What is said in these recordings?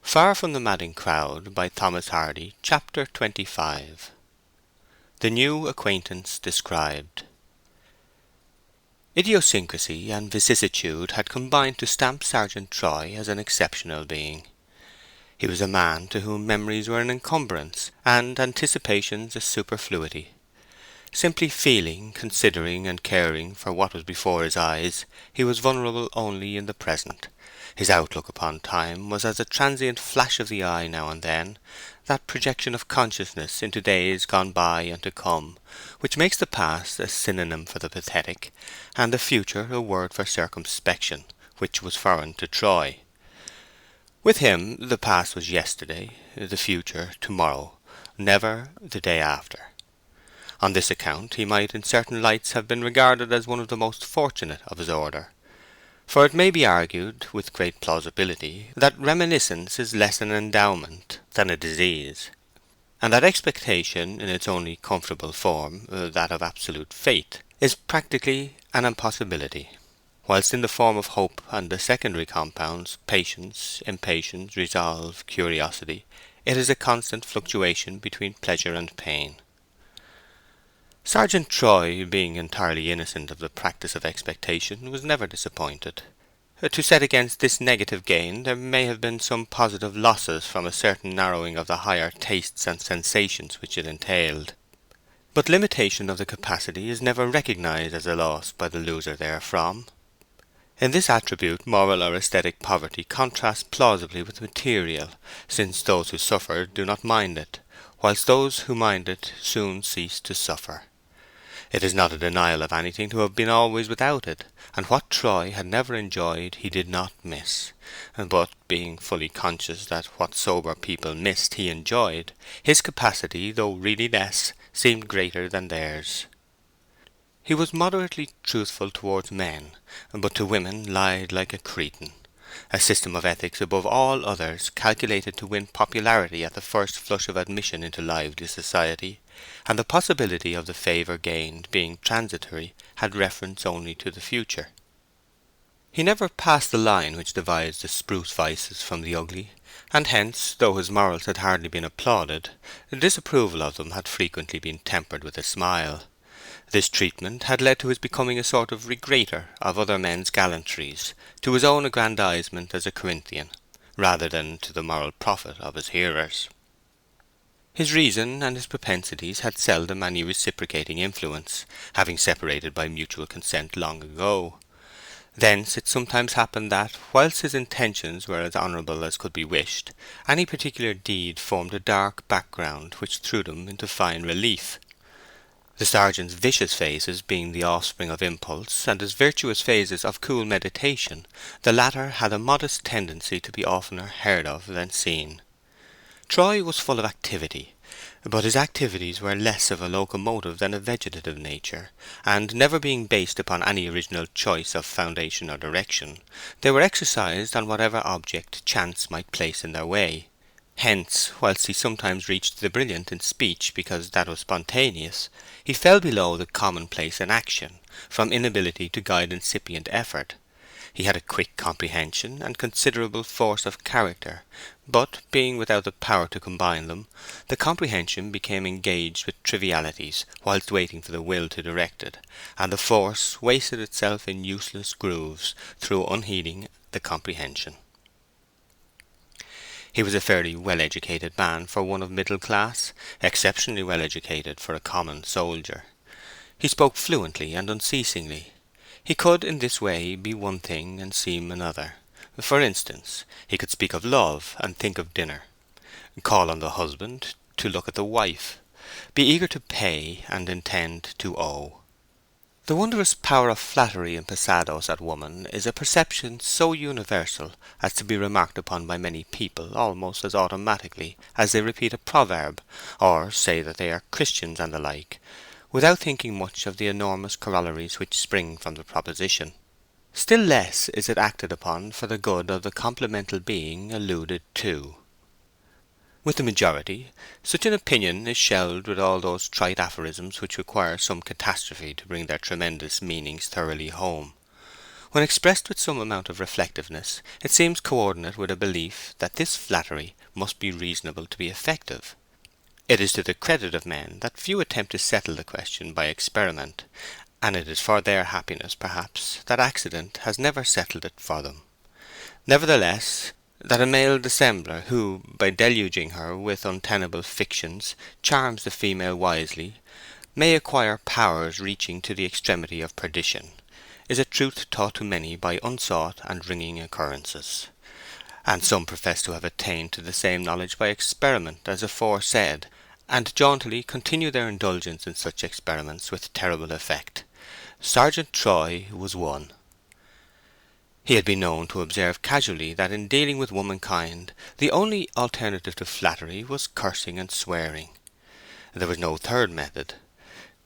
Far from the Madding Crowd by Thomas Hardy. Chapter 25. The New Acquaintance Described. Idiosyncrasy and vicissitude had combined to stamp Sergeant Troy as an exceptional being. He was a man to whom memories were an encumbrance and anticipations a superfluity. Simply feeling, considering, and caring for what was before his eyes, he was vulnerable only in the present. His outlook upon time was as a transient flash of the eye now and then, that projection of consciousness into days gone by and to come, which makes the past a synonym for the pathetic, and the future a word for circumspection, which was foreign to Troy. With him the past was yesterday, the future tomorrow, never the day after. On this account he might in certain lights have been regarded as one of the most fortunate of his order. For it may be argued, with great plausibility, that reminiscence is less an endowment than a disease, and that expectation in its only comfortable form, that of absolute faith, is practically an impossibility, whilst in the form of hope and the secondary compounds, patience, impatience, resolve, curiosity, it is a constant fluctuation between pleasure and pain. Sergeant Troy, being entirely innocent of the practice of expectation, was never disappointed. To set against this negative gain there may have been some positive losses from a certain narrowing of the higher tastes and sensations which it entailed. But limitation of the capacity is never recognized as a loss by the loser therefrom. In this attribute moral or aesthetic poverty contrasts plausibly with material, since those who suffer do not mind it, whilst those who mind it soon cease to suffer. It is not a denial of anything to have been always without it, and what Troy had never enjoyed he did not miss. But being fully conscious that what sober people missed he enjoyed, his capacity, though really less, seemed greater than theirs. He was moderately truthful towards men, but to women lied like a Cretan, a system of ethics above all others calculated to win popularity at the first flush of admission into lively society, and the possibility of the favour gained being transitory had reference only to the future. He never passed the line which divides the spruce vices from the ugly, and hence, though his morals had hardly been applauded, disapproval of them had frequently been tempered with a smile. This treatment had led to his becoming a sort of regrater of other men's gallantries, to his own aggrandizement as a Corinthian, rather than to the moral profit of his hearers. His reason and his propensities had seldom any reciprocating influence, having separated by mutual consent long ago. Thence it sometimes happened that, whilst his intentions were as honourable as could be wished, any particular deed formed a dark background which threw them into fine relief. The sergeant's vicious phases being the offspring of impulse, and his virtuous phases of cool meditation, the latter had a modest tendency to be oftener heard of than seen. Troy was full of activity, but his activities were less of a locomotive than a vegetative nature, and never being based upon any original choice of foundation or direction, they were exercised on whatever object chance might place in their way. Hence, whilst he sometimes reached the brilliant in speech because that was spontaneous, he fell below the commonplace in action, from inability to guide incipient effort. He had a quick comprehension and considerable force of character, but, being without the power to combine them, the comprehension became engaged with trivialities whilst waiting for the will to direct it, and the force wasted itself in useless grooves through unheeding the comprehension. He was a fairly well-educated man for one of middle class, exceptionally well-educated for a common soldier. He spoke fluently and unceasingly. He could in this way be one thing and seem another. For instance, he could speak of love and think of dinner, call on the husband to look at the wife, be eager to pay and intend to owe. The wondrous power of flattery in passados at woman is a perception so universal as to be remarked upon by many people almost as automatically as they repeat a proverb, or say that they are Christians and the like, without thinking much of the enormous corollaries which spring from the proposition. Still less is it acted upon for the good of the complemental being alluded to. With the majority, such an opinion is shelved with all those trite aphorisms which require some catastrophe to bring their tremendous meanings thoroughly home. When expressed with some amount of reflectiveness, it seems coordinate with a belief that this flattery must be reasonable to be effective. It is to the credit of men that few attempt to settle the question by experiment, and it is for their happiness, perhaps, that accident has never settled it for them. Nevertheless, that a male dissembler who, by deluging her with untenable fictions, charms the female wisely, may acquire powers reaching to the extremity of perdition, is a truth taught to many by unsought and ringing occurrences. And some profess to have attained to the same knowledge by experiment as aforesaid, and jauntily continue their indulgence in such experiments with terrible effect. Sergeant Troy was one. He had been known to observe casually that in dealing with womankind the only alternative to flattery was cursing and swearing. There was no third method.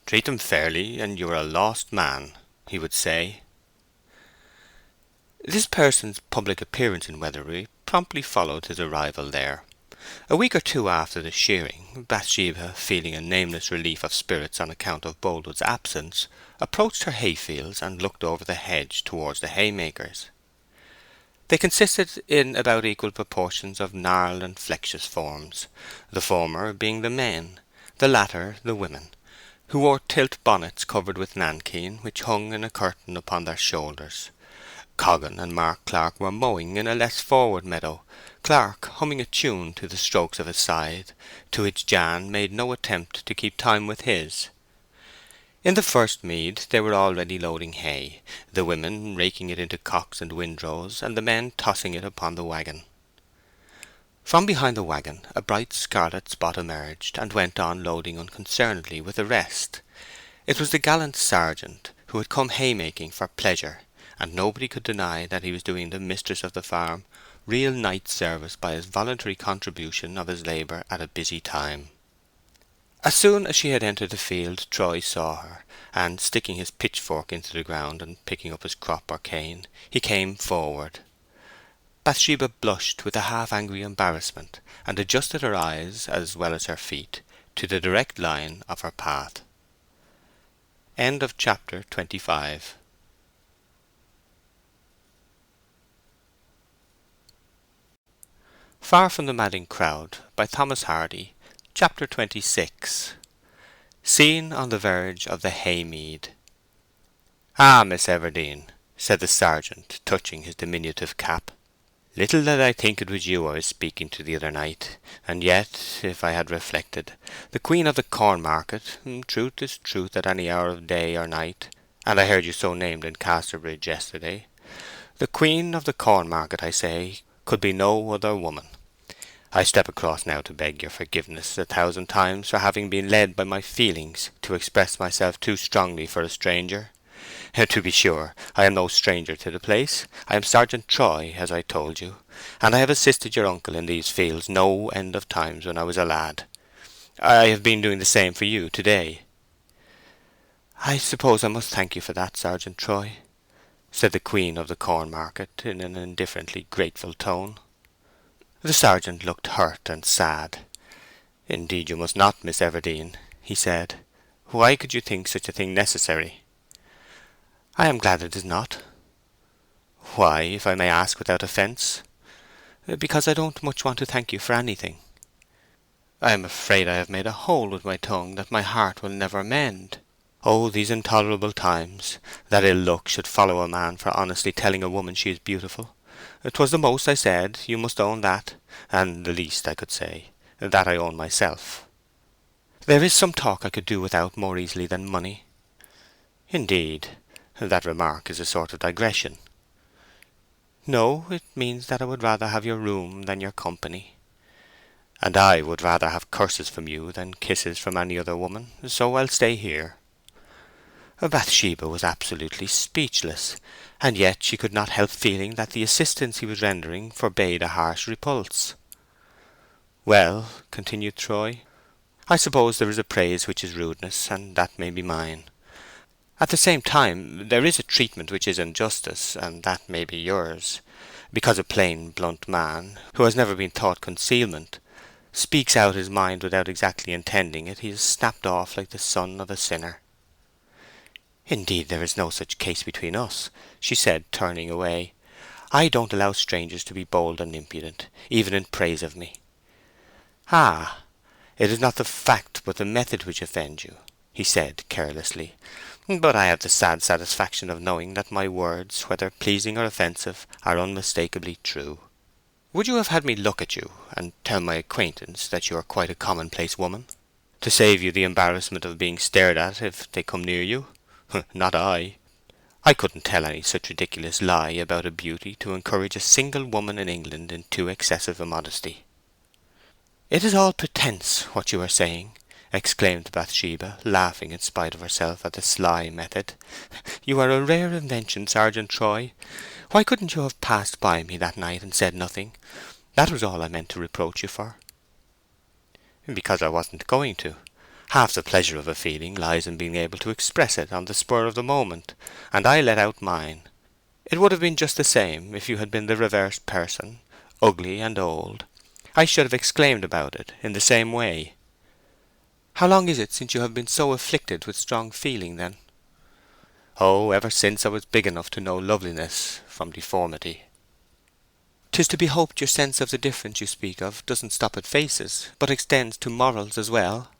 "Treat them fairly, and you are a lost man," he would say. This person's public appearance in Weatherbury promptly followed his arrival there. A week or two after the shearing, Bathsheba, feeling a nameless relief of spirits on account of Boldwood's absence, approached her hayfields and looked over the hedge towards the haymakers. They consisted in about equal proportions of gnarled and flexuous forms, the former being the men, the latter the women, who wore tilt bonnets covered with nankeen, which hung in a curtain upon their shoulders. Coggan and Mark Clark were mowing in a less forward meadow, Clark humming a tune to the strokes of his scythe, to which Jan made no attempt to keep time with his. In the first mead they were already loading hay, the women raking it into cocks and windrows, and the men tossing it upon the waggon. From behind the waggon a bright scarlet spot emerged, and went on loading unconcernedly with the rest. It was the gallant sergeant, who had come haymaking for pleasure, and nobody could deny that he was doing the mistress of the farm real knight service by his voluntary contribution of his labour at a busy time. As soon as she had entered the field, Troy saw her, and sticking his pitchfork into the ground and picking up his crop or cane, he came forward. Bathsheba blushed with a half-angry embarrassment, and adjusted her eyes, as well as her feet, to the direct line of her path. End of chapter 25. Far from the Madding Crowd, by Thomas Hardy. Chapter 26. Seen on the verge of the haymead. "Ah, Miss Everdene," said the sergeant, touching his diminutive cap. "Little did I think it was you I was speaking to the other night, and yet, if I had reflected, the Queen of the Corn Market, truth is truth at any hour of day or night, and I heard you so named in Casterbridge yesterday. The Queen of the Corn Market, I say, could be no other woman. I step across now to beg your forgiveness 1,000 times for having been led by my feelings to express myself too strongly for a stranger. To be sure, I am no stranger to the place. I am Sergeant Troy, as I told you, and I have assisted your uncle in these fields no end of times when I was a lad. I have been doing the same for you to-day." "I suppose I must thank you for that, Sergeant Troy," said the Queen of the Corn Market in an indifferently grateful tone. The sergeant looked hurt and sad. "Indeed you must not, Miss Everdene," he said. "Why could you think such a thing necessary?" "I am glad it is not." "Why, if I may ask without offence?" "Because I don't much want to thank you for anything." "I am afraid I have made a hole with my tongue that my heart will never mend. Oh, these intolerable times, that ill luck should follow a man for honestly telling a woman she is beautiful. 'Twas the most I said, you must own that, and the least I could say. That I own myself. There is some talk I could do without more easily than money." "Indeed, that remark is a sort of digression." "No, it means that I would rather have your room than your company." "And I would rather have curses from you than kisses from any other woman, so I'll stay here." Bathsheba was absolutely speechless, and yet she could not help feeling that the assistance he was rendering forbade a harsh repulse. "Well," continued Troy, "I suppose there is a praise which is rudeness, and that may be mine. At the same time there is a treatment which is injustice, and that may be yours, because a plain, blunt man, who has never been taught concealment, speaks out his mind without exactly intending it, he is snapped off like the son of a sinner." Indeed, there is no such case between us," she said, turning away. "I don't allow strangers to be bold and impudent, even in praise of me." "Ah, it is not the fact but the method which offend you," he said, carelessly. "But I have the sad satisfaction of knowing that my words, whether pleasing or offensive, are unmistakably true. Would you have had me look at you, and tell my acquaintance that you are quite a commonplace woman, to save you the embarrassment of being stared at if they come near you? Not I. I couldn't tell any such ridiculous lie about a beauty to encourage a single woman in England in too excessive a modesty." "It is all pretence, what you are saying," exclaimed Bathsheba, laughing in spite of herself at the sly method. "You are a rare invention, Sergeant Troy. Why couldn't you have passed by me that night and said nothing? That was all I meant to reproach you for." "Because I wasn't going to. Half the pleasure of a feeling lies in being able to express it on the spur of the moment, and I let out mine. It would have been just the same if you had been the reversed person, ugly and old. I should have exclaimed about it in the same way." "How long is it since you have been so afflicted with strong feeling, then?" "Oh, ever since I was big enough to know loveliness from deformity." "'Tis to be hoped your sense of the difference you speak of doesn't stop at faces, but extends to morals as well."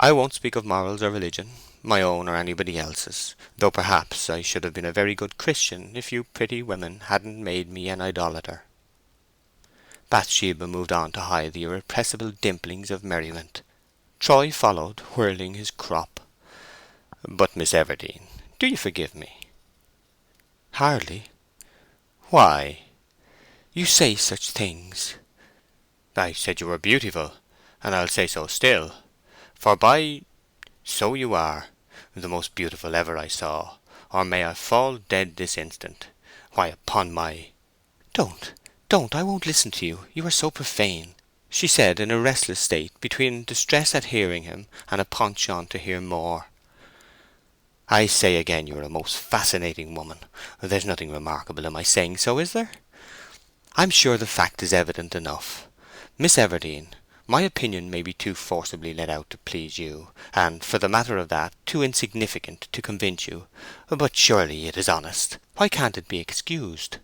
"I won't speak of morals or religion, my own or anybody else's, though perhaps I should have been a very good Christian if you pretty women hadn't made me an idolater." Bathsheba moved on to hide the irrepressible dimplings of merriment. Troy followed, whirling his crop. "But, Miss Everdene, do you forgive me?" "Hardly." "Why?" "You say such things." "I said you were beautiful, and I'll say so still. For by— So you are, the most beautiful ever I saw, or may I fall dead this instant. Why, upon my—" "Don't, don't, I won't listen to you. You are so profane," she said, in a restless state between distress at hearing him and a penchant to hear more. "I say again you are a most fascinating woman. There's nothing remarkable in my saying so, is there? I'm sure the fact is evident enough. Miss Everdene, my opinion may be too forcibly let out to please you, and, for the matter of that, too insignificant to convince you, but surely it is honest. Why can't it be excused?"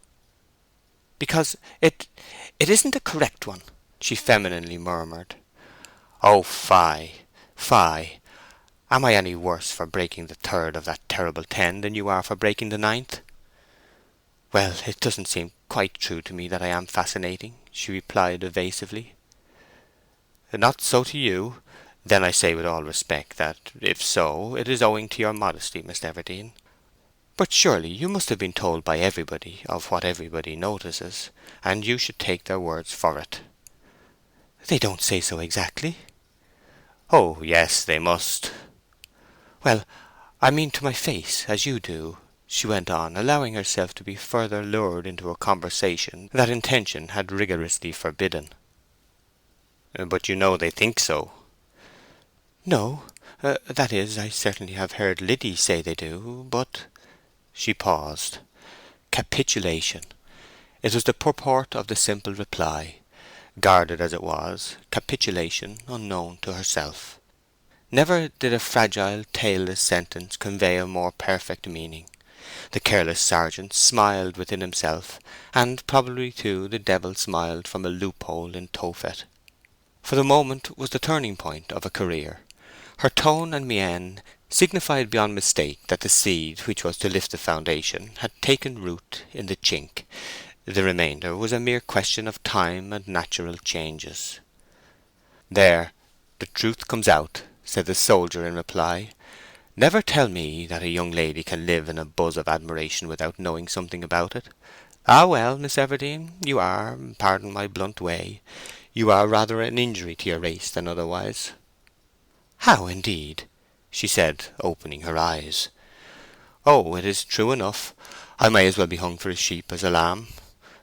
"Because it isn't a correct one," she femininely murmured. "Oh, fie, fie! Am I any worse for breaking the third of that terrible 10 than you are for breaking the ninth?" "Well, it doesn't seem quite true to me that I am fascinating," she replied evasively. "Not so to you? Then I say with all respect that, if so, it is owing to your modesty, Miss Everdene. But surely you must have been told by everybody of what everybody notices, and you should take their words for it." "They don't say so exactly." "Oh, yes, they must." "Well, I mean to my face, as you do," she went on, allowing herself to be further lured into a conversation that intention had rigorously forbidden. "But you know they think so." "No. That is, I certainly have heard Liddy say they do, but—" She paused. Capitulation. It was the purport of the simple reply. Guarded as it was, capitulation unknown to herself. Never did a fragile, tailless sentence convey a more perfect meaning. The careless sergeant smiled within himself, and probably too the devil smiled from a loophole in Tophet. For the moment was the turning point of a career. Her tone and mien signified beyond mistake that the seed which was to lift the foundation had taken root in the chink. The remainder was a mere question of time and natural changes. "There, the truth comes out," said the soldier in reply. "Never tell me that a young lady can live in a buzz of admiration without knowing something about it. Ah, well, Miss Everdene, you are, pardon my blunt way, you are rather an injury to your race than otherwise." "How, indeed?" she said, opening her eyes. "Oh, it is true enough. I may as well be hung for a sheep as a lamb.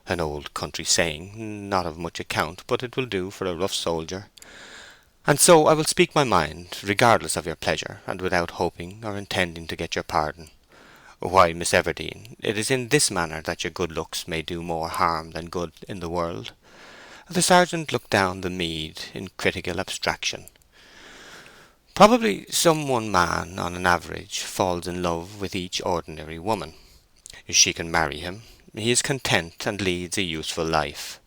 An old country saying, not of much account, but it will do for a rough soldier. And so I will speak my mind, regardless of your pleasure, and without hoping or intending to get your pardon. Why, Miss Everdene, it is in this manner that your good looks may do more harm than good in the world." The sergeant looked down the mead in critical abstraction. Probably some one man, on an average, falls in love with each ordinary woman. She can marry him. He is content and leads a useful life.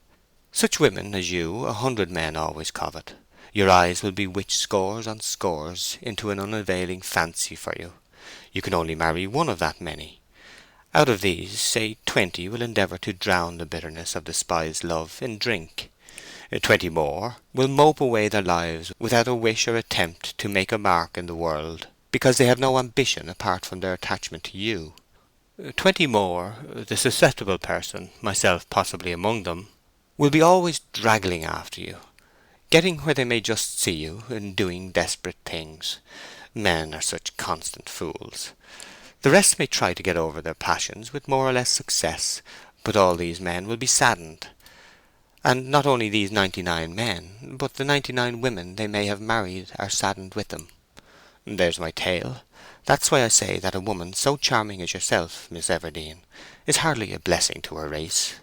Such women as you 100 men always covet. Your eyes will bewitch scores on scores into an unavailing fancy for you. You can only marry one of that many. Out of these, say 20 will endeavour to drown the bitterness of despised love in drink. 20 more will mope away their lives without a wish or attempt to make a mark in the world, because they have no ambition apart from their attachment to you. 20 more, the susceptible person, myself possibly among them, will be always draggling after you, getting where they may just see you, and doing desperate things. Men are such constant fools. The rest may try to get over their passions with more or less success, but all these men will be saddened. And not only these 99 men, but the 99 women they may have married are saddened with them. There's my tale. That's why I say that a woman so charming as yourself, Miss Everdene, is hardly a blessing to her race."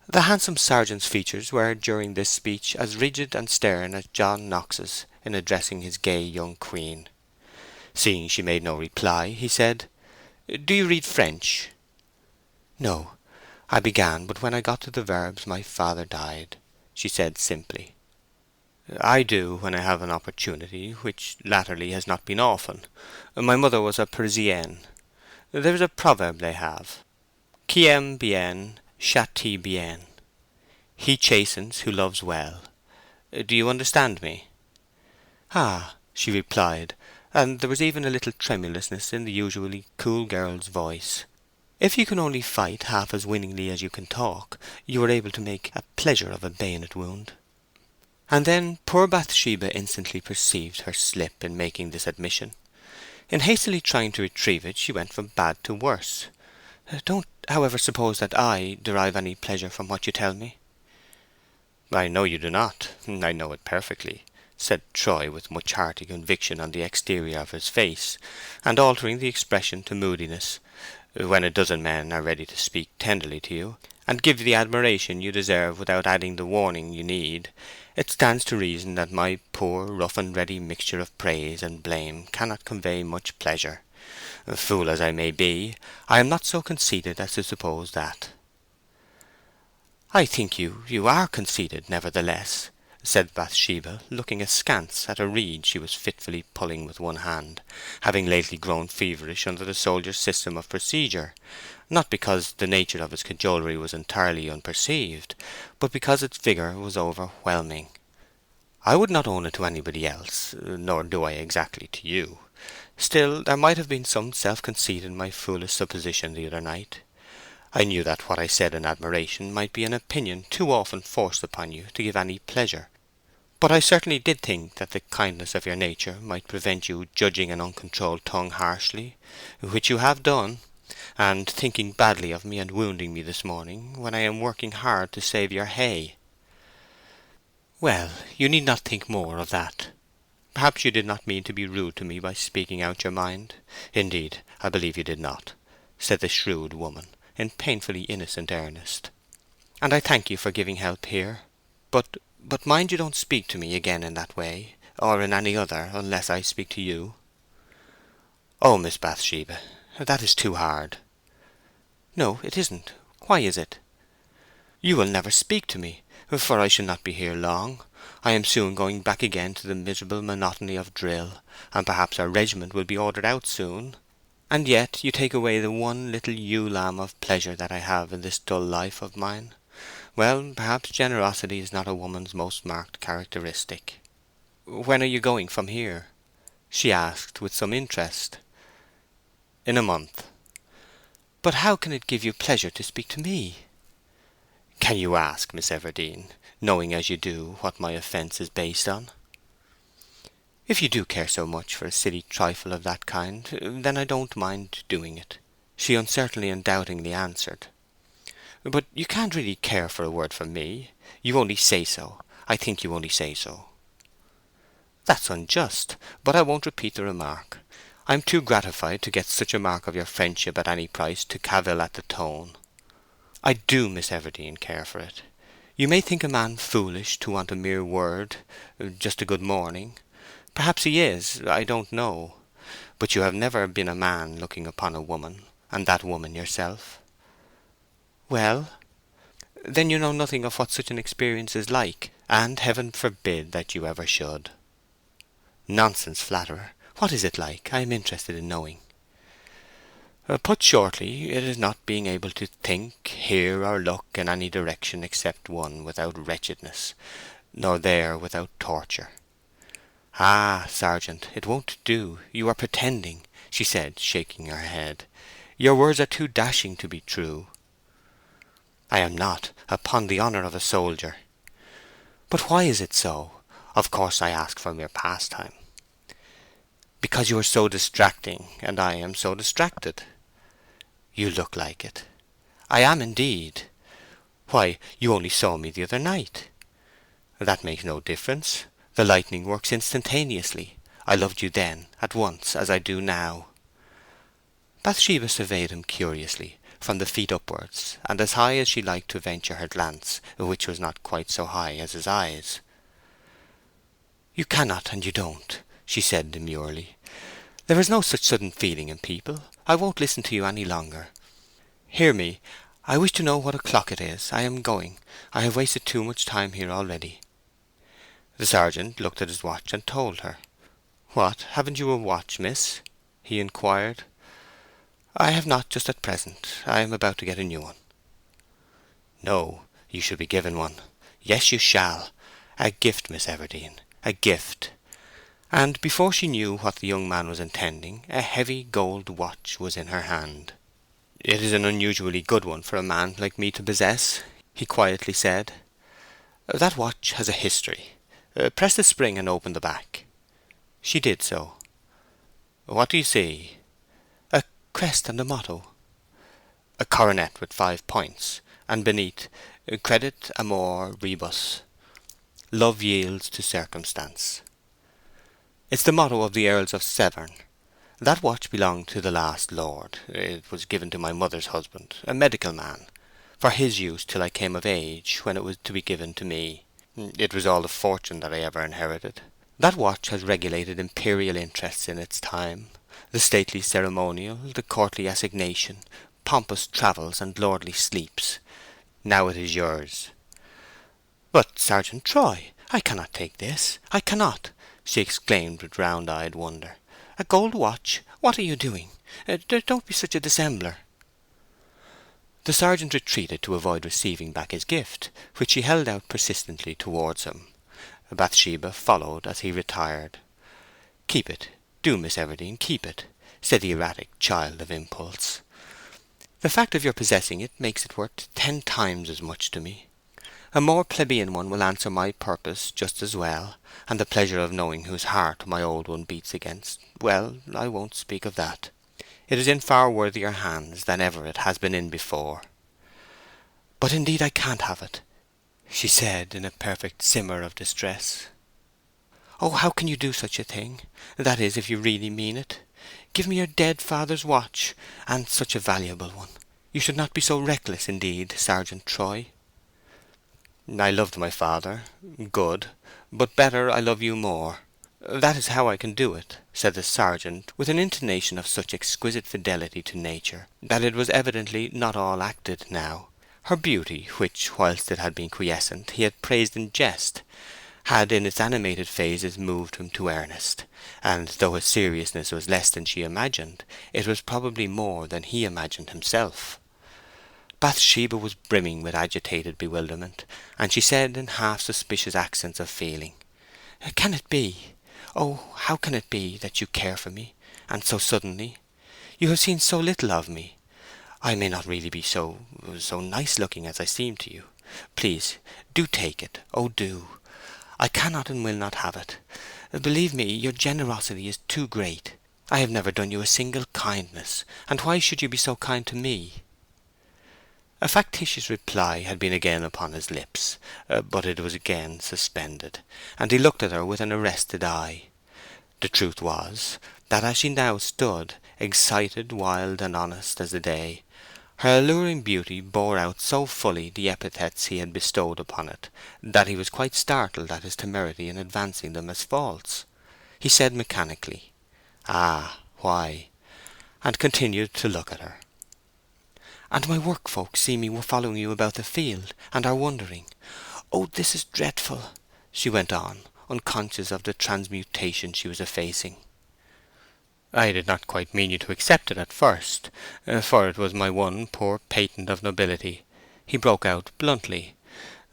The handsome sergeant's features were during this speech as rigid and stern as John Knox's in addressing his gay young queen. Seeing she made no reply, he said, "Do you read French?" "No. I began, but when I got to the verbs my father died," she said simply. "I do when I have an opportunity, which latterly has not been often. My mother was a Parisienne. There is a proverb they have, Qui aime bien, châtie bien. He chastens who loves well. Do you understand me?" "Ah," she replied, and there was even a little tremulousness in the usually cool girl's voice. "If you can only fight half as winningly as you can talk, you are able to make a pleasure of a bayonet wound." And then poor Bathsheba instantly perceived her slip in making this admission. In hastily trying to retrieve it, she went from bad to worse. "Don't, however, suppose that I derive any pleasure from what you tell me." "I know you do not. I know it perfectly," said Troy with much hearty conviction on the exterior of his face, and altering the expression to moodiness. "When a dozen men are ready to speak tenderly to you, and give you the admiration you deserve without adding the warning you need, it stands to reason that my poor rough and ready mixture of praise and blame cannot convey much pleasure. Fool as I may be, I am not so conceited as to suppose that." "I think you are conceited, nevertheless," said Bathsheba, looking askance at a reed she was fitfully pulling with one hand, having lately grown feverish under the soldier's system of procedure, not because the nature of his cajolery was entirely unperceived, but because its vigour was overwhelming. "I would not own it to anybody else, nor do I exactly to you. Still, there might have been some self-conceit in my foolish supposition the other night. I knew that what I said in admiration might be an opinion too often forced upon you to give any pleasure. But I certainly did think that the kindness of your nature might prevent you judging an uncontrolled tongue harshly, which you have done, and thinking badly of me and wounding me this morning, when I am working hard to save your hay." "Well, you need not think more of that. Perhaps you did not mean to be rude to me by speaking out your mind. Indeed, I believe you did not," said the shrewd woman, in painfully innocent earnest. "And I thank you for giving help here. But mind you don't speak to me again in that way, or in any other, unless I speak to you." "Oh, Miss Bathsheba, that is too hard." "No, it isn't. Why is it?" "You will never speak to me, for I shall not be here long. I am soon going back again to the miserable monotony of drill, and perhaps our regiment will be ordered out soon. And yet you take away the one little ewe lamb of pleasure that I have in this dull life of mine. Well, perhaps generosity is not a woman's most marked characteristic." "When are you going from here?" she asked with some interest. "In a month." "But how can it give you pleasure to speak to me?" "Can you ask, Miss Everdene, knowing as you do what my offence is based on?" "If you do care so much for a silly trifle of that kind, then I don't mind doing it," she uncertainly and doubtingly answered. "But you can't really care for a word from me. You only say so. I think you only say so." "That's unjust, but I won't repeat the remark. I am too gratified to get such a mark of your friendship at any price to cavil at the tone. I do, Miss Everdene, care for it. You may think a man foolish to want a mere word, just a good morning, Perhaps he is, I don't know. But you have never been a man looking upon a woman, and that woman yourself." "Well?" "Then you know nothing of what such an experience is like, and heaven forbid that you ever should." "Nonsense, flatterer. What is it like? I am interested in knowing." "Put shortly, it is not being able to think, hear, or look in any direction except one without wretchedness, nor there without torture." "Ah, Sergeant, it won't do. You are pretending," she said, shaking her head. "Your words are too dashing to be true." "I am not, upon the honour of a soldier." "But why is it so? Of course I ask for mere pastime." "Because you are so distracting, and I am so distracted." "You look like it." "I am indeed." "Why, you only saw me the other night." "That makes no difference. The lightning works instantaneously. I loved you then, at once, as I do now." Bathsheba surveyed him curiously, from the feet upwards, and as high as she liked to venture her glance, which was not quite so high as his eyes. "You cannot, and you don't," she said demurely. "There is no such sudden feeling in people. I won't listen to you any longer. Hear me. I wish to know what o'clock it is. I am going. I have wasted too much time here already." The sergeant looked at his watch and told her. "What, haven't you a watch, miss?" he inquired. "I have not just at present. I am about to get a new one." "No, you shall be given one. Yes, you shall. A gift, Miss Everdene, a gift." And before she knew what the young man was intending, a heavy gold watch was in her hand. "It is an unusually good one for a man like me to possess," he quietly said. "That watch has a history. Press the spring and open the back." She did so. "What do you see?" "A crest and a motto." "A coronet with 5 points, and beneath, Credit amor rebus. Love yields to circumstance. It's the motto of the Earls of Severn. That watch belonged to the last lord. It was given to my mother's husband, a medical man, for his use till I came of age, when it was to be given to me. It was all the fortune that I ever inherited. That watch has regulated imperial interests in its time, the stately ceremonial, the courtly assignation, pompous travels, and lordly sleeps. Now it is yours." "But, Sergeant Troy, I cannot take this. I cannot!" she exclaimed with round-eyed wonder. "A gold watch? What are you doing? Don't be such a dissembler." The sergeant retreated to avoid receiving back his gift, which she held out persistently towards him. Bathsheba followed as he retired. "Keep it, do, Miss Everdene, keep it," said the erratic child of impulse. "The fact of your possessing it makes it worth 10 times as much to me. A more plebeian one will answer my purpose just as well, and the pleasure of knowing whose heart my old one beats against—well, I won't speak of that. It is in far worthier hands than ever it has been in before." "But indeed I can't have it," she said in a perfect simmer of distress. "Oh, how can you do such a thing? That is, if you really mean it. Give me your dead father's watch, and such a valuable one. You should not be so reckless, indeed, Sergeant Troy." "I loved my father. Good. But better, I love you more. That is how I can do it," said the sergeant, with an intonation of such exquisite fidelity to nature that it was evidently not all acted now. Her beauty, which, whilst it had been quiescent, he had praised in jest, had in its animated phases moved him to earnest, and though his seriousness was less than she imagined, it was probably more than he imagined himself. Bathsheba was brimming with agitated bewilderment, and she said in half-suspicious accents of feeling, "Can it be? Oh, how can it be that you care for me, and so suddenly? You have seen so little of me. I may not really be so nice-looking as I seem to you. Please, do take it. Oh, do! I cannot and will not have it. Believe me, your generosity is too great. I have never done you a single kindness, and why should you be so kind to me?" A factitious reply had been again upon his lips, but it was again suspended, and he looked at her with an arrested eye. The truth was, that as she now stood, excited, wild, and honest as the day, her alluring beauty bore out so fully the epithets he had bestowed upon it, that he was quite startled at his temerity in advancing them as false. He said mechanically, "Ah, why?" and continued to look at her. "And my work folks see me following you about the field, and are wondering. Oh, this is dreadful!" she went on, unconscious of the transmutation she was effacing. "I did not quite mean you to accept it at first, for it was my one poor patent of nobility," he broke out bluntly.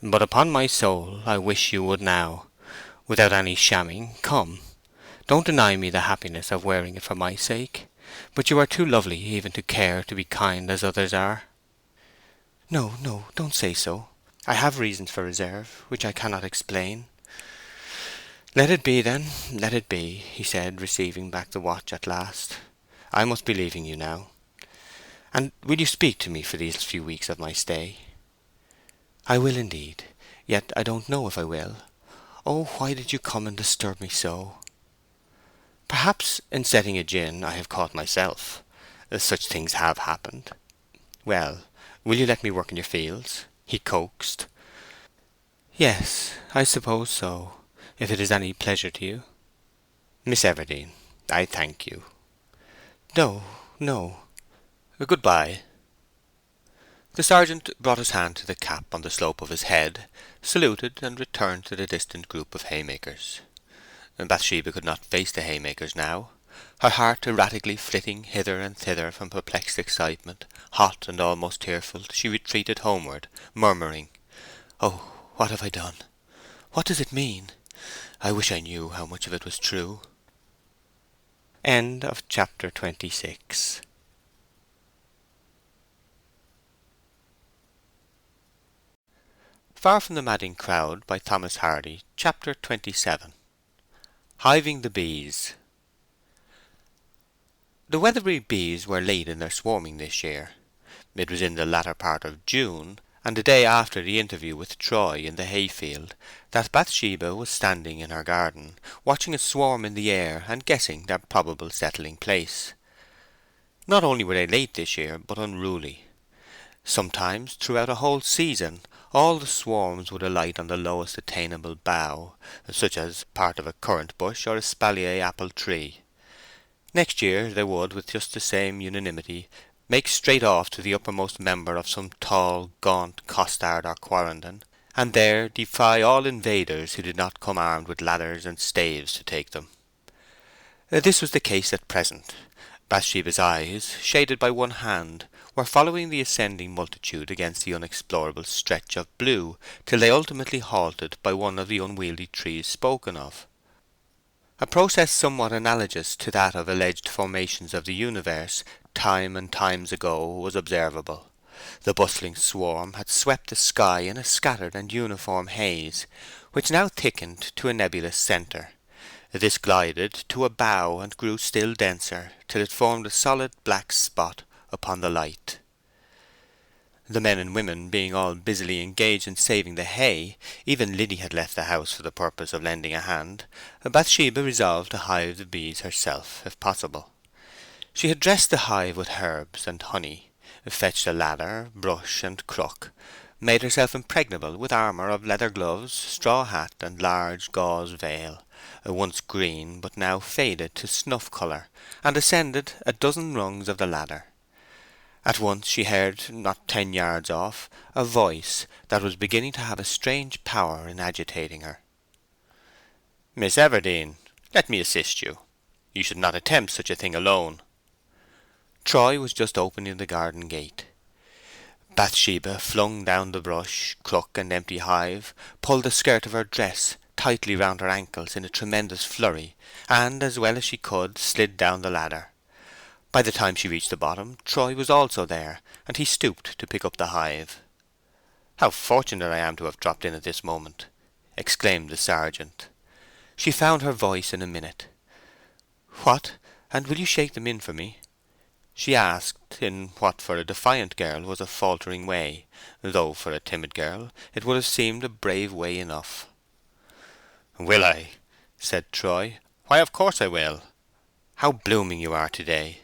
"But upon my soul I wish you would now. Without any shamming, come. Don't deny me the happiness of wearing it for my sake. But you are too lovely even to care to be kind as others are." "No, no, don't say so. I have reasons for reserve, which I cannot explain." "Let it be, then, let it be," he said, receiving back the watch at last. "I must be leaving you now. And will you speak to me for these few weeks of my stay?" "I will indeed. Yet I don't know if I will. Oh, why did you come and disturb me so?" "Perhaps in setting a gin I have caught myself. Such things have happened. Well, will you let me work in your fields?" he coaxed. "Yes, I suppose so, if it is any pleasure to you." "Miss Everdene, I thank you." "No, no." "Goodbye." The sergeant brought his hand to the cap on the slope of his head, saluted, and returned to the distant group of haymakers. Bathsheba could not face the haymakers now. Her heart erratically flitting hither and thither from perplexed excitement, hot and almost tearful, she retreated homeward, murmuring, "Oh, what have I done? What does it mean? I wish I knew how much of it was true." End of chapter 26. Far from the Madding Crowd by Thomas Hardy, chapter 27. Hiving the bees. The Weatherbury bees were late in their swarming this year. It was in the latter part of June, and the day after the interview with Troy in the hayfield, that Bathsheba was standing in her garden, watching a swarm in the air and guessing their probable settling place. Not only were they late this year, but unruly. Sometimes, throughout a whole season, all the swarms would alight on the lowest attainable bough, such as part of a currant bush or a espalier apple tree. Next year they would, with just the same unanimity, make straight off to the uppermost member of some tall, gaunt costard or quarrenden, and there defy all invaders who did not come armed with ladders and staves to take them. This was the case at present. Bathsheba's eyes, shaded by one hand, were following the ascending multitude against the unexplorable stretch of blue till they ultimately halted by one of the unwieldy trees spoken of. A process somewhat analogous to that of alleged formations of the universe time and times ago was observable. The bustling swarm had swept the sky in a scattered and uniform haze, which now thickened to a nebulous centre. This glided to a bough and grew still denser, till it formed a solid black spot upon the light. The men and women being all busily engaged in saving the hay, even Liddy had left the house for the purpose of lending a hand, Bathsheba resolved to hive the bees herself, if possible. She had dressed the hive with herbs and honey, fetched a ladder, brush, and crook, made herself impregnable with armour of leather gloves, straw hat, and large gauze veil, once green but now faded to snuff colour, and ascended a dozen rungs of the ladder. At once she heard, not 10 yards off, a voice that was beginning to have a strange power in agitating her. "Miss Everdene, let me assist you. You should not attempt such a thing alone." Troy was just opening the garden gate. Bathsheba flung down the brush, crook, and empty hive, pulled the skirt of her dress tightly round her ankles in a tremendous flurry, and, as well as she could, slid down the ladder. By the time she reached the bottom, Troy was also there, and he stooped to pick up the hive. "How fortunate I am to have dropped in at this moment!" exclaimed the sergeant. She found her voice in a minute. "What, and will you shake them in for me?" she asked, in what for a defiant girl was a faltering way, though for a timid girl it would have seemed a brave way enough. "Will I?" said Troy. "Why, of course I will. How blooming you are to-day!"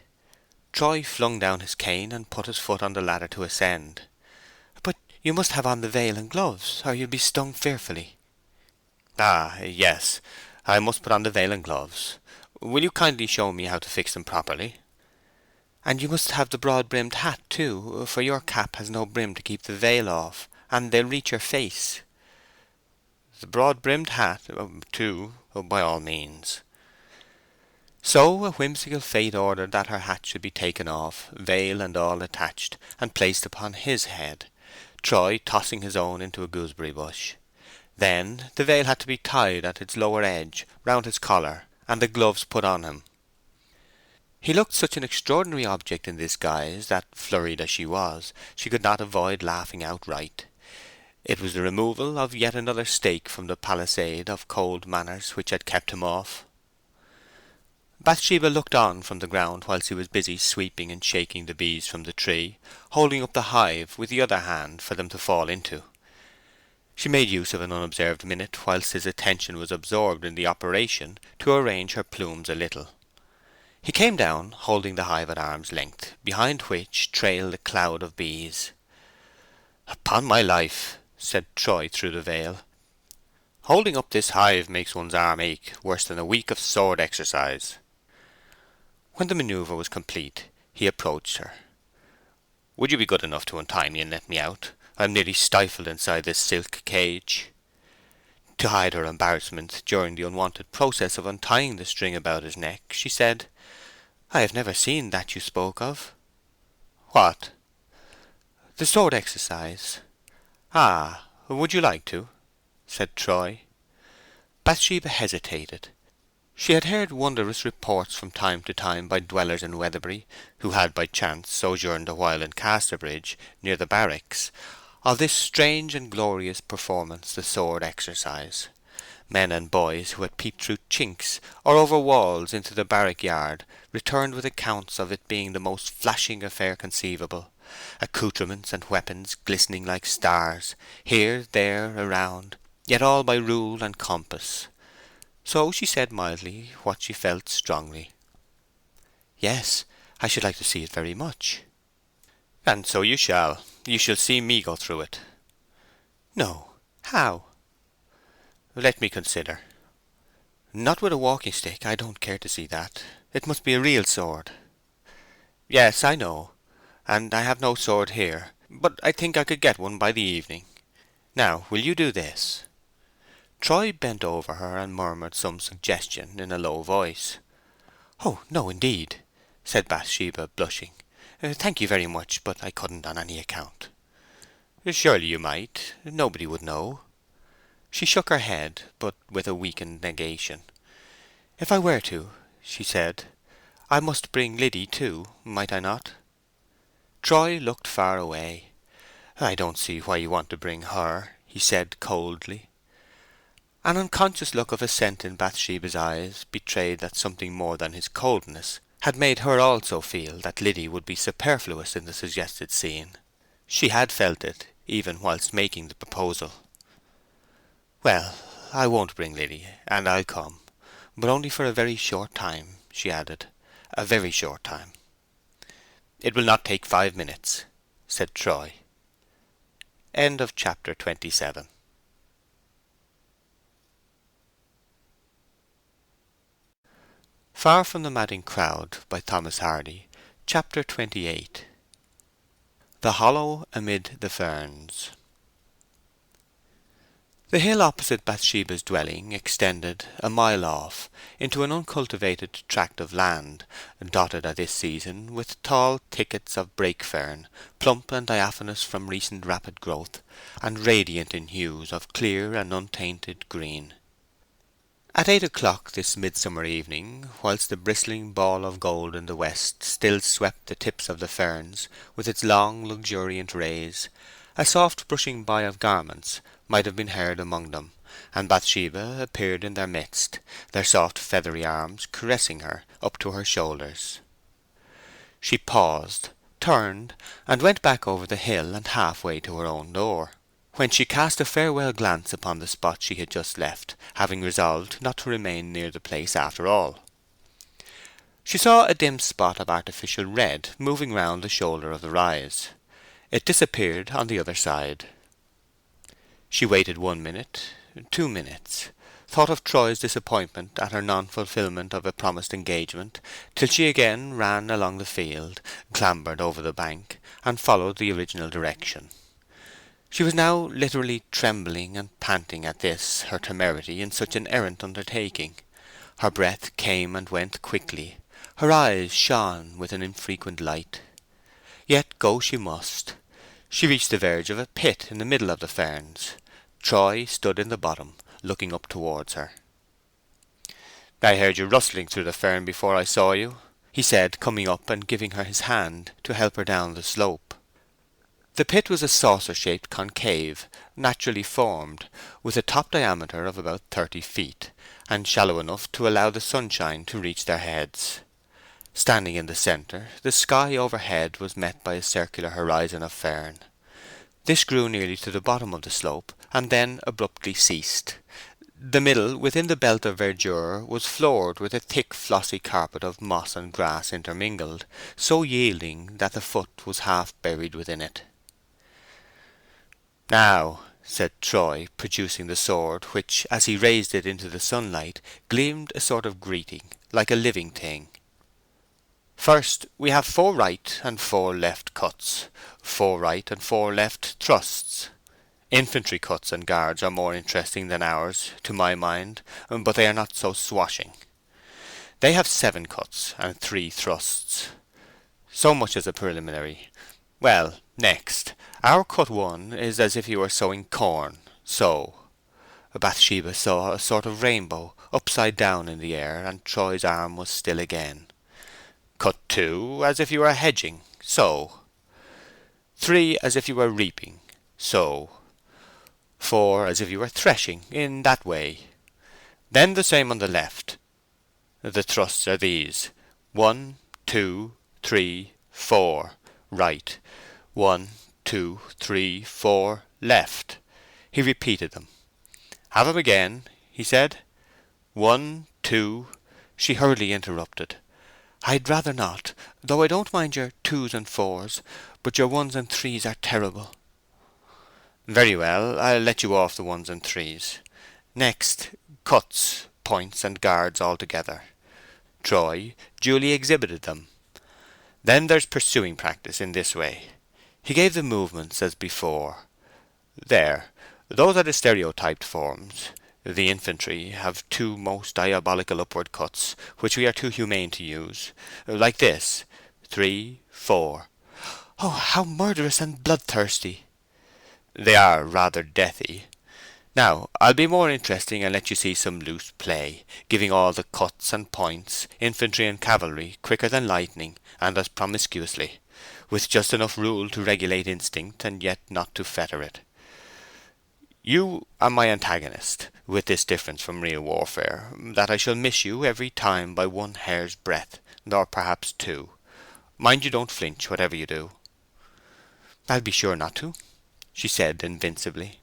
Troy flung down his cane and put his foot on the ladder to ascend. "But you must have on the veil and gloves, or you'll be stung fearfully." "Ah, yes. I must put on the veil and gloves. Will you kindly show me how to fix them properly? And you must have the broad-brimmed hat, too, for your cap has no brim to keep the veil off, and they'll reach your face. The broad-brimmed hat, too, by all means. So a whimsical fate ordered that her hat should be taken off, veil and all attached, and placed upon his head, Troy tossing his own into a gooseberry bush. Then the veil had to be tied at its lower edge round his collar, and the gloves put on him. He looked such an extraordinary object in this guise that, flurried as she was, she could not avoid laughing outright. It was the removal of yet another stake from the palisade of cold manners which had kept him off. Bathsheba looked on from the ground whilst he was busy sweeping and shaking the bees from the tree, holding up the hive with the other hand for them to fall into. She made use of an unobserved minute whilst his attention was absorbed in the operation to arrange her plumes a little. He came down, holding the hive at arm's length, behind which trailed a cloud of bees. "Upon my life," said Troy through the veil, "holding up this hive makes one's arm ache worse than a week of sword exercise." When the manoeuvre was complete, he approached her. "Would you be good enough to untie me and let me out? I am nearly stifled inside this silk cage." To hide her embarrassment during the unwonted process of untying the string about his neck, she said, "I have never seen that you spoke of." "What?" "The sword exercise." "Ah, would you like to?" said Troy. Bathsheba hesitated. She had heard wondrous reports from time to time by dwellers in Weatherbury, who had by chance sojourned a while in Casterbridge, near the barracks, of this strange and glorious performance, the sword exercise. Men and boys who had peeped through chinks or over walls into the barrack yard returned with accounts of it being the most flashing affair conceivable, accoutrements and weapons glistening like stars, here, there, around, yet all by rule and compass. So she said mildly what she felt strongly. "Yes, I should like to see it very much." "And so you shall. You shall see me go through it." "No. How?" "Let me consider." "Not with a walking stick. I don't care to see that. It must be a real sword." "Yes, I know. And I have no sword here. But I think I could get one by the evening. Now, will you do this?" Troy bent over her and murmured some suggestion in a low voice. "Oh, no, indeed," said Bathsheba, blushing. "Thank you very much, but I couldn't on any account." "Surely you might. Nobody would know." She shook her head, but with a weakened negation. "If I were to," she said, "I must bring Liddy too, might I not?" Troy looked far away. "I don't see why you want to bring her," he said coldly. An unconscious look of assent in Bathsheba's eyes betrayed that something more than his coldness had made her also feel that Liddy would be superfluous in the suggested scene. She had felt it, even whilst making the proposal. "Well, I won't bring Liddy, and I'll come. But only for a very short time," she added. "A very short time." "It will not take 5 minutes," said Troy. End of chapter 27. Far from the Madding Crowd by Thomas Hardy, Chapter 28. The Hollow Amid the Ferns. The hill opposite Bathsheba's dwelling extended, a mile off, into an uncultivated tract of land, dotted at this season with tall thickets of brake fern, plump and diaphanous from recent rapid growth, and radiant in hues of clear and untainted green. At 8 o'clock this midsummer evening, whilst the bristling ball of gold in the west still swept the tips of the ferns with its long luxuriant rays, a soft brushing by of garments might have been heard among them, and Bathsheba appeared in their midst, their soft feathery arms caressing her up to her shoulders. She paused, turned, and went back over the hill and half-way to her own door, when she cast a farewell glance upon the spot she had just left, having resolved not to remain near the place after all. She saw a dim spot of artificial red moving round the shoulder of the rise. It disappeared on the other side. She waited 1 minute, 2 minutes, thought of Troy's disappointment at her non-fulfilment of a promised engagement, till she again ran along the field, clambered over the bank, and followed the original direction. She was now literally trembling and panting at this, her temerity in such an errant undertaking. Her breath came and went quickly. Her eyes shone with an infrequent light. Yet go she must. She reached the verge of a pit in the middle of the ferns. Troy stood in the bottom, looking up towards her. "I heard you rustling through the fern before I saw you," he said, coming up and giving her his hand to help her down the slope. The pit was a saucer-shaped concave, naturally formed, with a top diameter of about 30 feet, and shallow enough to allow the sunshine to reach their heads. Standing in the centre, the sky overhead was met by a circular horizon of fern. This grew nearly to the bottom of the slope, and then abruptly ceased. The middle, within the belt of verdure, was floored with a thick flossy carpet of moss and grass intermingled, so yielding that the foot was half buried within it. "Now," said Troy, producing the sword, which, as he raised it into the sunlight, gleamed a sort of greeting, like a living thing. "First, we have 4 right and 4 left cuts, 4 right and 4 left thrusts. Infantry cuts and guards are more interesting than ours, to my mind, but they are not so swashing. They have 7 cuts and 3 thrusts. So much as a preliminary. Well, next, our cut 1 is as if you were sowing corn, so." Bathsheba saw a sort of rainbow upside down in the air, and Troy's arm was still again. "Cut 2, as if you were hedging, so. 3, as if you were reaping, so. 4, as if you were threshing, in that way. Then the same on the left. The thrusts are these: 1, 2, 3, 4, right. 1, 2, 3, 4, left." He repeated them. "Have 'em again," he said. 1, 2—" She hurriedly interrupted. "I'd rather not, though I don't mind your 2s and 4s, but your 1s and 3s are terrible." "Very well, I'll let you off the 1s and 3s. Next, cuts, points, and guards all together." Troy duly exhibited them. "Then there's pursuing practice in this way." He gave the movements as before. "There, those are the stereotyped forms. The infantry have 2 most diabolical upward cuts, which we are too humane to use. Like this: 3, 4. "Oh, how murderous and bloodthirsty!" "They are rather deathy. Now, I'll be more interesting and let you see some loose play, giving all the cuts and points, infantry and cavalry, quicker than lightning, and as promiscuously, with just enough rule to regulate instinct, and yet not to fetter it. You are my antagonist, with this difference from real warfare, that I shall miss you every time by 1 hair's breadth, or perhaps 2. Mind you don't flinch, whatever you do." "I'll be sure not to," she said invincibly.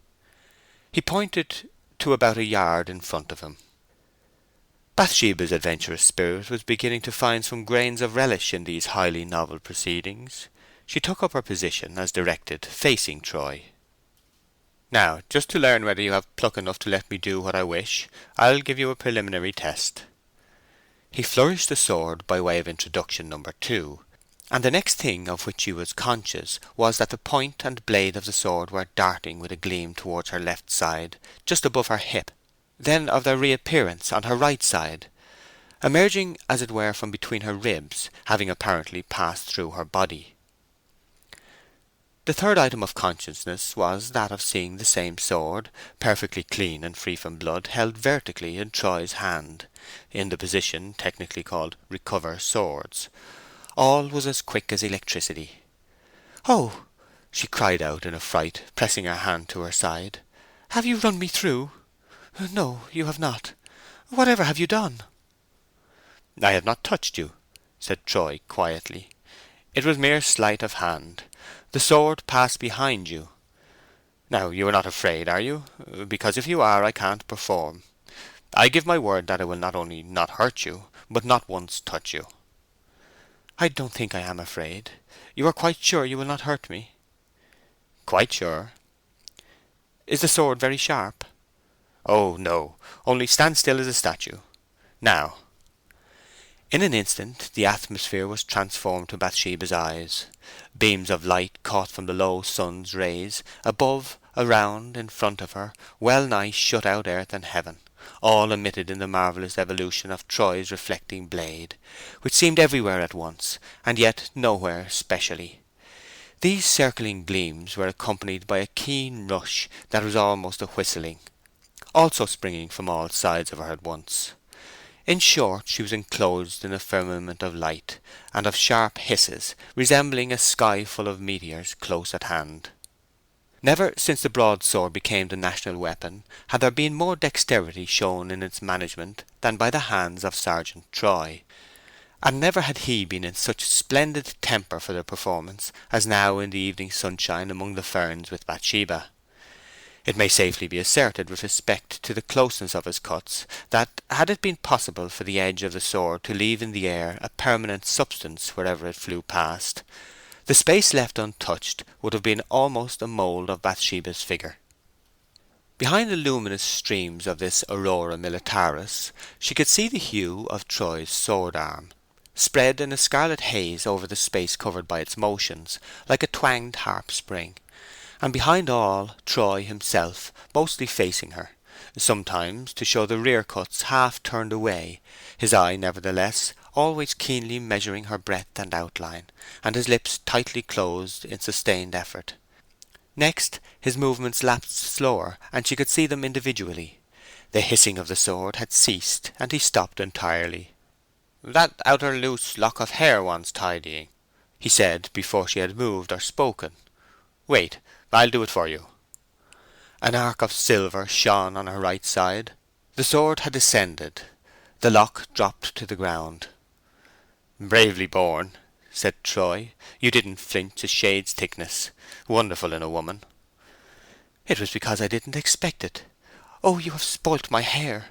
He pointed to about a yard in front of him. Bathsheba's adventurous spirit was beginning to find some grains of relish in these highly novel proceedings. She took up her position as directed, facing Troy. "Now, just to learn whether you have pluck enough to let me do what I wish, I'll give you a preliminary test." He flourished the sword by way of introduction number 2, and the next thing of which she was conscious was that the point and blade of the sword were darting with a gleam towards her left side, just above her hip, then of their reappearance on her right side, emerging as it were from between her ribs, having apparently passed through her body. The third item of consciousness was that of seeing the same sword, perfectly clean and free from blood, held vertically in Troy's hand, in the position technically called recover swords. All was as quick as electricity. "Oh!" she cried out in a fright, pressing her hand to her side. "Have you run me through? No, you have not. Whatever have you done?" "I have not touched you," said Troy quietly. "It was mere sleight of hand. The sword passed behind you. Now, you are not afraid, are you? Because if you are, I can't perform. I give my word that I will not only not hurt you, but not once touch you." "I don't think I am afraid. You are quite sure you will not hurt me?" "Quite sure." "Is the sword very sharp?" Oh, no, only stand still as a statue. Now." In an instant the atmosphere was transformed to Bathsheba's eyes. Beams of light caught from the low sun's rays, above, around, in front of her, well nigh shut out earth and heaven, all emitted in the marvellous evolution of Troy's reflecting blade, which seemed everywhere at once, and yet nowhere specially. These circling gleams were accompanied by a keen rush that was almost a whistling, also springing from all sides of her at once. In short, she was enclosed in a firmament of light, and of sharp hisses, resembling a sky full of meteors close at hand. Never since the broadsword became the national weapon had there been more dexterity shown in its management than by the hands of Sergeant Troy, and never had he been in such splendid temper for the performance as now in the evening sunshine among the ferns with Bathsheba. It may safely be asserted with respect to the closeness of his cuts that, had it been possible for the edge of the sword to leave in the air a permanent substance wherever it flew past, the space left untouched would have been almost a mould of Bathsheba's figure. Behind the luminous streams of this aurora militaris she could see the hue of Troy's sword-arm, spread in a scarlet haze over the space covered by its motions, like a twanged harp-string, and behind all Troy himself, mostly facing her, sometimes to show the rear cuts half turned away, his eye nevertheless always keenly measuring her breadth and outline, and his lips tightly closed in sustained effort. Next his movements lapsed slower, and she could see them individually. The hissing of the sword had ceased, and he stopped entirely. "That outer loose lock of hair wants tidying," he said, before she had moved or spoken. "Wait, I'll do it for you." An arc of silver shone on her right side. The sword had descended. The lock dropped to the ground. "Bravely borne," said Troy. "You didn't flinch a shade's thickness. Wonderful in a woman." "It was because I didn't expect it. Oh, you have spoilt my hair."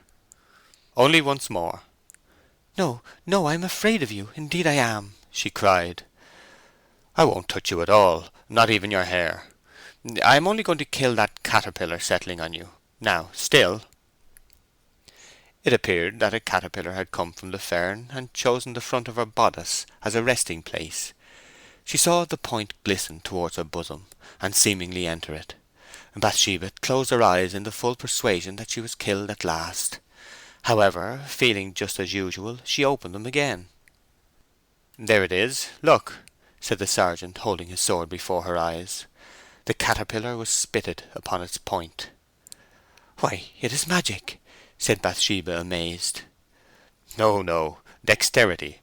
"Only once more." "No, no, I am afraid of you. Indeed I am," she cried. "I won't touch you at all, not even your hair. I am only going to kill that caterpillar settling on you. Now, still." It appeared that a caterpillar had come from the fern and chosen the front of her bodice as a resting place. She saw the point glisten towards her bosom, and seemingly enter it. Bathsheba closed her eyes in the full persuasion that she was killed at last. However, feeling just as usual, she opened them again. "There it is, look," said the sergeant, holding his sword before her eyes. The caterpillar was spitted upon its point. "Why, it is magic!" said Bathsheba, amazed. "No, no, dexterity.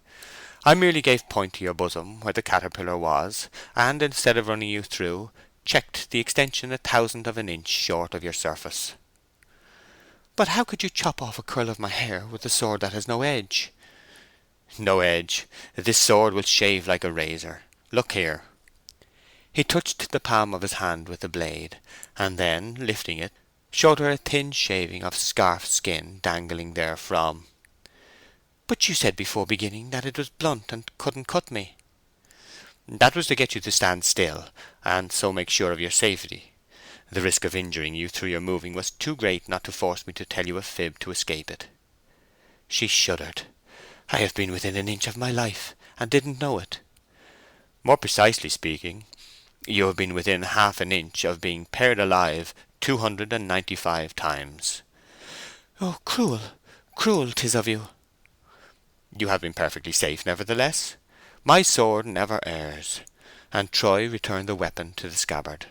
I merely gave point to your bosom where the caterpillar was, and instead of running you through, checked the extension 1/1000th of an inch short of your surface." "But how could you chop off a curl of my hair with a sword that has no edge?" "No edge. This sword will shave like a razor. Look here." He touched the palm of his hand with the blade, and then, lifting it, showed her a thin shaving of scarf skin dangling therefrom. "But you said before beginning that it was blunt and couldn't cut me." "That was to get you to stand still, and so make sure of your safety. The risk of injuring you through your moving was too great not to force me to tell you a fib to escape it." She shuddered. "I have been within an inch of my life, and didn't know it." "More precisely speaking, you have been within half an inch of being pared alive 295 times." "Oh, cruel, cruel 'tis of you!" "You have been perfectly safe, nevertheless. My sword never errs." And Troy returned the weapon to the scabbard.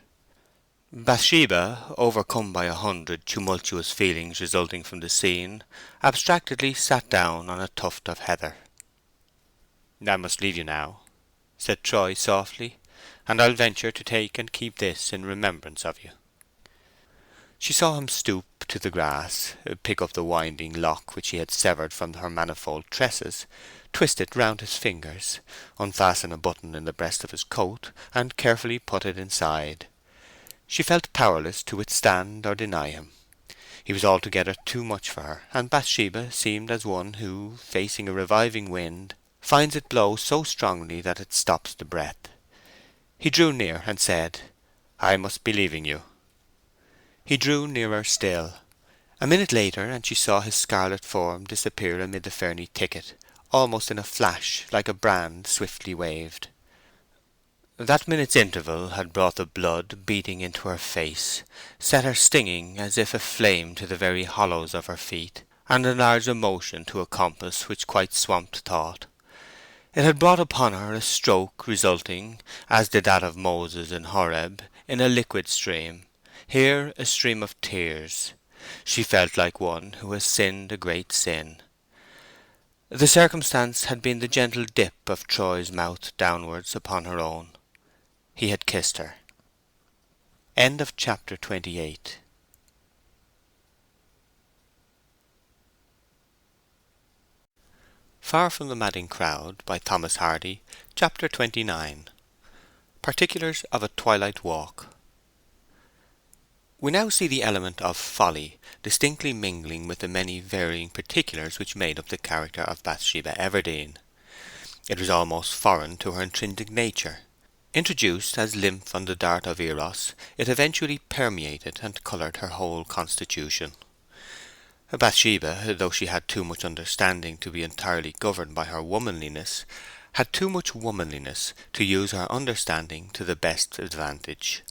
Bathsheba, overcome by 100 tumultuous feelings resulting from the scene, abstractedly sat down on a tuft of heather. "I must leave you now," said Troy softly, "and I'll venture to take and keep this in remembrance of you." She saw him stoop to the grass, pick up the winding lock which he had severed from her manifold tresses, twist it round his fingers, unfasten a button in the breast of his coat, and carefully put it inside. She felt powerless to withstand or deny him. He was altogether too much for her, and Bathsheba seemed as one who, facing a reviving wind, finds it blow so strongly that it stops the breath. He drew near and said, "I must be leaving you." He drew nearer still. A minute later, and she saw his scarlet form disappear amid the ferny thicket, almost in a flash, like a brand swiftly waved. That minute's interval had brought the blood beating into her face, set her stinging as if aflame to the very hollows of her feet, and enlarged emotion to a compass which quite swamped thought. It had brought upon her a stroke resulting, as did that of Moses in Horeb, in a liquid stream, here a stream of tears. She felt like one who has sinned a great sin. The circumstance had been the gentle dip of Troy's mouth downwards upon her own. He had kissed her. End of chapter 28. Far from the Madding Crowd by Thomas Hardy, chapter 29. Particulars of a Twilight Walk. We now see the element of folly distinctly mingling with the many varying particulars which made up the character of Bathsheba Everdene. It was almost foreign to her intrinsic nature. Introduced as lymph on the dart of Eros, it eventually permeated and coloured her whole constitution. Bathsheba, though she had too much understanding to be entirely governed by her womanliness, had too much womanliness to use her understanding to the best advantage.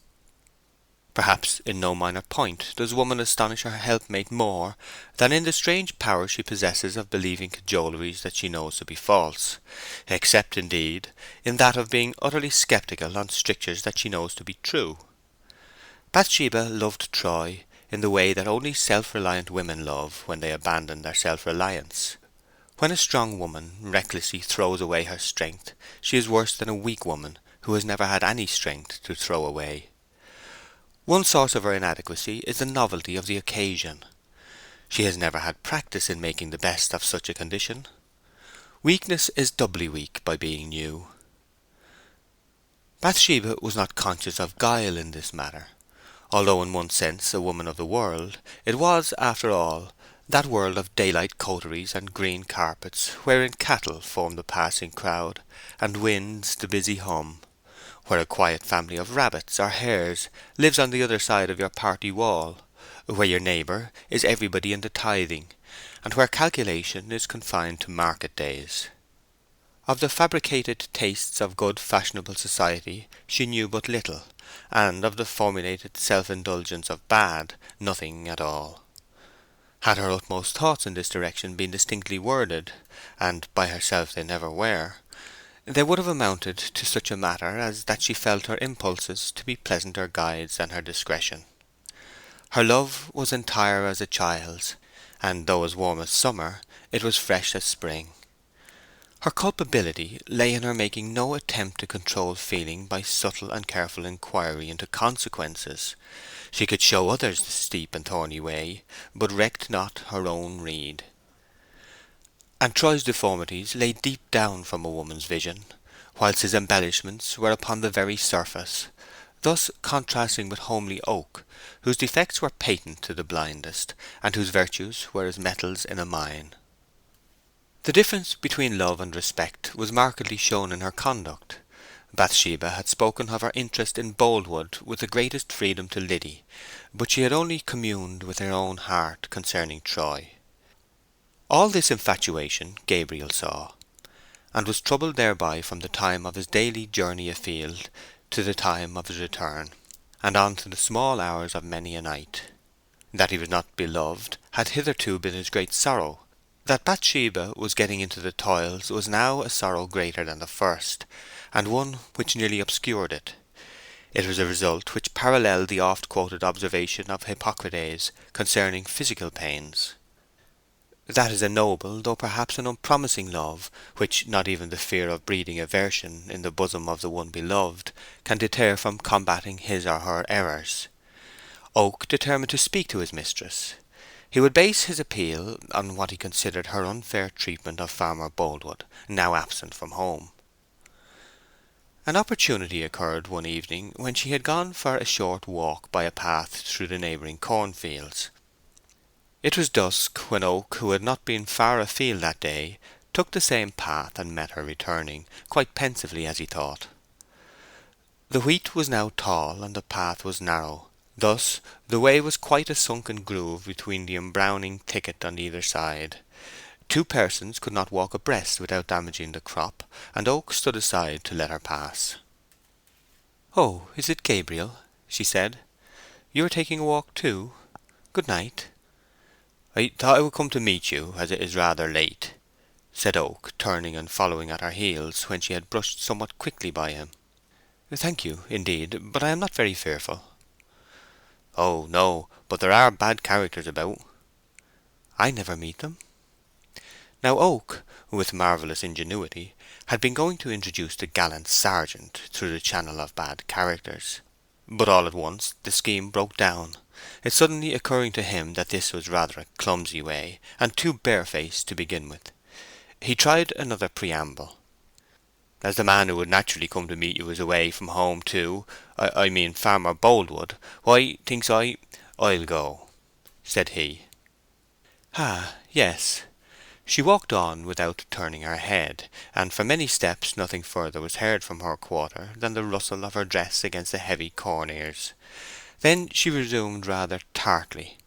Perhaps in no minor point does woman astonish her helpmate more than in the strange power she possesses of believing cajoleries that she knows to be false, except, indeed, in that of being utterly sceptical on strictures that she knows to be true. Bathsheba loved Troy in the way that only self-reliant women love when they abandon their self-reliance. When a strong woman recklessly throws away her strength, she is worse than a weak woman who has never had any strength to throw away. One source of her inadequacy is the novelty of the occasion. She has never had practice in making the best of such a condition. Weakness is doubly weak by being new. Bathsheba was not conscious of guile in this matter. Although in one sense a woman of the world, it was, after all, that world of daylight coteries and green carpets wherein cattle form the passing crowd, and winds the busy hum, where a quiet family of rabbits or hares lives on the other side of your party wall, where your neighbour is everybody in the tithing, and where calculation is confined to market days. Of the fabricated tastes of good fashionable society she knew but little, and of the formulated self-indulgence of bad nothing at all. Had her utmost thoughts in this direction been distinctly worded, and by herself they never were, they would have amounted to such a matter as that she felt her impulses to be pleasanter guides than her discretion. Her love was entire as a child's, and though as warm as summer, it was fresh as spring. Her culpability lay in her making no attempt to control feeling by subtle and careful inquiry into consequences. She could show others the steep and thorny way, but recked not her own rede. And Troy's deformities lay deep down from a woman's vision, whilst his embellishments were upon the very surface, thus contrasting with homely Oak, whose defects were patent to the blindest, and whose virtues were as metals in a mine. The difference between love and respect was markedly shown in her conduct. Bathsheba had spoken of her interest in Boldwood with the greatest freedom to Liddy, but she had only communed with her own heart concerning Troy. All this infatuation Gabriel saw, and was troubled thereby from the time of his daily journey afield to the time of his return, and on to the small hours of many a night. That he was not beloved had hitherto been his great sorrow. That Bathsheba was getting into the toils was now a sorrow greater than the first, and one which nearly obscured it. It was a result which paralleled the oft-quoted observation of Hippocrates concerning physical pains. That is a noble, though perhaps an unpromising love, which not even the fear of breeding aversion in the bosom of the one beloved can deter from combating his or her errors. Oak determined to speak to his mistress. He would base his appeal on what he considered her unfair treatment of Farmer Boldwood, now absent from home. An opportunity occurred one evening when she had gone for a short walk by a path through the neighbouring cornfields. It was dusk when Oak, who had not been far afield that day, took the same path and met her returning, quite pensively as he thought. The wheat was now tall and the path was narrow, Thus the way was quite a sunken groove between the embrowning thicket on either side. Two persons could not walk abreast without damaging the crop, and Oak stood aside to let her pass. "Oh, is it Gabriel?" she said. "You are taking a walk too? Good night." "I thought I would come to meet you, as it is rather late," said Oak, turning and following at her heels when she had brushed somewhat quickly by him. "Thank you, indeed, but I am not very fearful." "Oh, no, but there are bad characters about." "I never meet them." Now Oak, with marvellous ingenuity, had been going to introduce the gallant sergeant through the channel of bad characters. But all at once the scheme broke down, it suddenly occurring to him that this was rather a clumsy way, and too barefaced to begin with. He tried another preamble. "As the man who would naturally come to meet you is away from home too, I mean Farmer Boldwood, why, thinks I'll go," said he. "Ah, yes." She walked on without turning her head, and for many steps nothing further was heard from her quarter than the rustle of her dress against the heavy corn ears. Then she resumed rather tartly.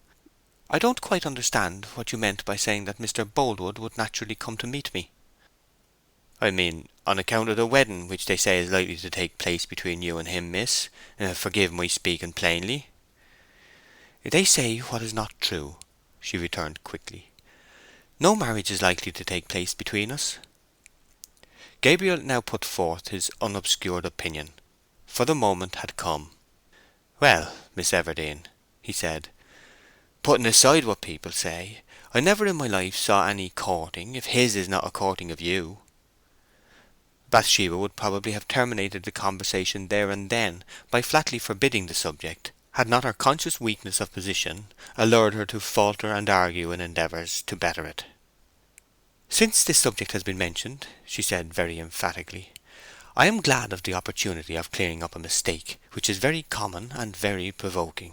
"I don't quite understand what you meant by saying that Mr. Boldwood would naturally come to meet me." "I mean, on account of the wedding which they say is likely to take place between you and him, miss. Forgive my speaking plainly." "They say what is not true," she returned quickly. "No marriage is likely to take place between us." Gabriel now put forth his unobscured opinion, for the moment had come. "Well, Miss Everdene," he said, "putting aside what people say, I never in my life saw any courting, if his is not a courting of you." Bathsheba would probably have terminated the conversation there and then by flatly forbidding the subject, had not her conscious weakness of position allured her to falter and argue in endeavours to better it. "Since this subject has been mentioned," she said very emphatically, "I am glad of the opportunity of clearing up a mistake which is very common and very provoking.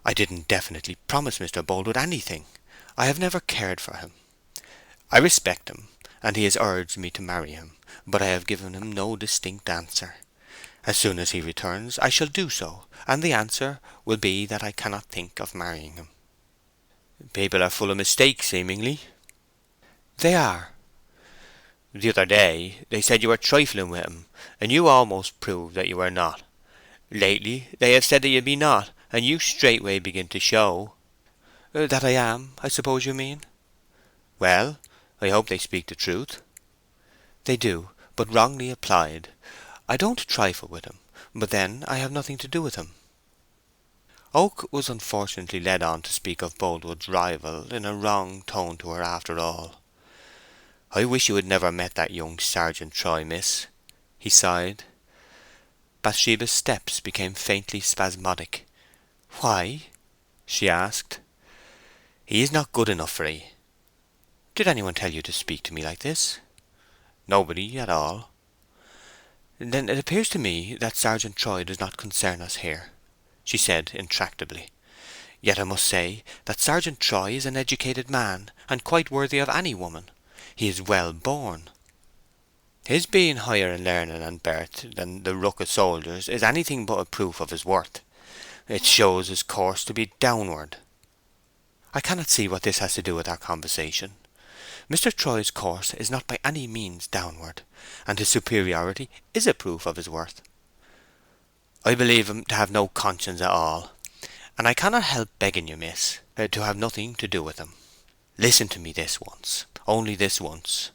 I didn't definitely promise Mr. Boldwood anything. I have never cared for him. I respect him, and he has urged me to marry him, but I have given him no distinct answer. As soon as he returns I shall do so, and the answer will be that I cannot think of marrying him." "People are full of mistakes, seemingly." "They are." "The other day they said you were trifling with him, and you almost proved that you were not. Lately they have said that you be not, and you straightway begin to show." "That I am, I suppose you mean?" "Well, I hope they speak the truth." "They do, but wrongly applied. I don't trifle with him, but then I have nothing to do with him." Oak was unfortunately led on to speak of Boldwood's rival in a wrong tone to her after all. "I wish you had never met that young Sergeant Troy, miss," he sighed. Bathsheba's steps became faintly spasmodic. "Why?" she asked. "He is not good enough for 'ee." "Did anyone tell you to speak to me like this?" "Nobody at all." "Then it appears to me that Sergeant Troy does not concern us here," she said intractably. "Yet I must say that Sergeant Troy is an educated man, and quite worthy of any woman. He is well born." "His being higher in learning and birth than the ruck of soldiers is anything but a proof of his worth. It shows his course to be downward." "I cannot see what this has to do with our conversation. Mr. Troy's course is not by any means downward, and his superiority is a proof of his worth." "I believe him to have no conscience at all, and I cannot help begging you, miss, to have nothing to do with him. Listen to me this once, only this once.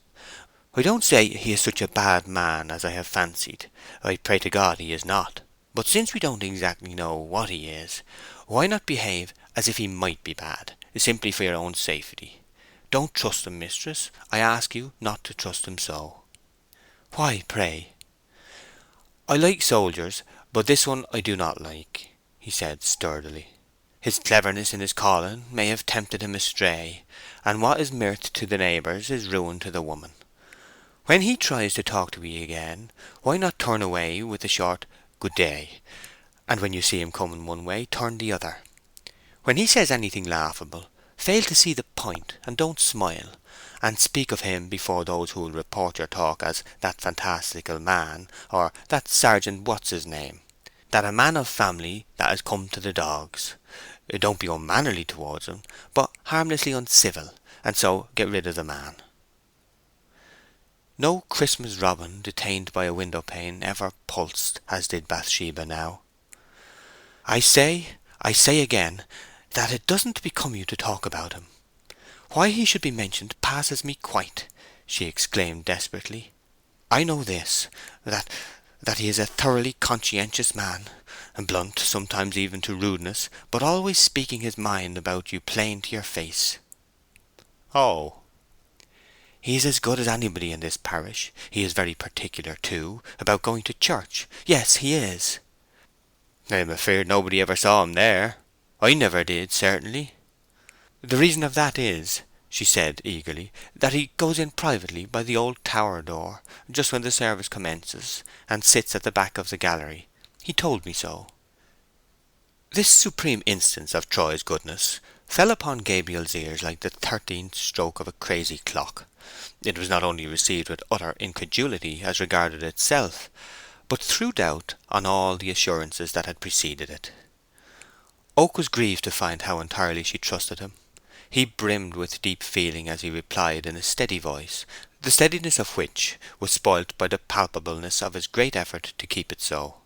I don't say he is such a bad man as I have fancied. I pray to God he is not. But since we don't exactly know what he is, why not behave as if he might be bad, simply for your own safety? Don't trust him, mistress. I ask you not to trust him so." "Why, pray?" "I like soldiers, but this one I do not like," he said sturdily. "His cleverness in his calling may have tempted him astray, and what is mirth to the neighbours is ruin to the woman. When he tries to talk to 'ee again, why not turn away with a short 'good day,' and when you see him coming one way, turn the other. When he says anything laughable, fail to see the point, and don't smile, and speak of him before those who will report your talk as 'that fantastical man,' or 'that Sergeant What's his name. that a man of family that has come to the dogs. Don't be unmannerly towards him, but harmlessly uncivil, and so get rid of the man." No Christmas robin detained by a window pane ever pulsed as did Bathsheba now. I say again, that it doesn't become you to talk about him. Why he should be mentioned passes me quite," she exclaimed desperately. "I know this, that he is a thoroughly conscientious man, and blunt sometimes even to rudeness, but always speaking his mind about you plain to your face." "Oh." "He is as good as anybody in this parish. He is very particular, too, about going to church. Yes, he is." "I am afeard nobody ever saw him there. I never did, certainly." "The reason of that is," she said eagerly, "that he goes in privately by the old tower door, just when the service commences, and sits at the back of the gallery. He told me so." This supreme instance of Troy's goodness fell upon Gabriel's ears like the 13th stroke of a crazy clock. It was not only received with utter incredulity as regarded itself, but threw doubt on all the assurances that had preceded it. Oak was grieved to find how entirely she trusted him. He brimmed with deep feeling as he replied in a steady voice, the steadiness of which was spoilt by the palpableness of his great effort to keep it so.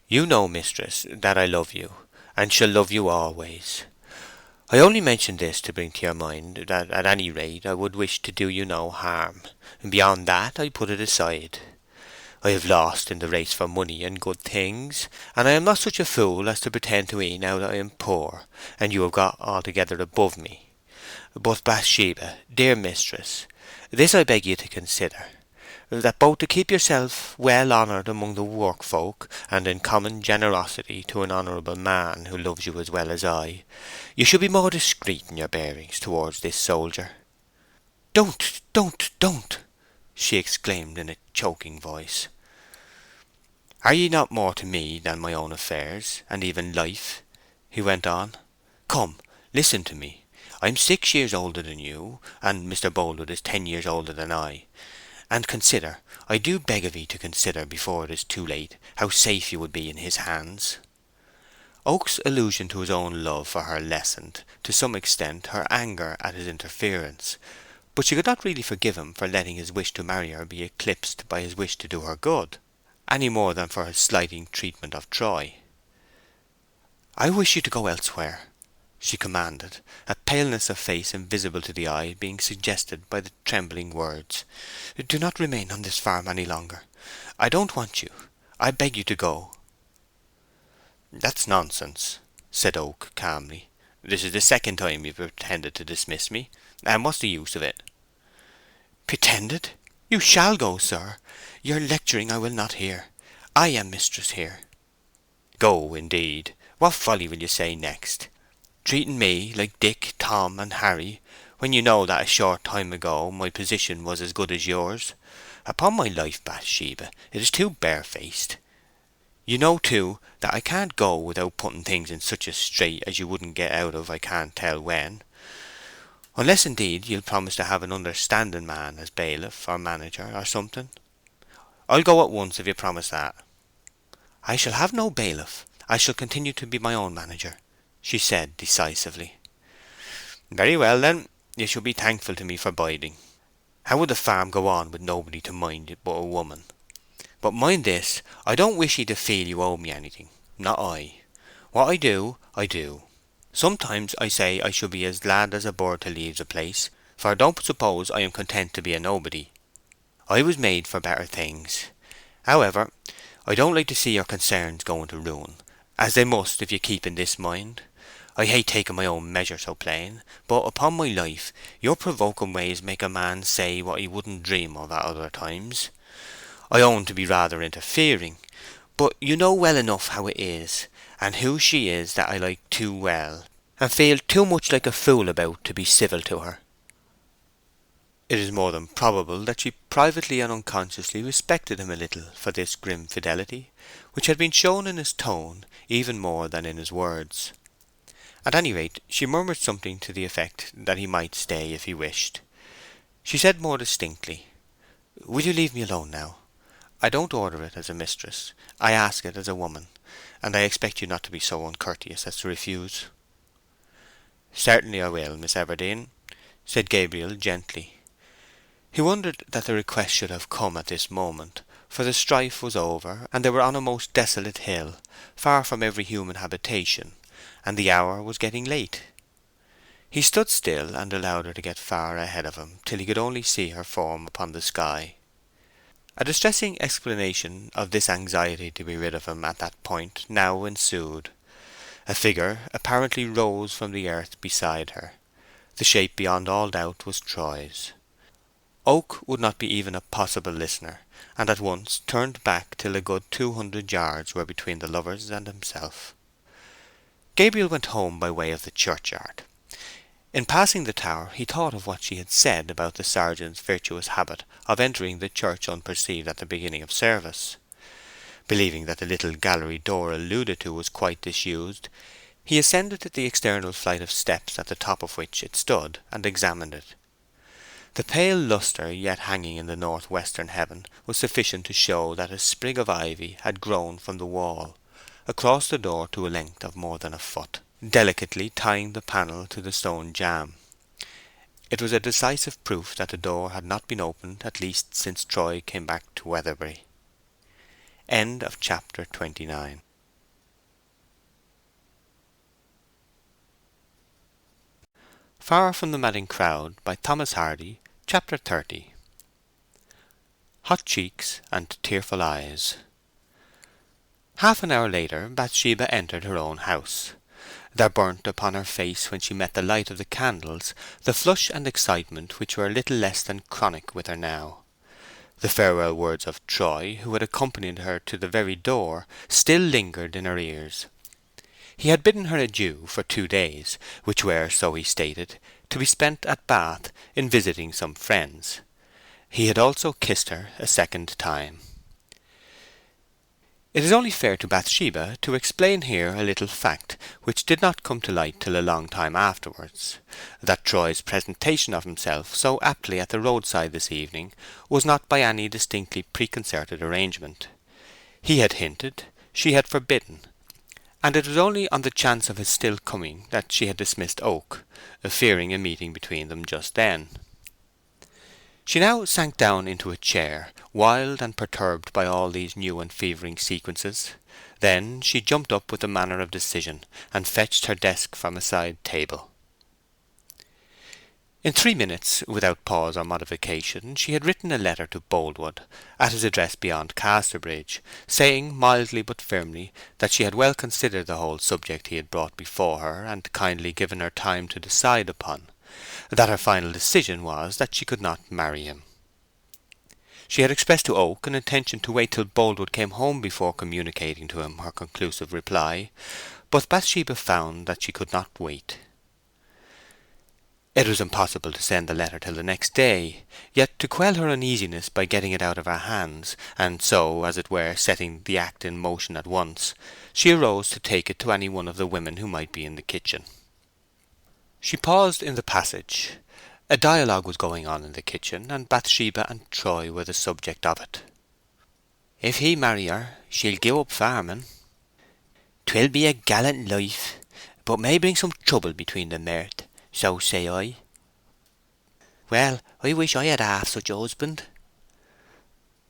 "You know, mistress, that I love you, and shall love you always. I only mention this to bring to your mind that at any rate I would wish to do you no harm. Beyond that I put it aside. I have lost in the race for money and good things, and I am not such a fool as to pretend to 'ee now that I am poor, and you have got altogether above me. But, Bathsheba, dear mistress, this I beg you to consider, that both to keep yourself well honoured among the work folk, and in common generosity to an honourable man who loves you as well as I, you should be more discreet in your bearings towards this soldier." "Don't!" she exclaimed in a choking voice. "Are ye not more to me than my own affairs, and even life?" he went on. "Come, listen to me. I am 6 years older than you, and Mr. Boldwood is 10 years older than I. And consider, I do beg of 'ee to consider before it is too late, how safe you would be in his hands." Oak's allusion to his own love for her lessened, to some extent, her anger at his interference, but she could not really forgive him for letting his wish to marry her be eclipsed by his wish to do her good, any more than for his slighting treatment of Troy. "I wish you to go elsewhere," she commanded, a paleness of face invisible to the eye being suggested by the trembling words. "Do not remain on this farm any longer. I don't want you. I beg you to go." "That's nonsense," said Oak calmly. "This is the second time you've pretended to dismiss me, and what's the use of it?" "Pretended? You shall go, sir. Your lecturing I will not hear. I am mistress here." "Go, indeed. What folly will you say next? Treating me like Dick, Tom, and Harry, when you know that a short time ago my position was as good as yours. Upon my life, Bathsheba, it is too barefaced. You know, too, that I can't go without putting things in such a strait as you wouldn't get out of I can't tell when. Unless, indeed, you'll promise to have an understanding man as bailiff or manager or something. I'll go at once if you promise that." "I shall have no bailiff. I shall continue to be my own manager," she said decisively. "Very well, then, you should be thankful to me for biding. How would the farm go on with nobody to mind it but a woman? But mind this, I don't wish ye to feel you owe me anything. Not I. What I do, I do. Sometimes I say I should be as glad as a bird to leave the place, for don't suppose I am content to be a nobody. I was made for better things. However, I don't like to see your concerns going to ruin, as they must if you keep in this mind. I hate taking my own measure so plain, but upon my life your provoking ways make a man say what he wouldn't dream of at other times. I own to be rather interfering, but you know well enough how it is, and who she is that I like too well, and feel too much like a fool about to be civil to her." It is more than probable that she privately and unconsciously respected him a little for this grim fidelity, which had been shown in his tone even more than in his words. At any rate, she murmured something to the effect that he might stay if he wished. She said more distinctly, "Will you leave me alone now? I don't order it as a mistress. I ask it as a woman, and I expect you not to be so uncourteous as to refuse." "Certainly I will, Miss Everdene," said Gabriel gently. He wondered that the request should have come at this moment, for the strife was over, and they were on a most desolate hill, far from every human habitation, and the hour was getting late. He stood still and allowed her to get far ahead of him, till he could only see her form upon the sky. A distressing explanation of this anxiety to be rid of him at that point now ensued. A figure apparently rose from the earth beside her. The shape beyond all doubt was Troy's. Oak would not be even a possible listener, and at once turned back till a good 200 yards were between the lovers and himself. Gabriel went home by way of the churchyard. In passing the tower he thought of what she had said about the sergeant's virtuous habit of entering the church unperceived at the beginning of service. Believing that the little gallery door alluded to was quite disused, he ascended the external flight of steps at the top of which it stood, and examined it. The pale lustre yet hanging in the northwestern heaven was sufficient to show that a sprig of ivy had grown from the wall, across the door to a length of more than a foot, delicately tying the panel to the stone jamb. It was a decisive proof that the door had not been opened at least since Troy came back to Weatherbury. End of chapter 29. Far from the Madding Crowd by Thomas Hardy, chapter 30. Hot cheeks and tearful eyes. Half an hour later Bathsheba entered her own house. There burnt upon her face when she met the light of the candles the flush and excitement which were a little less than chronic with her now. The farewell words of Troy, who had accompanied her to the very door, still lingered in her ears. He had bidden her adieu for 2 days, which were, so he stated, to be spent at Bath in visiting some friends. He had also kissed her a second time. It is only fair to Bathsheba to explain here a little fact which did not come to light till a long time afterwards, that Troy's presentation of himself so aptly at the roadside this evening was not by any distinctly preconcerted arrangement. He had hinted, she had forbidden, and it was only on the chance of his still coming that she had dismissed Oak, fearing a meeting between them just then. She now sank down into a chair, wild and perturbed by all these new and fevering sequences. Then she jumped up with a manner of decision, and fetched her desk from a side table. In 3 minutes, without pause or modification, she had written a letter to Boldwood, at his address beyond Casterbridge, saying mildly but firmly that she had well considered the whole subject he had brought before her, and kindly given her time to decide upon. That her final decision was that she could not marry him. She had expressed to Oak an intention to wait till Boldwood came home before communicating to him her conclusive reply, but Bathsheba found that she could not wait. It was impossible to send the letter till the next day, yet to quell her uneasiness by getting it out of her hands, and so, as it were, setting the act in motion at once, she arose to take it to any one of the women who might be in the kitchen. She paused in the passage. A dialogue was going on in the kitchen, and Bathsheba and Troy were the subject of it. "If he marry her, she'll give up farming. 'Twill be a gallant life, but may bring some trouble between the mirth, so say I." "Well, I wish I had half such a husband."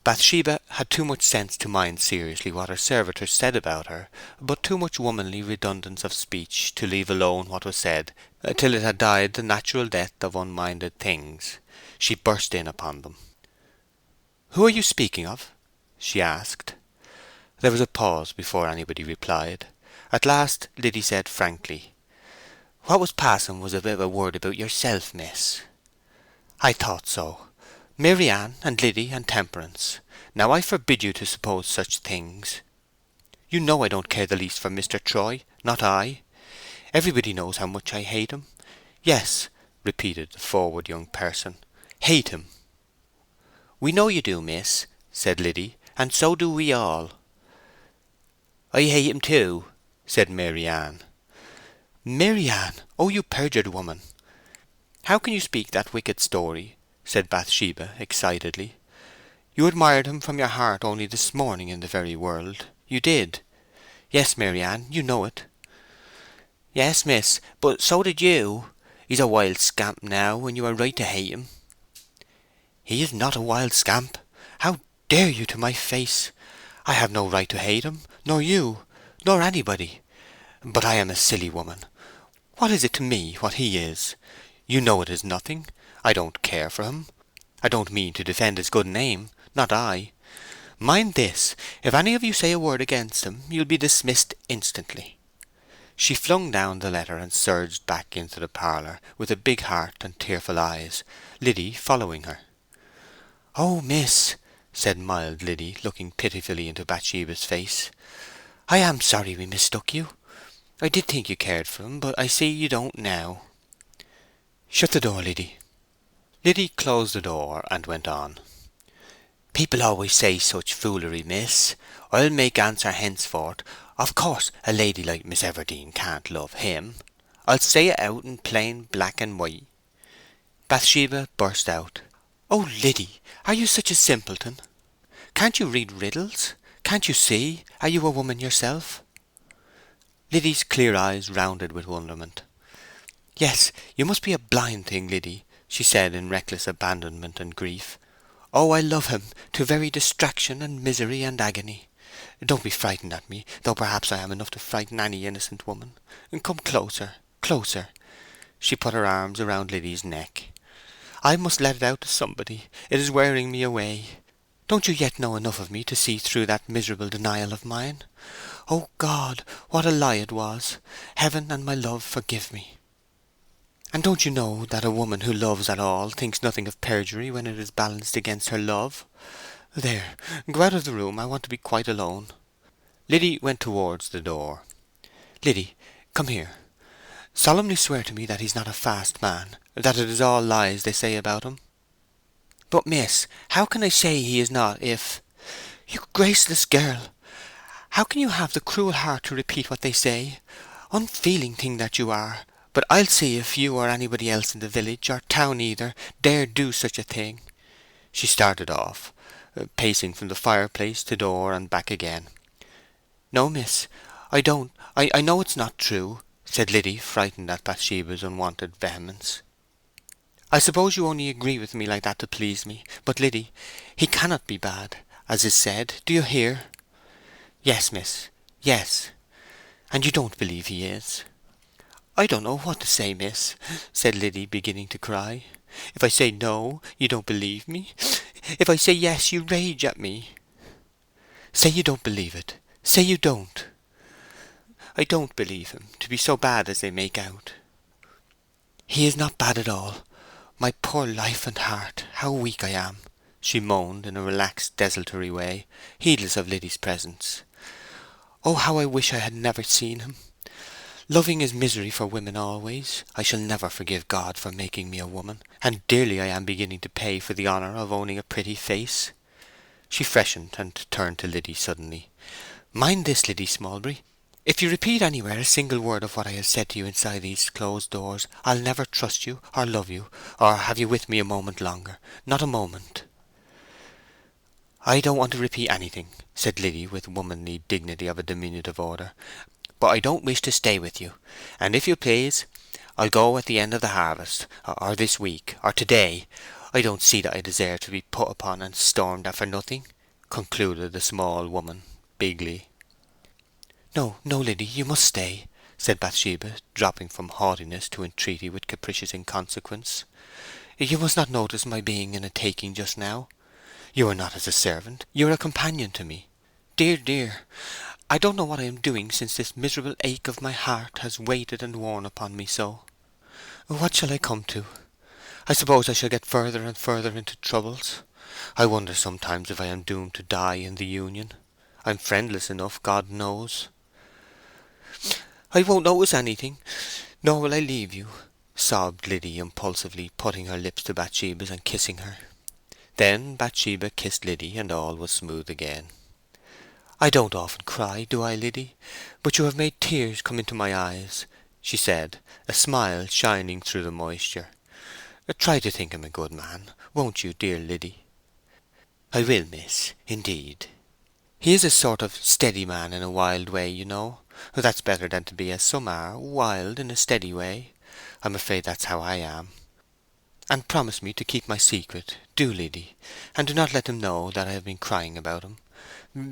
Bathsheba had too much sense to mind seriously what her servitor said about her, but too much womanly redundance of speech to leave alone what was said till it had died the natural death of unminded things. She burst in upon them. "Who are you speaking of?" she asked. There was a pause before anybody replied. At last Liddy said frankly, "What was passing was a bit of a word about yourself, miss." "I thought so. Maryann and Liddy and Temperance. Now I forbid you to suppose such things. You know I don't care the least for Mr. Troy, not I. Everybody knows how much I hate him. Yes," repeated the forward young person, "hate him." "We know you do, miss," said Liddy, "and so do we all." "I hate him too," said Maryann. "Maryann! Oh, you perjured woman!" "How can you speak that wicked story?" said Bathsheba excitedly. You admired him from your heart only this morning in the very world. You did. Yes, Maryann, you know it." "Yes, miss, but so did you. He's a wild scamp now, and you are right to hate him." "He is not a wild scamp. How dare you to my face? I have no right to hate him, nor you, nor anybody. But I am a silly woman. What is it to me what he is? You know it is nothing. I don't care for him. I don't mean to defend his good name, not I. Mind this, if any of you say a word against him, you'll be dismissed instantly." She flung down the letter and surged back into the parlour with a big heart and tearful eyes, Liddy following her. "Oh, miss," said mild Liddy, looking pitifully into Bathsheba's face, "I am sorry we mistook you. I did think you cared for him, but I see you don't now." "Shut the door, Liddy." Liddy closed the door and went on. "People always say such foolery, miss. I'll make answer henceforth. Of course a lady like Miss Everdene can't love him. I'll say it out in plain black and white." Bathsheba burst out. "Oh, Liddy, are you such a simpleton? Can't you read riddles? Can't you see? Are you a woman yourself?" Liddy's clear eyes rounded with wonderment. "Yes, you must be a blind thing, Liddy," she said in reckless abandonment and grief. "Oh, I love him to very distraction and misery and agony. Don't be frightened at me, though perhaps I am enough to frighten any innocent woman. Come closer, closer." She put her arms around Liddy's neck. "I must let it out to somebody. It is wearing me away. Don't you yet know enough of me to see through that miserable denial of mine? Oh God, what a lie it was! Heaven and my love forgive me. And don't you know that a woman who loves at all thinks nothing of perjury when it is balanced against her love? There, go out of the room. I want to be quite alone." Liddy went towards the door. "Liddy, come here. Solemnly swear to me that he's not a fast man, that it is all lies they say about him." "But, miss, how can I say he is not if—" "You graceless girl! How can you have the cruel heart to repeat what they say? Unfeeling thing that you are! But I'll see if you or anybody else in the village, or town either, dare do such a thing." She started off, pacing from the fireplace to door and back again. "No, miss, I don't. I know it's not true," said Liddy, frightened at Bathsheba's unwonted vehemence. "I suppose you only agree with me like that to please me. But, Liddy, he cannot be bad, as is said. Do you hear?" "Yes, miss, yes. And you don't believe he is?" "I don't know what to say, miss," said Liddy, beginning to cry. "If I say no, you don't believe me. If I say yes, you rage at me. Say you don't believe it. Say you don't." "I don't believe him to be so bad as they make out." "He is not bad at all. My poor life and heart, how weak I am!" she moaned in a relaxed, desultory way, heedless of Liddy's presence. "Oh, how I wish I had never seen him! Loving is misery for women always. I shall never forgive God for making me a woman, and dearly I am beginning to pay for the honour of owning a pretty face." She freshened and turned to Liddy suddenly. "Mind this, Liddy Smallbury. If you repeat anywhere a single word of what I have said to you inside these closed doors, I'll never trust you, or love you, or have you with me a moment longer. Not a moment." "I don't want to repeat anything," said Liddy with womanly dignity of a diminutive order. "But I don't wish to stay with you, and if you please, I'll go at the end of the harvest, or this week, or to-day. I don't see that I deserve to be put upon and stormed at for nothing," concluded the small woman, bigly. "No, no, Liddy, you must stay," said Bathsheba, dropping from haughtiness to entreaty with capricious inconsequence. "You must not notice my being in a taking just now. You are not as a servant, you are a companion to me. Dear, dear, I don't know what I am doing since this miserable ache of my heart has waited and worn upon me so. What shall I come to? I suppose I shall get further and further into troubles. I wonder sometimes if I am doomed to die in the union. I'm friendless enough, God knows." "I won't notice anything, nor will I leave you," sobbed Liddy impulsively, putting her lips to Bathsheba's and kissing her. Then Bathsheba kissed Liddy, and all was smooth again. "I don't often cry, do I, Liddy? But you have made tears come into my eyes," she said, a smile shining through the moisture. "Try to think him a good man, won't you, dear Liddy?" "I will, miss, indeed. He is a sort of steady man in a wild way, you know. That's better than to be as some are, wild in a steady way. I'm afraid that's how I am. And promise me to keep my secret, do, Liddy, and do not let him know that I have been crying about him,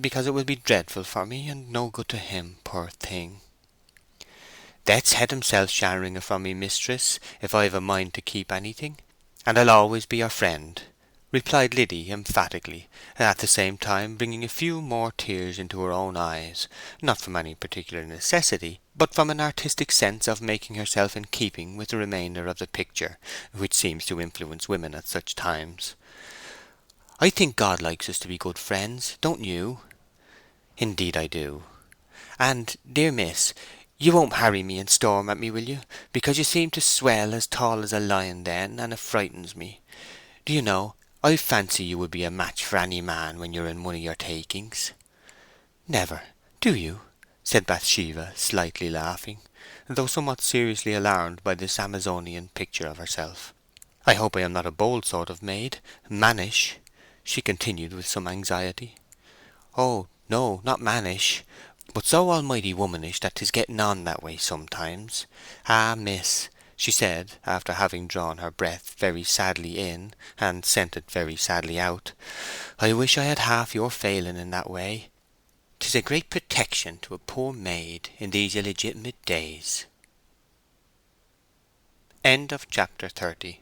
because it will be dreadful for me, and no good to him, poor thing." "Death's head himself shan't wring it from me, mistress, if I've a mind to keep anything, and I'll always be your friend," replied Liddy emphatically, at the same time bringing a few more tears into her own eyes, not from any particular necessity, but from an artistic sense of making herself in keeping with the remainder of the picture, which seems to influence women at such times. "I think God likes us to be good friends, don't you?" "Indeed I do. And, dear miss, you won't harry me and storm at me, will you? Because you seem to swell as tall as a lion then, and it frightens me. Do you know, I fancy you would be a match for any man when you're in one of your takings." "Never, do you?" said Bathsheba, slightly laughing, though somewhat seriously alarmed by this Amazonian picture of herself. "I hope I am not a bold sort of maid, mannish," she continued with some anxiety. "Oh, no, not mannish, but so almighty womanish that 'tis getting on that way sometimes. Ah, miss," she said, after having drawn her breath very sadly in and sent it very sadly out, "I wish I had half your failing in that way. 'Tis a great protection to a poor maid in these illegitimate days." End of chapter 30.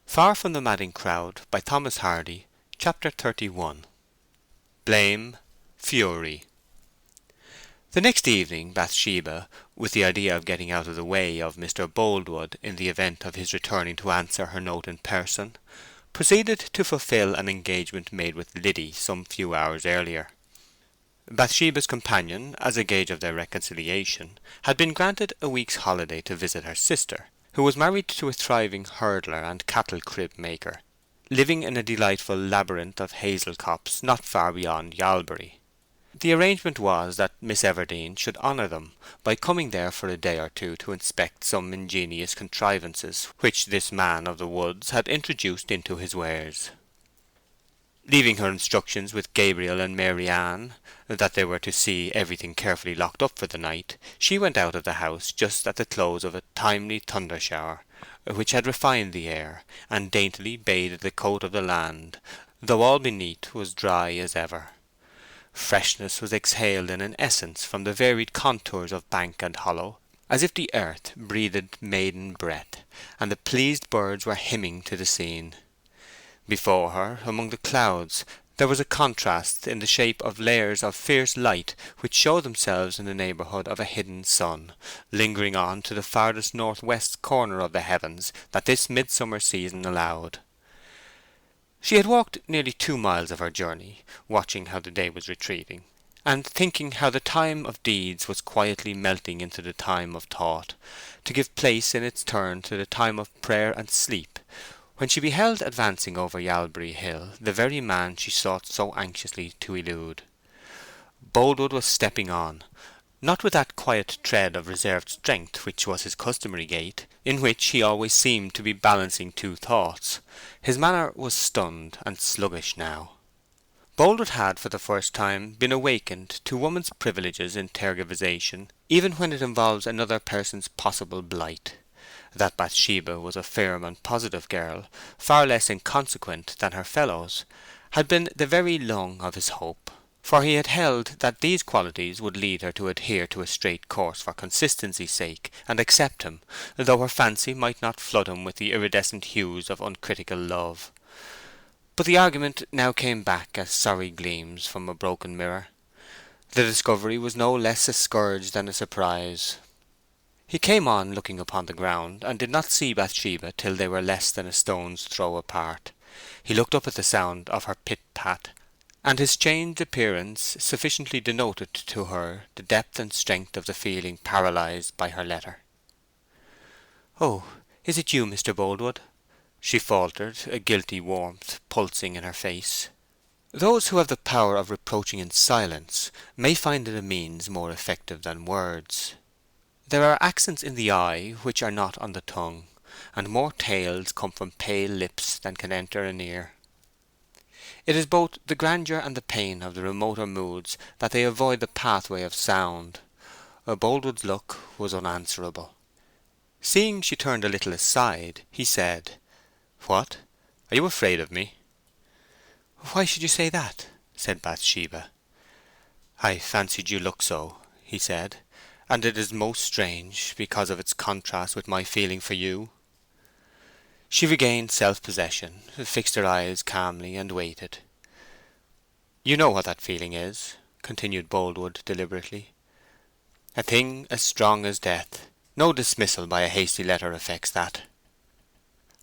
Far from the Madding Crowd by Thomas Hardy. Chapter 31. Blame, Fury. The next evening Bathsheba, with the idea of getting out of the way of Mr. Boldwood in the event of his returning to answer her note in person, proceeded to fulfil an engagement made with Liddy some few hours earlier. Bathsheba's companion, as a gage of their reconciliation, had been granted a week's holiday to visit her sister, who was married to a thriving hurdler and cattle crib maker, living in a delightful labyrinth of hazel copse not far beyond Yalbury. The arrangement was that Miss Everdene should honour them by coming there for a day or two to inspect some ingenious contrivances which this man of the woods had introduced into his wares. Leaving her instructions with Gabriel and Mary Ann, that they were to see everything carefully locked up for the night, she went out of the house just at the close of a timely thunder shower, which had refined the air, and daintily bathed the coat of the land, though all beneath was dry as ever. Freshness was exhaled in an essence from the varied contours of bank and hollow, as if the earth breathed maiden breath, and the pleased birds were hymning to the scene. Before her, among the clouds, there was a contrast in the shape of layers of fierce light which showed themselves in the neighbourhood of a hidden sun, lingering on to the farthest northwest corner of the heavens that this midsummer season allowed. She had walked nearly 2 miles of her journey, watching how the day was retreating, and thinking how the time of deeds was quietly melting into the time of thought, to give place in its turn to the time of prayer and sleep, when she beheld advancing over Yalbury Hill the very man she sought so anxiously to elude. Boldwood was stepping on, not with that quiet tread of reserved strength which was his customary gait, in which he always seemed to be balancing two thoughts. His manner was stunned and sluggish now. Boldwood had for the first time been awakened to woman's privileges in tergiversation, even when it involves another person's possible blight. That Bathsheba was a firm and positive girl, far less inconsequent than her fellows, had been the very lung of his hope, for he had held that these qualities would lead her to adhere to a straight course for consistency's sake, and accept him, though her fancy might not flood him with the iridescent hues of uncritical love. But the argument now came back as sorry gleams from a broken mirror. The discovery was no less a scourge than a surprise. He came on looking upon the ground, and did not see Bathsheba till they were less than a stone's throw apart. He looked up at the sound of her pit-pat, and his changed appearance sufficiently denoted to her the depth and strength of the feeling paralyzed by her letter. "Oh, is it you, Mr. Boldwood?" she faltered, a guilty warmth pulsing in her face. Those who have the power of reproaching in silence may find it a means more effective than words. There are accents in the eye which are not on the tongue, and more tales come from pale lips than can enter an ear. It is both the grandeur and the pain of the remoter moods that they avoid the pathway of sound. Boldwood's look was unanswerable. Seeing she turned a little aside, he said, "What? Are you afraid of me?" "Why should you say that?" said Bathsheba. "I fancied you looked so," he said, "and it is most strange, because of its contrast with my feeling for you." She regained self-possession, fixed her eyes calmly, and waited. "You know what that feeling is," continued Boldwood deliberately. "A thing as strong as death. No dismissal by a hasty letter affects that."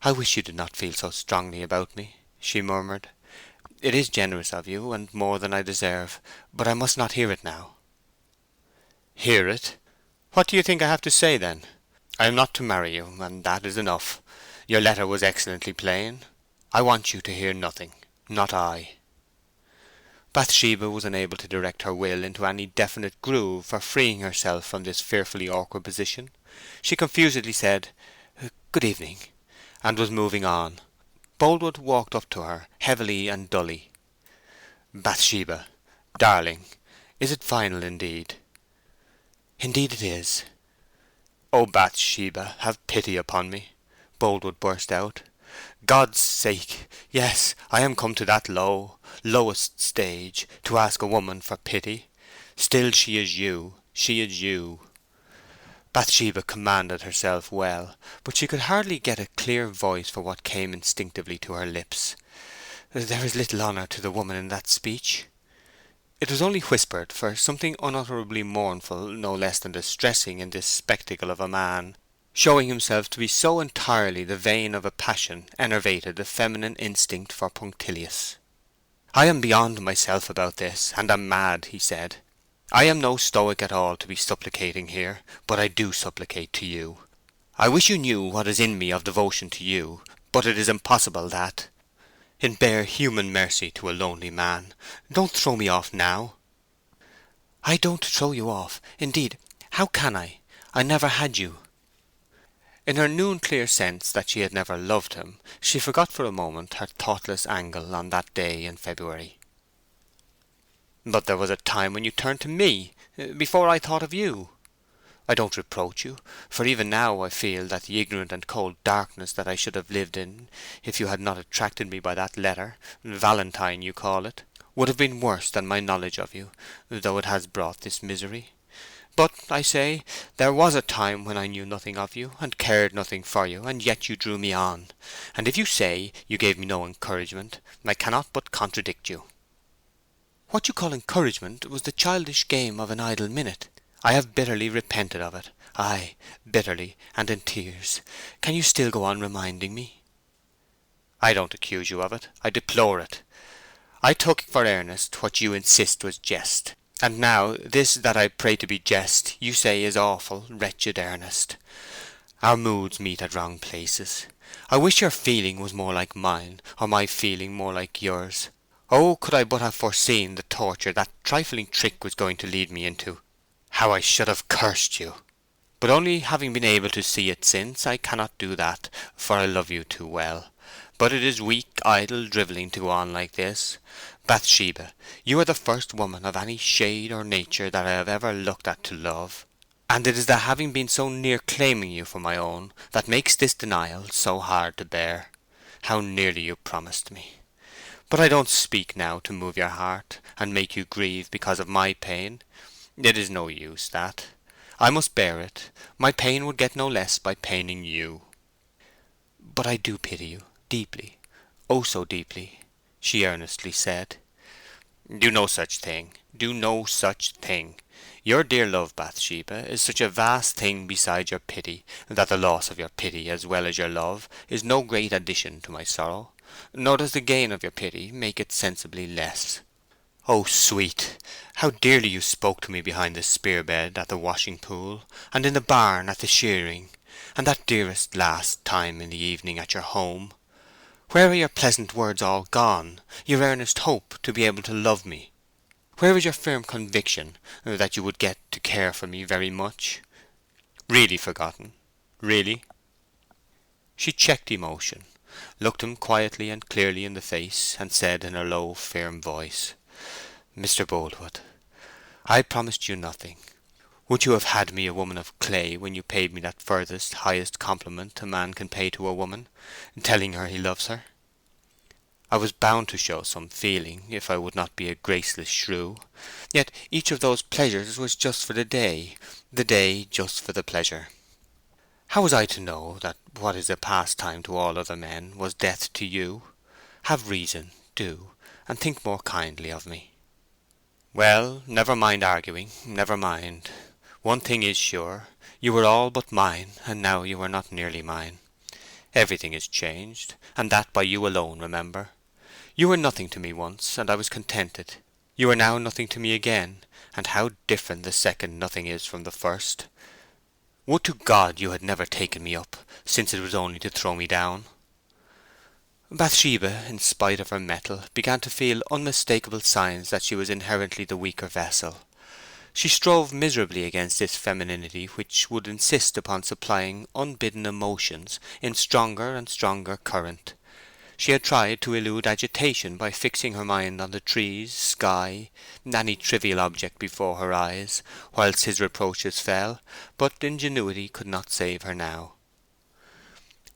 "I wish you did not feel so strongly about me," she murmured. "It is generous of you, and more than I deserve, but I must not hear it now." "Hear it? What do you think I have to say, then? I am not to marry you, and that is enough. Your letter was excellently plain. I want you to hear nothing, not I." Bathsheba was unable to direct her will into any definite groove for freeing herself from this fearfully awkward position. She confusedly said, "Good evening," and was moving on. Boldwood walked up to her, heavily and dully. "Bathsheba, darling, is it final indeed?" "Indeed it is." "Oh, Bathsheba, have pity upon me!" Boldwood burst out. "God's sake, yes, I am come to that lowest stage, to ask a woman for pity. Still she is you, she is you." Bathsheba commanded herself well, but she could hardly get a clear voice for what came instinctively to her lips. There is little honour to the woman in that speech. It was only whispered, for something unutterably mournful, no less than distressing, in this spectacle of a man showing himself to be so entirely the vein of a passion enervated the feminine instinct for punctilios. "I am beyond myself about this, and am mad," he said. "I am no stoic at all to be supplicating here, but I do supplicate to you. I wish you knew what is in me of devotion to you, but it is impossible that, in bare human mercy to a lonely man. Don't throw me off now." "I don't throw you off. Indeed, how can I? I never had you." In her noon-clear sense that she had never loved him, she forgot for a moment her thoughtless angle on that day in February. "But there was a time when you turned to me, before I thought of you. I don't reproach you, for even now I feel that the ignorant and cold darkness that I should have lived in, if you had not attracted me by that letter, Valentine you call it, would have been worse than my knowledge of you, though it has brought this misery. But, I say, there was a time when I knew nothing of you, and cared nothing for you, and yet you drew me on. And if you say you gave me no encouragement, I cannot but contradict you." "What you call encouragement was the childish game of an idle minute. I have bitterly repented of it. Ay, bitterly, and in tears. Can you still go on reminding me?" "I don't accuse you of it. I deplore it. I took for earnest what you insist was jest. And now this that I pray to be jest, you say is awful, wretched earnest. Our moods meet at wrong places. I wish your feeling was more like mine, or my feeling more like yours. Oh, could I but have foreseen the torture that trifling trick was going to lead me into, how I should have cursed you! But only having been able to see it since, I cannot do that, for I love you too well. But it is weak, idle drivelling to go on like this. Bathsheba, you are the first woman of any shade or nature that I have ever looked at to love, and it is the having been so near claiming you for my own that makes this denial so hard to bear. How nearly you promised me! But I don't speak now to move your heart, and make you grieve because of my pain. It is no use, that. I must bear it. My pain would get no less by paining you." "But I do pity you, deeply, oh so deeply," she earnestly said. "Do no such thing. Do no such thing. Your dear love, Bathsheba, is such a vast thing beside your pity that the loss of your pity as well as your love is no great addition to my sorrow, nor does the gain of your pity make it sensibly less. Oh, sweet, how dearly you spoke to me behind the spear-bed at the washing-pool, and in the barn at the shearing, and that dearest last time in the evening at your home! Where are your pleasant words all gone, your earnest hope to be able to love me? Where is your firm conviction that you would get to care for me very much? Really forgotten? Really?" She checked emotion, looked him quietly and clearly in the face, and said in a low, firm voice, "Mr. Boldwood, I promised you nothing. Would you have had me a woman of clay when you paid me that furthest, highest compliment a man can pay to a woman, telling her he loves her? I was bound to show some feeling, if I would not be a graceless shrew. Yet each of those pleasures was just for the day just for the pleasure. How was I to know that what is a pastime to all other men was death to you? Have reason, do, and think more kindly of me." "Well, never mind arguing, never mind. One thing is sure, you were all but mine, and now you are not nearly mine. Everything is changed, and that by you alone, remember. You were nothing to me once, and I was contented. You are now nothing to me again, and how different the second nothing is from the first. Would to God you had never taken me up, since it was only to throw me down." Bathsheba, in spite of her mettle, began to feel unmistakable signs that she was inherently the weaker vessel. She strove miserably against this femininity which would insist upon supplying unbidden emotions in stronger and stronger current. She had tried to elude agitation by fixing her mind on the trees, sky, any trivial object before her eyes, whilst his reproaches fell, but ingenuity could not save her now.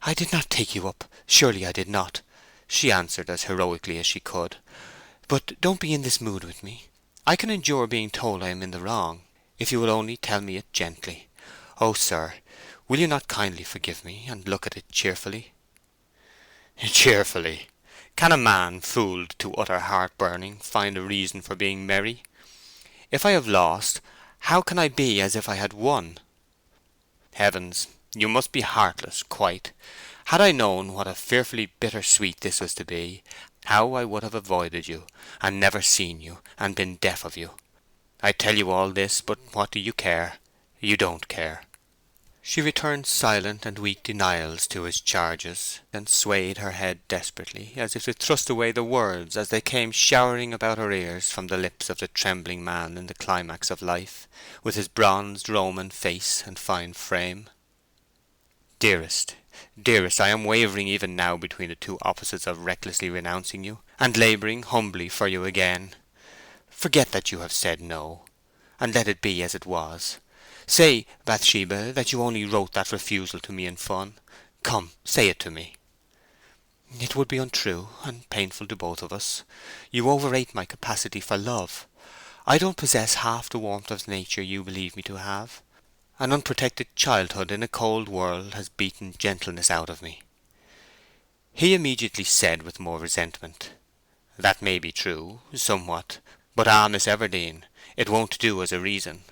"I did not take you up, surely I did not," she answered as heroically as she could. "But don't be in this mood with me. I can endure being told I am in the wrong, if you will only tell me it gently. Oh, sir, will you not kindly forgive me, and look at it cheerfully?" "Cheerfully? Can a man, fooled to utter heart-burning, find a reason for being merry? If I have lost, how can I be as if I had won? Heavens, you must be heartless, quite. Had I known what a fearfully bitter sweet this was to be, how I would have avoided you, and never seen you, and been deaf of you. I tell you all this, but what do you care? You don't care." She returned silent and weak denials to his charges, and swayed her head desperately, as if to thrust away the words as they came showering about her ears from the lips of the trembling man in the climax of life, with his bronzed Roman face and fine frame. "Dearest, dearest, I am wavering even now between the two opposites of recklessly renouncing you, and labouring humbly for you again. Forget that you have said no, and let it be as it was. Say, Bathsheba, that you only wrote that refusal to me in fun. Come, say it to me." "It would be untrue, and painful to both of us. You overrate my capacity for love. I don't possess half the warmth of nature you believe me to have. An unprotected childhood in a cold world has beaten gentleness out of me." He immediately said with more resentment, "That may be true, somewhat, but Miss Everdene, it won't do as a reason.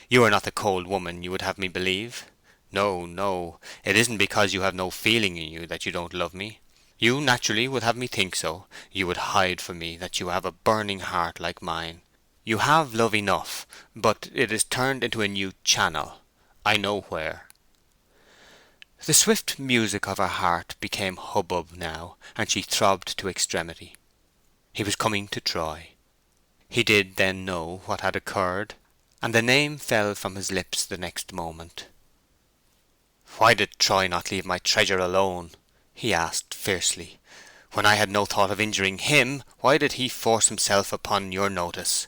You are not the cold woman you would have me believe. No, no, it isn't because you have no feeling in you that you don't love me. You naturally would have me think so. You would hide from me that you have a burning heart like mine. You have love enough, but it is turned into a new channel. I know where." The swift music of her heart became hubbub now, and she throbbed to extremity. He was coming to Troy. He did then know what had occurred, and the name fell from his lips the next moment. "Why did Troy not leave my treasure alone?" he asked fiercely. "When I had no thought of injuring him, why did he force himself upon your notice?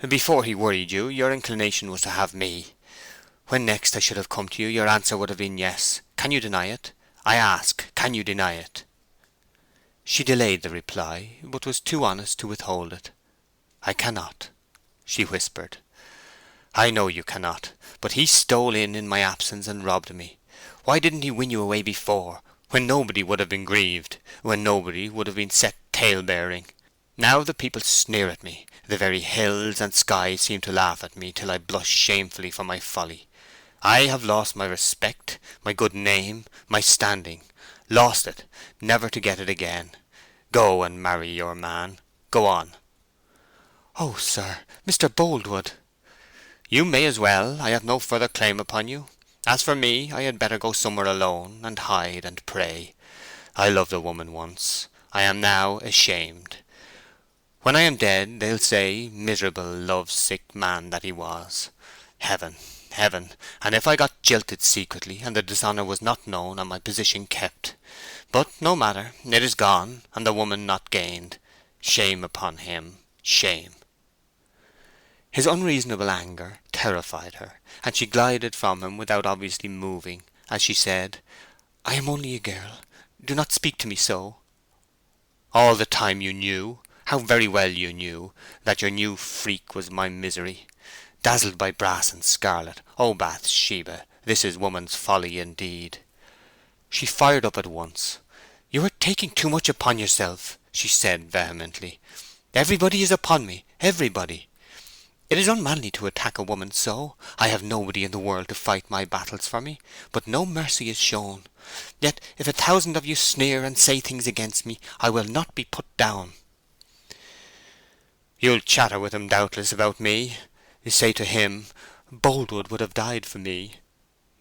Before he worried you, your inclination was to have me. When next I should have come to you, your answer would have been yes. Can you deny it? I ask, can you deny it?" She delayed the reply, but was too honest to withhold it. "I cannot," she whispered. "I know you cannot, but he stole in my absence and robbed me. Why didn't he win you away before, when nobody would have been grieved, when nobody would have been set tale-bearing? Now the people sneer at me, the very hills and skies seem to laugh at me till I blush shamefully for my folly. I have lost my respect, my good name, my standing. Lost it, never to get it again. Go and marry your man. Go on." "Oh, sir, Mr. Boldwood!" "You may as well. I have no further claim upon you. As for me, I had better go somewhere alone, and hide and pray. I loved a woman once. I am now ashamed. When I am dead they'll say, miserable love-sick man that he was. Heaven, heaven, and if I got jilted secretly, and the dishonour was not known, and my position kept. But no matter, it is gone, and the woman not gained. Shame upon him, shame. His unreasonable anger terrified her, and she glided from him without obviously moving, as she said, "I am only a girl. Do not speak to me so." "All the time you knew, how very well you knew, that your new freak was my misery. Dazzled by brass and scarlet, O Bathsheba, this is woman's folly indeed." She fired up at once. "You are taking too much upon yourself," she said vehemently. "Everybody is upon me, everybody. It is unmanly to attack a woman so. I have nobody in the world to fight my battles for me, but no mercy is shown. Yet if 1,000 of you sneer and say things against me, I will not be put down." "You'll chatter with him doubtless about me. You say to him, 'Boldwood would have died for me.'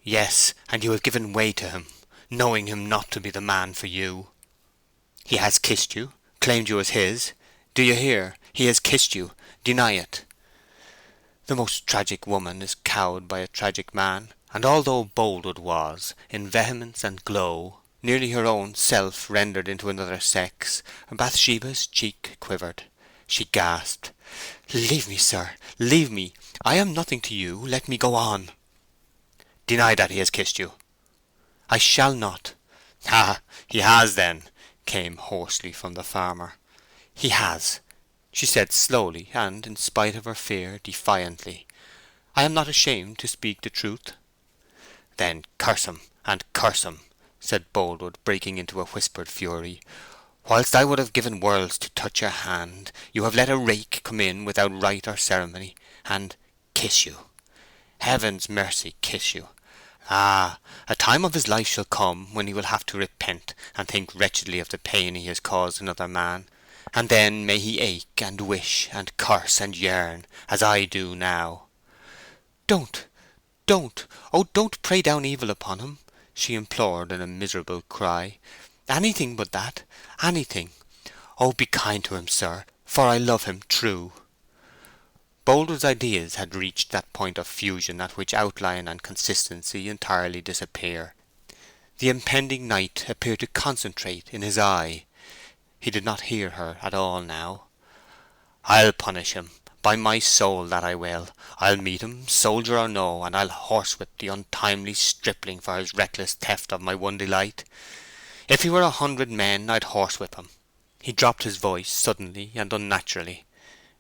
Yes, and you have given way to him, knowing him not to be the man for you. He has kissed you, claimed you as his. Do you hear? He has kissed you. Deny it. The most tragic woman is cowed by a tragic man, and although Boldwood was, in vehemence and glow, nearly her own self rendered into another sex, Bathsheba's cheek quivered. She gasped, "Leave me, sir, leave me. I am nothing to you. Let me go on." "Deny that he has kissed you." "I shall not." "Ah, he has then," came hoarsely from the farmer. "He has," she said slowly, and, in spite of her fear, defiantly. "I am not ashamed to speak the truth." "Then curse him, and curse him," said Boldwood, breaking into a whispered fury. "Whilst I would have given worlds to touch your hand, you have let a rake come in without rite or ceremony, and kiss you. Heaven's mercy, kiss you. Ah, a time of his life shall come when he will have to repent and think wretchedly of the pain he has caused another man, and then may he ache and wish and curse and yearn, as I do now." "Don't, don't, oh, don't pray down evil upon him!" she implored in a miserable cry. "Anything but that, anything! Oh, be kind to him, sir, for I love him true." Boldwood's ideas had reached that point of fusion at which outline and consistency entirely disappear. The impending night appeared to concentrate in his eye. He did not hear her at all now. "I'll punish him, by my soul that I will. I'll meet him, soldier or no, and I'll horsewhip the untimely stripling for his reckless theft of my one delight. If he were 100 men, I'd horsewhip him." He dropped his voice suddenly and unnaturally.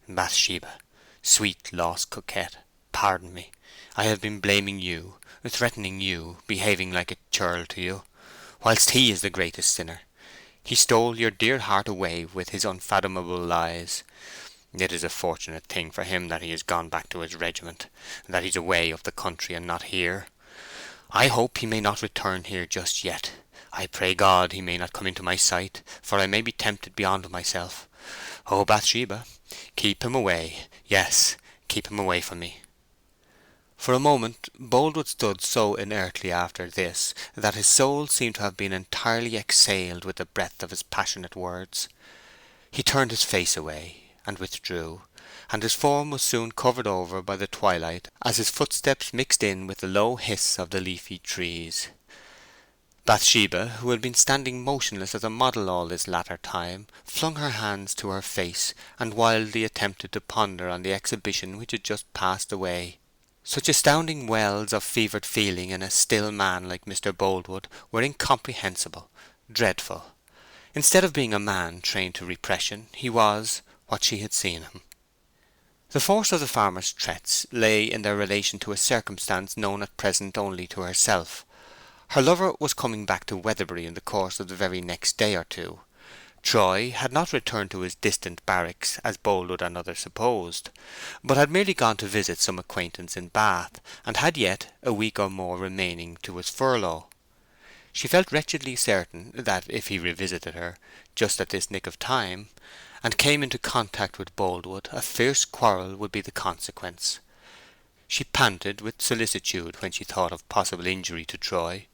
"Bathsheba, sweet lost coquette, pardon me. I have been blaming you, threatening you, behaving like a churl to you, whilst he is the greatest sinner. He stole your dear heart away with his unfathomable lies. It is a fortunate thing for him that he has gone back to his regiment, that he's away up the country and not here. I hope he may not return here just yet. I pray God he may not come into my sight, for I may be tempted beyond myself. Oh, Bathsheba, keep him away. Yes, keep him away from me." For a moment Boldwood stood so inertly after this that his soul seemed to have been entirely exhaled with the breath of his passionate words. He turned his face away and withdrew, and his form was soon covered over by the twilight as his footsteps mixed in with the low hiss of the leafy trees. Bathsheba, who had been standing motionless as a model all this latter time, flung her hands to her face and wildly attempted to ponder on the exhibition which had just passed away. Such astounding wells of fevered feeling in a still man like Mr. Boldwood were incomprehensible, dreadful. Instead of being a man trained to repression, he was what she had seen him. The force of the farmer's threats lay in their relation to a circumstance known at present only to herself. Her lover was coming back to Weatherbury in the course of the very next day or two. Troy had not returned to his distant barracks, as Boldwood and others supposed, but had merely gone to visit some acquaintance in Bath, and had yet a week or more remaining to his furlough. She felt wretchedly certain that if he revisited her just at this nick of time, and came into contact with Boldwood, a fierce quarrel would be the consequence. She panted with solicitude when she thought of possible injury to Troy.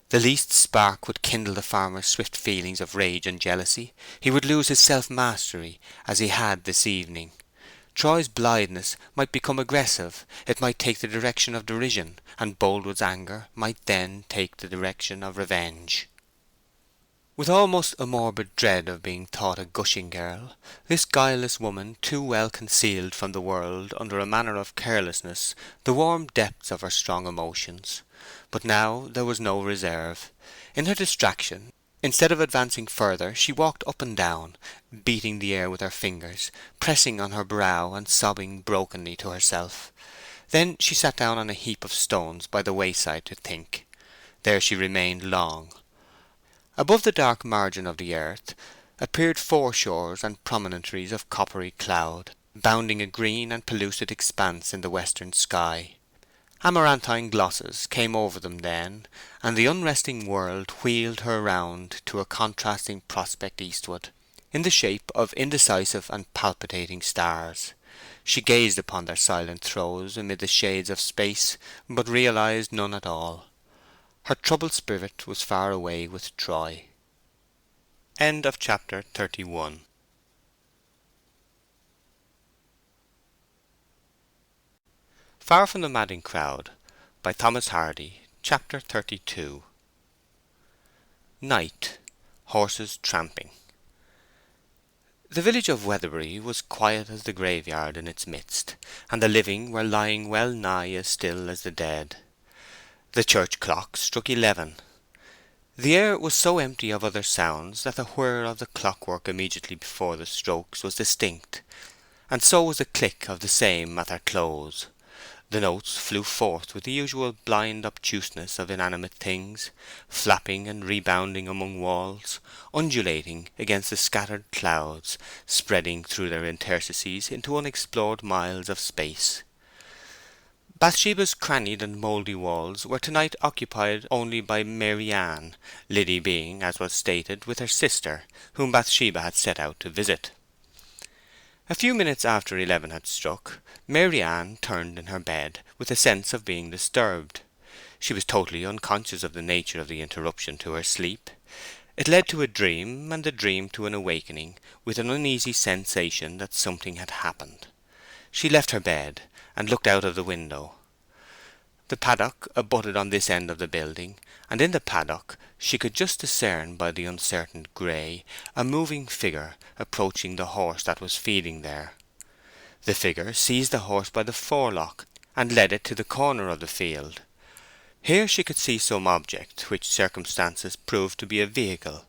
The least spark would kindle the farmer's swift feelings of rage and jealousy. He would lose his self-mastery as he had this evening. Troy's blitheness might become aggressive, it might take the direction of derision, and Boldwood's anger might then take the direction of revenge. With almost a morbid dread of being thought a gushing girl, this guileless woman too well concealed from the world under a manner of carelessness the warm depths of her strong emotions. But now there was no reserve. In her distraction, instead of advancing further, she walked up and down, beating the air with her fingers, pressing on her brow and sobbing brokenly to herself. Then she sat down on a heap of stones by the wayside to think. There she remained long. Above the dark margin of the earth appeared foreshores and promontories of coppery cloud, bounding a green and pellucid expanse in the western sky. Amaranthine glosses came over them then, and the unresting world wheeled her round to a contrasting prospect eastward, in the shape of indecisive and palpitating stars. She gazed upon their silent throes amid the shades of space, but realized none at all. Her troubled spirit was far away with Troy. End of chapter 31. Far from the Madding Crowd, by Thomas Hardy. Chapter 32. Night. Horses tramping. The village of Weatherbury was quiet as the graveyard in its midst, and the living were lying well nigh as still as the dead. The church clock struck 11. The air was so empty of other sounds that the whir of the clockwork immediately before the strokes was distinct, and so was the click of the same at their close. The notes flew forth with the usual blind obtuseness of inanimate things, flapping and rebounding among walls, undulating against the scattered clouds, spreading through their interstices into unexplored miles of space. Bathsheba's crannied and mouldy walls were tonight occupied only by Mary Ann, Liddy being, as was stated, with her sister, whom Bathsheba had set out to visit. A few minutes after 11 had struck, Mary Ann turned in her bed with a sense of being disturbed. She was totally unconscious of the nature of the interruption to her sleep. It led to a dream, and the dream to an awakening, with an uneasy sensation that something had happened. She left her bed and looked out of the window. The paddock abutted on this end of the building, and in the paddock she could just discern by the uncertain grey a moving figure approaching the horse that was feeding there. The figure seized the horse by the forelock and led it to the corner of the field. Here she could see some object, which circumstances proved to be a vehicle,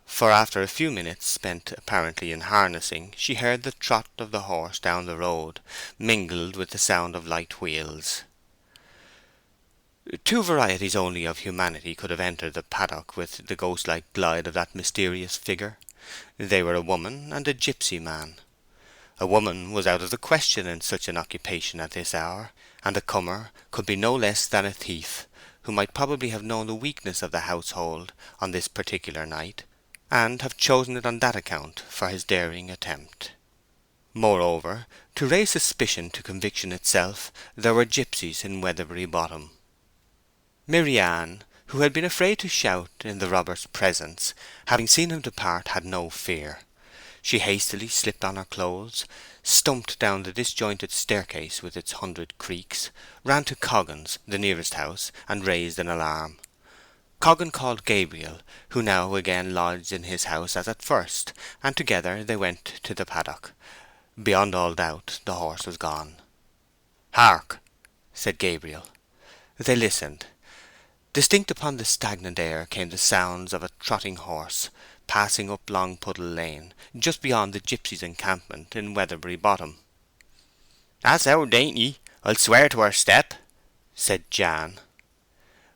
for after a few minutes spent apparently in harnessing, she heard the trot of the horse down the road, mingled with the sound of light wheels. Two varieties only of humanity could have entered the paddock with the ghost-like glide of that mysterious figure. They were a woman and a gipsy man. A woman was out of the question in such an occupation at this hour, and the comer could be no less than a thief, who might probably have known the weakness of the household on this particular night, and have chosen it on that account for his daring attempt. Moreover, to raise suspicion to conviction itself, there were gipsies in Weatherbury Bottom. Mary Ann, who had been afraid to shout in the robber's presence, having seen him depart, had no fear. She hastily slipped on her clothes, stumped down the disjointed staircase with its 100 creaks, ran to Coggan's, the nearest house, and raised an alarm. Coggan called Gabriel, who now again lodged in his house as at first, and together they went to the paddock. Beyond all doubt the horse was gone. "Hark!" said Gabriel. They listened. Distinct upon the stagnant air came the sounds of a trotting horse, passing up Long Puddle Lane, just beyond the gipsies' encampment in Weatherbury Bottom. "That's our Dainty, I'll swear to her step," said Jan.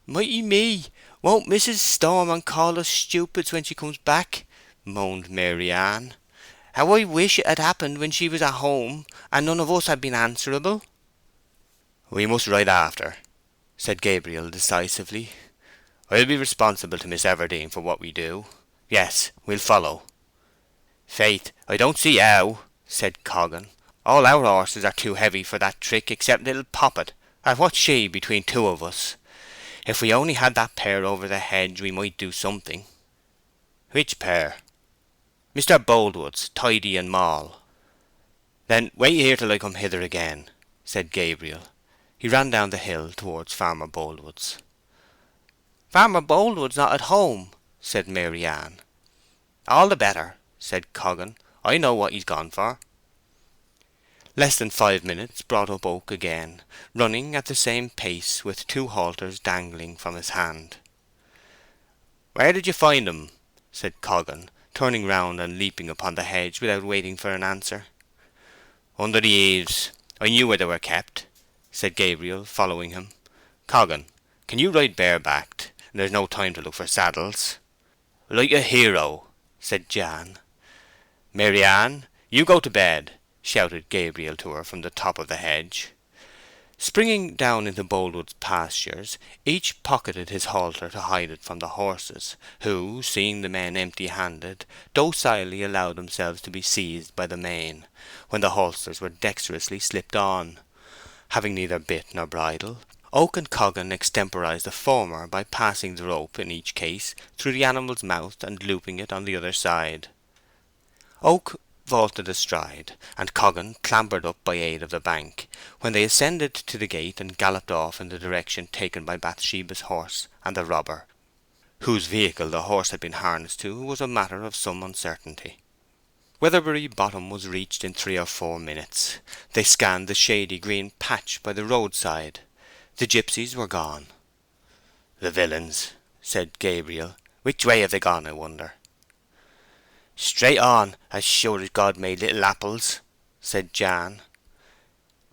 "Mighty me! Won't missus storm and call us stupids when she comes back?" moaned Mary Ann. "How I wish it had happened when she was at home, and none of us had been answerable." "We must ride after," said Gabriel decisively. "I'll be responsible to Miss Everdene for what we do. Yes, we'll follow." "Faith, I don't see how," said Coggan. "All our horses are too heavy for that trick except little Poppet, and what's she between two of us? If we only had that pair over the hedge we might do something." "Which pair?" "Mr. Boldwood's, Tidy and Moll." "Then wait here till I come hither again," said Gabriel. He ran down the hill towards Farmer Boldwood's. "Farmer Boldwood's not at home," said Maryann. "All the better," said Coggan. "I know what he's gone for." Less than 5 minutes brought up Oak again, running at the same pace with 2 halters dangling from his hand. "Where did you find 'em?" said Coggan, turning round and leaping upon the hedge without waiting for an answer. "Under the eaves. I knew where they were kept," said Gabriel, following him. "Coggan, can you ride barebacked? There's no time to look for saddles." "Like a hero," said Jan. "Maryann, you go to bed," shouted Gabriel to her from the top of the hedge. Springing down into Boldwood's pastures, each pocketed his halter to hide it from the horses, who, seeing the men empty-handed, docilely allowed themselves to be seized by the mane, when the halters were dexterously slipped on. Having neither bit nor bridle, Oak and Coggan extemporized the former by passing the rope in each case through the animal's mouth and looping it on the other side. Oak vaulted astride, and Coggan clambered up by aid of the bank, when they ascended to the gate and galloped off in the direction taken by Bathsheba's horse and the robber. Whose vehicle the horse had been harnessed to was a matter of some uncertainty. Weatherbury Bottom was reached in 3 or 4 minutes. They scanned the shady green patch by the roadside. The gipsies were gone. "The villains," said Gabriel. "Which way have they gone, I wonder?" "Straight on, as sure as God made little apples," said Jan.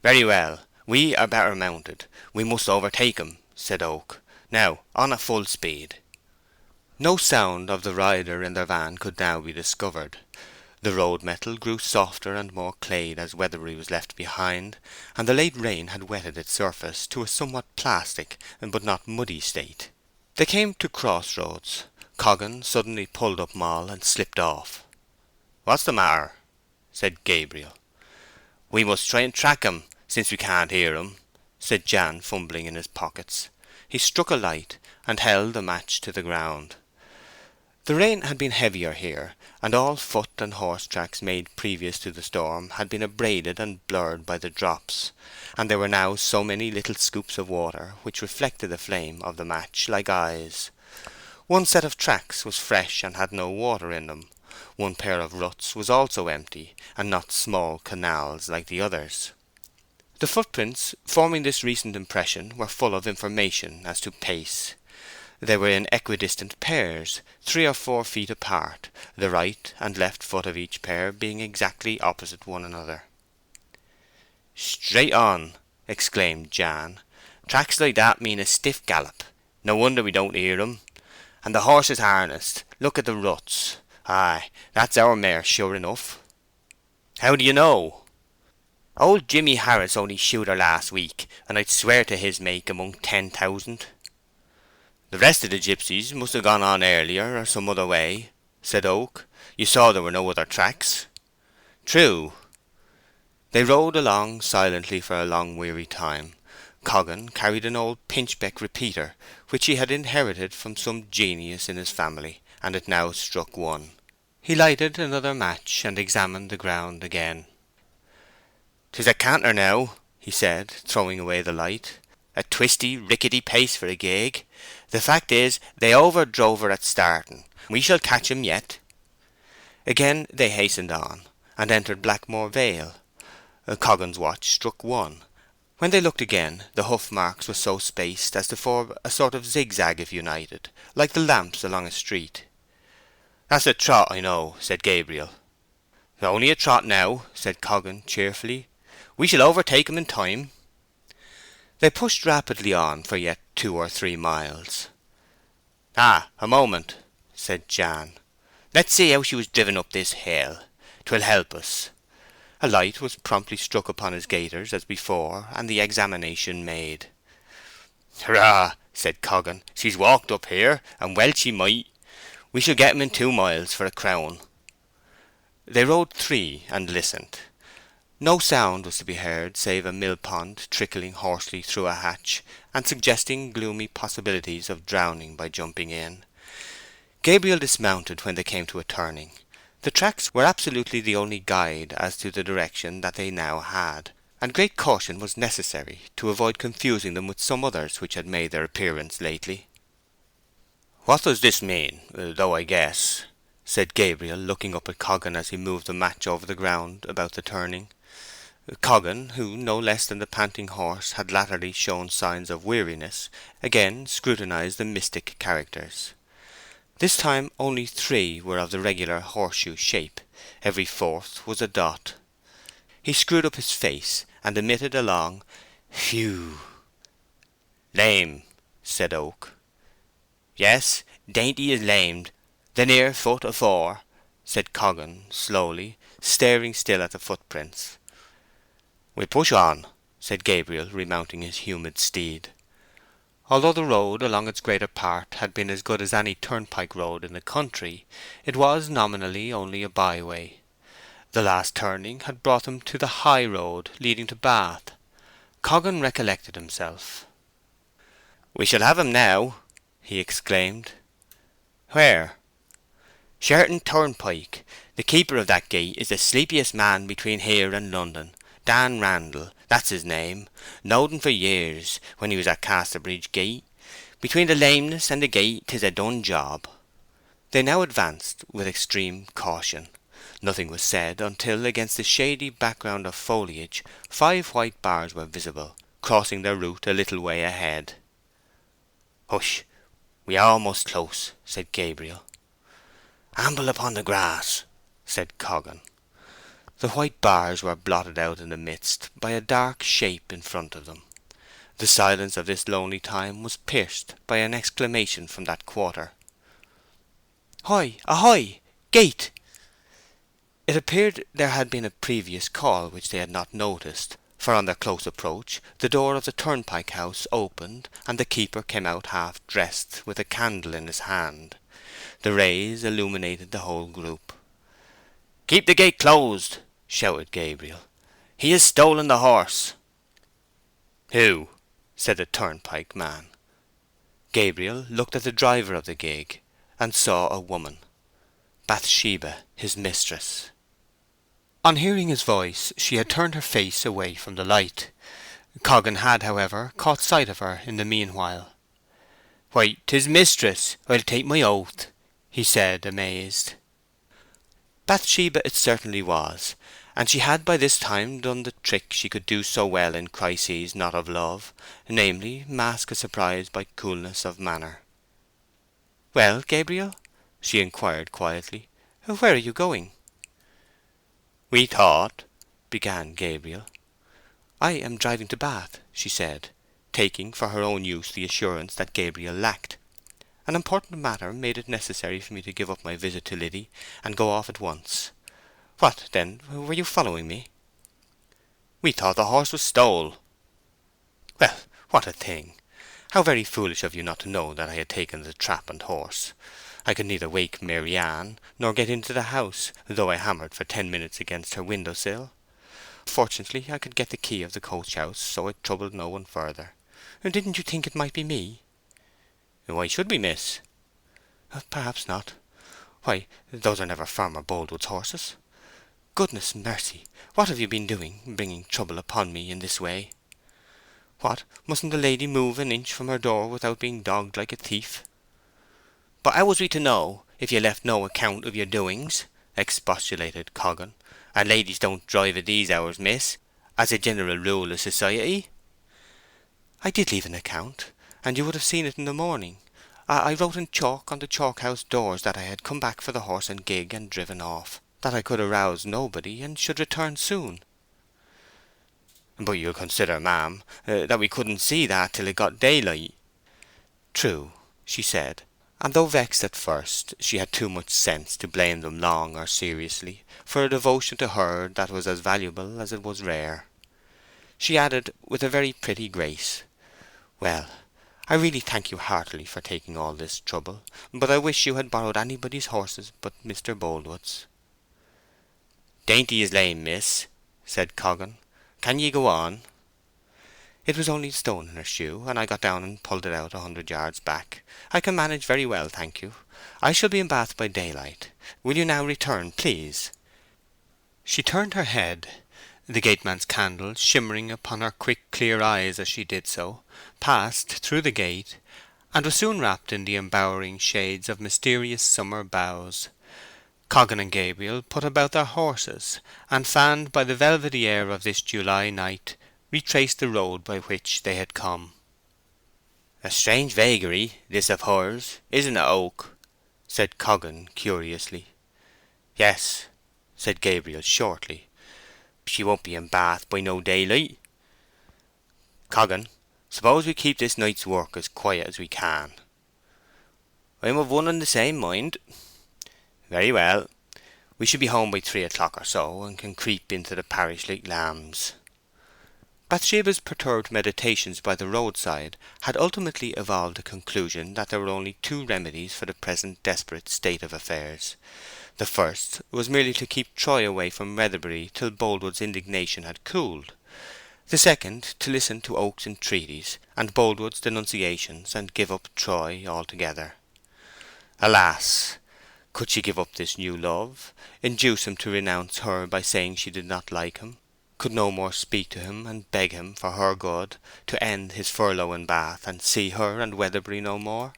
"Very well. We are better mounted. We must overtake 'em," said Oak. "Now, on at full speed." No sound of the rider in their van could now be discovered. The road metal grew softer and more clayed as Weatherbury was left behind, and the late rain had wetted its surface to a somewhat plastic but not muddy state. They came to crossroads. Coggan suddenly pulled up Moll and slipped off. "What's the matter?" said Gabriel. "We must try and track him, since we can't hear him," said Jan, fumbling in his pockets. He struck a light and held the match to the ground. The rain had been heavier here, and all foot and horse tracks made previous to the storm had been abraded and blurred by the drops, and there were now so many little scoops of water which reflected the flame of the match like eyes. One set of tracks was fresh and had no water in them. One pair of ruts was also empty, and not small canals like the others. The footprints forming this recent impression were full of information as to pace. They were in equidistant pairs, 3 or 4 feet apart, the right and left foot of each pair being exactly opposite one another. "Straight on!" exclaimed Jan. "Tracks like that mean a stiff gallop. No wonder we don't hear 'em. And the horse is harnessed. Look at the ruts. Aye, that's our mare sure enough." "How do you know?" "Old Jimmy Harris only shoed her last week, and I'd swear to his make among 10,000. "The rest of the gipsies must have gone on earlier or some other way," said Oak. "You saw there were no other tracks." "True." They rode along silently for a long weary time. Coggan carried an old pinchbeck repeater, which he had inherited from some genius in his family, and it now struck one. He lighted another match and examined the ground again. "'Tis a canter now," he said, throwing away the light. "A twisty, rickety pace for a gig. The fact is, they overdrove her at starting. We shall catch 'em yet." Again they hastened on, and entered Blackmore Vale. Coggan's watch struck 1. When they looked again, the hoof marks were so spaced as to form a sort of zigzag if united, like the lamps along a street. "That's a trot, I know," said Gabriel. "Only a trot now," said Coggan cheerfully. "We shall overtake him in time." They pushed rapidly on for yet 2 or 3 miles. "Ah, a moment," said Jan. "Let's see how she was driven up this hill. 'Twill help us." A light was promptly struck upon his gaiters as before, and the examination made. "Hurrah!" said Coggan. "She's walked up here, and well she might. We shall get him in 2 miles for a crown." They rode 3 and listened. No sound was to be heard save a mill pond trickling hoarsely through a hatch, and suggesting gloomy possibilities of drowning by jumping in. Gabriel dismounted when they came to a turning. The tracks were absolutely the only guide as to the direction that they now had, and great caution was necessary to avoid confusing them with some others which had made their appearance lately. "What does this mean, though I guess?" said Gabriel, looking up at Coggan as he moved the match over the ground about the turning. Coggan, who no less than the panting horse had latterly shown signs of weariness, again scrutinized the mystic characters. This time only three were of the regular horseshoe shape. Every fourth was a dot. He screwed up his face and emitted a long "Phew!" "Lame," said Oak. "Yes, Dainty is lamed, the near foot afore," said Coggan, slowly, staring still at the footprints. "We'll push on," said Gabriel, remounting his humid steed. Although the road along its greater part had been as good as any turnpike road in the country, it was nominally only a byway. The last turning had brought them to the high road leading to Bath. Coggan recollected himself. "We shall have him now," he exclaimed. "Where?" "Sherton Turnpike. The keeper of that gate is the sleepiest man between here and London. Dan Randall, that's his name. Knowed en for years, when he was at Casterbridge gate. Between the lameness and the gate 'tis a done job." They now advanced with extreme caution. Nothing was said until, against the shady background of foliage, 5 white bars were visible, crossing their route a little way ahead. "Hush! We are almost close," said Gabriel. "Amble upon the grass," said Coggan. The white bars were blotted out in the midst by a dark shape in front of them. The silence of this lonely time was pierced by an exclamation from that quarter. "Hoy! Ahoy! Gate!" It appeared there had been a previous call which they had not noticed, for on their close approach the door of the turnpike house opened, and the keeper came out half dressed, with a candle in his hand. The rays illuminated the whole group. "Keep the gate closed!" shouted Gabriel. "He has stolen the horse." "Who?" said the turnpike man. Gabriel looked at the driver of the gig, and saw a woman, Bathsheba, his mistress. On hearing his voice she had turned her face away from the light. Coggan had, however, caught sight of her in the meanwhile. "Why, 'tis mistress, I'll take my oath," he said, amazed. Bathsheba it certainly was, and she had by this time done the trick she could do so well in crises not of love, namely, mask a surprise by coolness of manner. "Well, Gabriel," she inquired quietly, "where are you going?" "We thought—" began Gabriel. "I am driving to Bath," she said, taking for her own use the assurance that Gabriel lacked. "An important matter made it necessary for me to give up my visit to Liddy and go off at once. What, then, were you following me?" "We thought the horse was stole." "Well, what a thing! How very foolish of you not to know that I had taken the trap and horse. I could neither wake Maryann nor get into the house, though I hammered for 10 minutes against her window sill. Fortunately I could get the key of the coach house, so I troubled no one further. Didn't you think it might be me?" "Why should we, miss?" "Perhaps not. Why, those are never Farmer Boldwood's horses. Goodness mercy, what have you been doing, bringing trouble upon me in this way? What, mustn't the lady move an inch from her door without being dogged like a thief?" "But how was we to know, if you left no account of your doings?" expostulated Coggan. "And ladies don't drive at these hours, miss, as a general rule of society." "I did leave an account, and you would have seen it in the morning. I wrote in chalk on the chalk house doors that I had come back for the horse and gig and driven off, that I could arouse nobody, and should return soon." "But you'll consider, ma'am, that we couldn't see that till it got daylight." "True," she said, and though vexed at first, she had too much sense to blame them long or seriously for a devotion to her that was as valuable as it was rare. She added, with a very pretty grace, "Well, I really thank you heartily for taking all this trouble, but I wish you had borrowed anybody's horses but Mr. Boldwood's." "Dainty is lame, miss," said Coggan. "Can ye go on?" It was only a stone in her shoe, and I got down and pulled it out 100 yards back. I can manage very well, thank you. I shall be in Bath by daylight. Will you now return, please?" She turned her head. The gateman's candle, shimmering upon her quick clear eyes as she did so, passed through the gate, and was soon wrapped in the embowering shades of mysterious summer boughs. Coggan and Gabriel put about their horses, and fanned by the velvety air of this July night, retraced the road by which they had come. "A strange vagary, this of hers, isn't it, Oak?" said Coggan, curiously. "Yes," said Gabriel, shortly. "She won't be in Bath by no daylight. Coggan, suppose we keep this night's work as quiet as we can." "I'm of one and the same mind." "Very well. We shall be home by 3 o'clock or so, and can creep into the parish like lambs." Bathsheba's perturbed meditations by the roadside had ultimately evolved a conclusion that there were only two remedies for the present desperate state of affairs. The first was merely to keep Troy away from Weatherbury till Boldwood's indignation had cooled. The second, to listen to Oak's entreaties and Boldwood's denunciations, and give up Troy altogether. Alas! Could she give up this new love, induce him to renounce her by saying she did not like him, could no more speak to him and beg him for her good to end his furlough in Bath and see her and Weatherbury no more?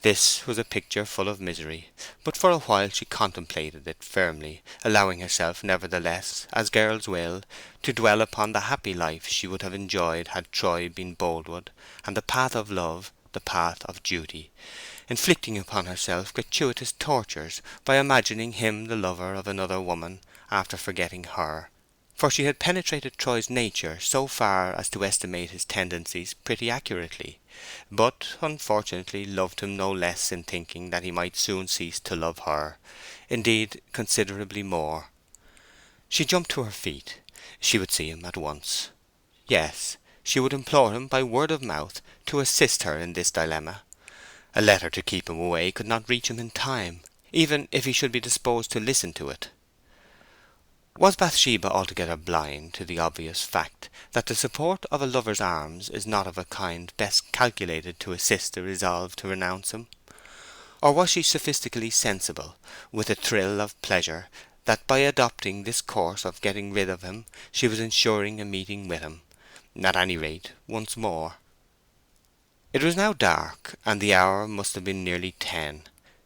This was a picture full of misery, but for a while she contemplated it firmly, allowing herself nevertheless, as girls will, to dwell upon the happy life she would have enjoyed had Troy been Boldwood, and the path of love the path of duty, inflicting upon herself gratuitous tortures by imagining him the lover of another woman after forgetting her, for she had penetrated Troy's nature so far as to estimate his tendencies pretty accurately, but unfortunately loved him no less in thinking that he might soon cease to love her, indeed considerably more. She jumped to her feet. She would see him at once. Yes, she would implore him by word of mouth to assist her in this dilemma. A letter to keep him away could not reach him in time, even if he should be disposed to listen to it. Was Bathsheba altogether blind to the obvious fact that the support of a lover's arms is not of a kind best calculated to assist the resolve to renounce him? Or was she sophistically sensible, with a thrill of pleasure, that by adopting this course of getting rid of him she was ensuring a meeting with him, at any rate, once more? It was now dark, and the hour must have been nearly 10.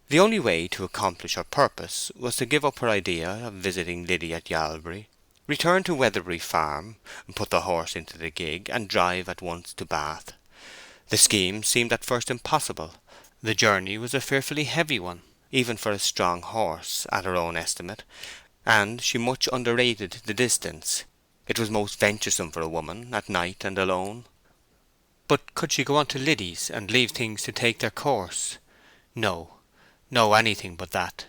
The only way to accomplish her purpose was to give up her idea of visiting Liddy at Yalbury, return to Weatherbury Farm, put the horse into the gig, and drive at once to Bath. The scheme seemed at first impossible. The journey was a fearfully heavy one, even for a strong horse, at her own estimate, and she much underrated the distance. It was most venturesome for a woman, at night and alone. But could she go on to Liddy's and leave things to take their course? No, no, anything but that.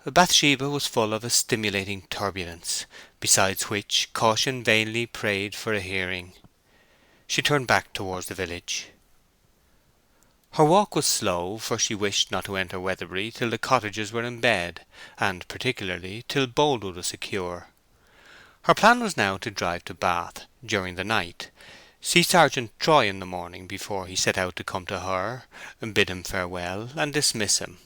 Bathsheba was full of a stimulating turbulence, besides which caution vainly prayed for a hearing. She turned back towards the village. Her walk was slow, for she wished not to enter Weatherbury till the cottagers were in bed, and particularly till Boldwood was secure. Her plan was now to drive to Bath during the night, see Sergeant Troy in the morning before he set out to come to her, bid him farewell, and dismiss him.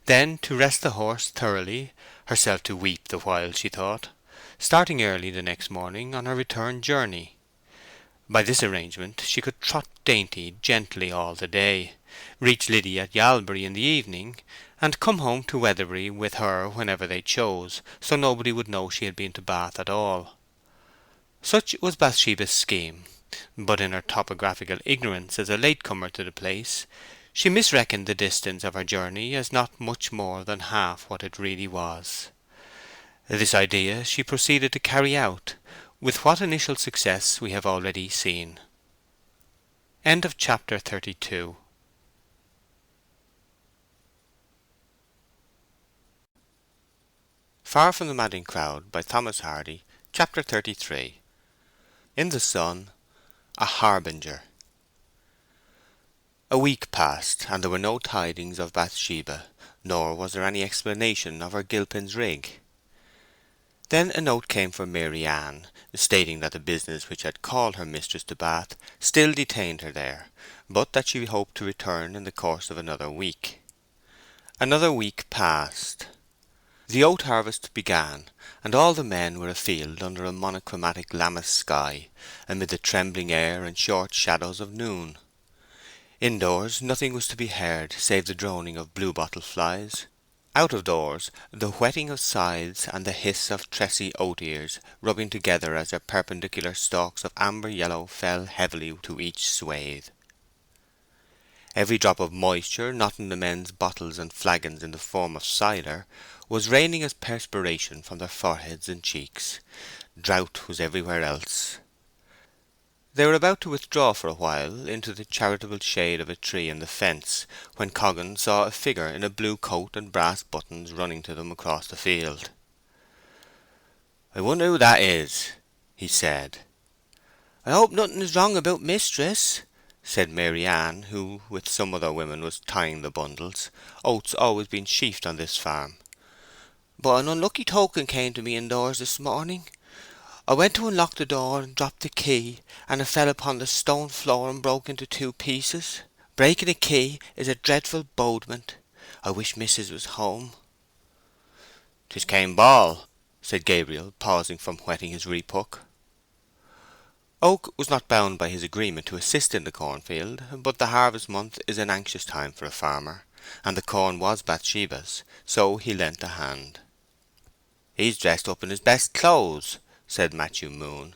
Then to rest the horse thoroughly, herself to weep the while, she thought, starting early the next morning on her return journey. By this arrangement she could trot Dainty gently all the day, reach Liddy at Yalbury in the evening, and come home to Weatherbury with her whenever they chose, so nobody would know she had been to Bath at all. Such was Bathsheba's scheme, but in her topographical ignorance as a latecomer to the place, she misreckoned the distance of her journey as not much more than half what it really was. This idea she proceeded to carry out, with what initial success we have already seen. End of chapter 32. Far from the Madding Crowd by Thomas Hardy, chapter 33. In the Sun, a Harbinger. A week passed, and there were no tidings of Bathsheba, nor was there any explanation of her Gilpin's rig. Then a note came for Mary Ann, stating that the business which had called her mistress to Bath still detained her there, but that she hoped to return in the course of another week. Another week passed. The oat harvest began, and all the men were afield under a monochromatic lammas sky, amid the trembling air and short shadows of noon. Indoors nothing was to be heard save the droning of bluebottle flies. Out of doors the whetting of scythes and the hiss of tressy oat ears rubbing together as their perpendicular stalks of amber yellow fell heavily to each swathe. Every drop of moisture, not in the men's bottles and flagons in the form of cider, was raining as perspiration from their foreheads and cheeks. Drought was everywhere else. They were about to withdraw for a while into the charitable shade of a tree in the fence, when Coggan saw a figure in a blue coat and brass buttons running to them across the field. "I wonder who that is," he said. "I hope nothing is wrong about mistress," said Mary Ann, who, with some other women, was tying the bundles, oats always being sheafed on this farm. "But an unlucky token came to me indoors this morning. I went to unlock the door and dropped the key, and it fell upon the stone floor and broke into two pieces. Breaking a key is a dreadful bodement. I wish missus was home." "'Tis Cain Ball," said Gabriel, pausing from whetting his repuck. Oak was not bound by his agreement to assist in the cornfield, but the harvest month is an anxious time for a farmer, and the corn was Bathsheba's, so he lent a hand. "He's dressed up in his best clothes," said Matthew Moon.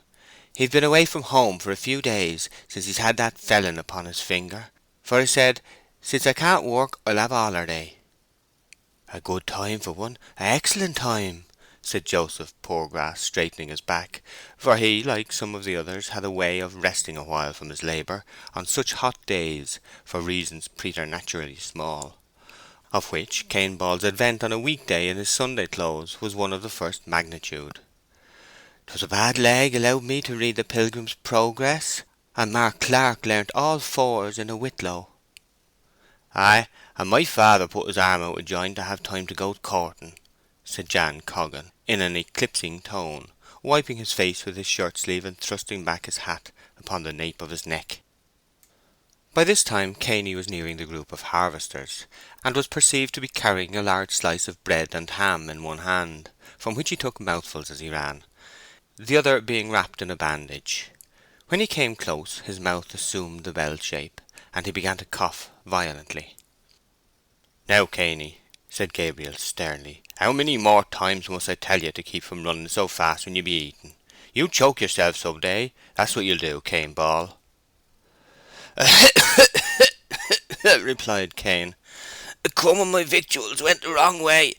"He've been away from home for a few days since he's had that felon upon his finger, for he said, 'Since I can't work, I'll have a holiday.'" "A good time for one, a excellent time," said Joseph Poorgrass, straightening his back, for he, like some of the others, had a way of resting a while from his labour on such hot days, for reasons preternaturally small, of which Cain Ball's advent on a weekday in his Sunday clothes was one of the first magnitude. "'Twas a bad leg allowed me to read the Pilgrim's Progress, and Mark Clark learnt all fours in a whitlow." "Ay, and my father put his arm out of joint to have time to go courting," said Jan Coggan, in an eclipsing tone, wiping his face with his shirt sleeve and thrusting back his hat upon the nape of his neck. By this time Cainy was nearing the group of harvesters, and was perceived to be carrying a large slice of bread and ham in one hand, from which he took mouthfuls as he ran, the other being wrapped in a bandage. When he came close his mouth assumed the bell shape, and he began to cough violently. "Now, Cainy," said Gabriel sternly, "how many more times must I tell you to keep from running so fast when you be eating? You'll choke yourself some day, that's what you'll do, Cain Ball." replied Cain. "A crumb of my victuals went the wrong way.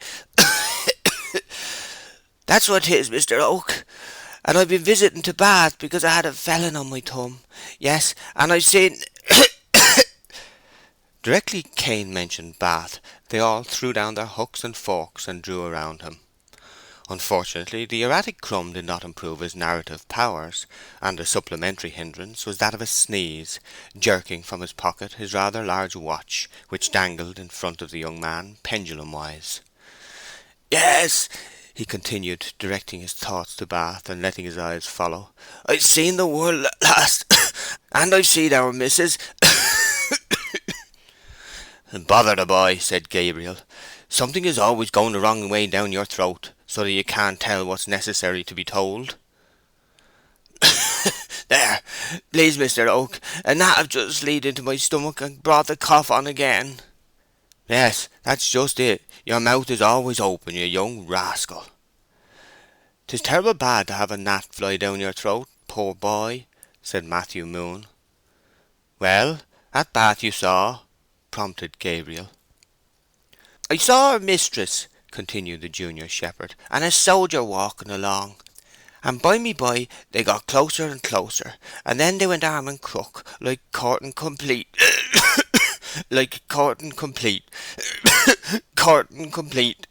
That's what 'tis, Mr. Oak. And I've been visiting to Bath because I had a felon on my thumb. Yes, and I've seen—" Directly Cain mentioned Bath, they all threw down their hooks and forks and drew around him. Unfortunately, the erratic crumb did not improve his narrative powers, and a supplementary hindrance was that of a sneeze, jerking from his pocket his rather large watch, which dangled in front of the young man, pendulum-wise. "Yes," he continued, directing his thoughts to Bath and letting his eyes follow, "I've seen the world at last, and I've seen our missus." "Bother the boy," said Gabriel. "Something is always going the wrong way down your throat, so that you can't tell what's necessary to be told." "There, please, Mr. Oak, a gnat have just lead into my stomach and brought the cough on again." "Yes, that's just it. Your mouth is always open, you young rascal." "'Tis terrible bad to have a gnat fly down your throat, poor boy," said Matthew Moon. "Well, that Bath you saw?" prompted Gabriel. "I saw her mistress," continued the junior shepherd, "and a soldier walking along. And by they got closer and closer, and then they went arm and crook, like courting complete, like courting complete, courting complete."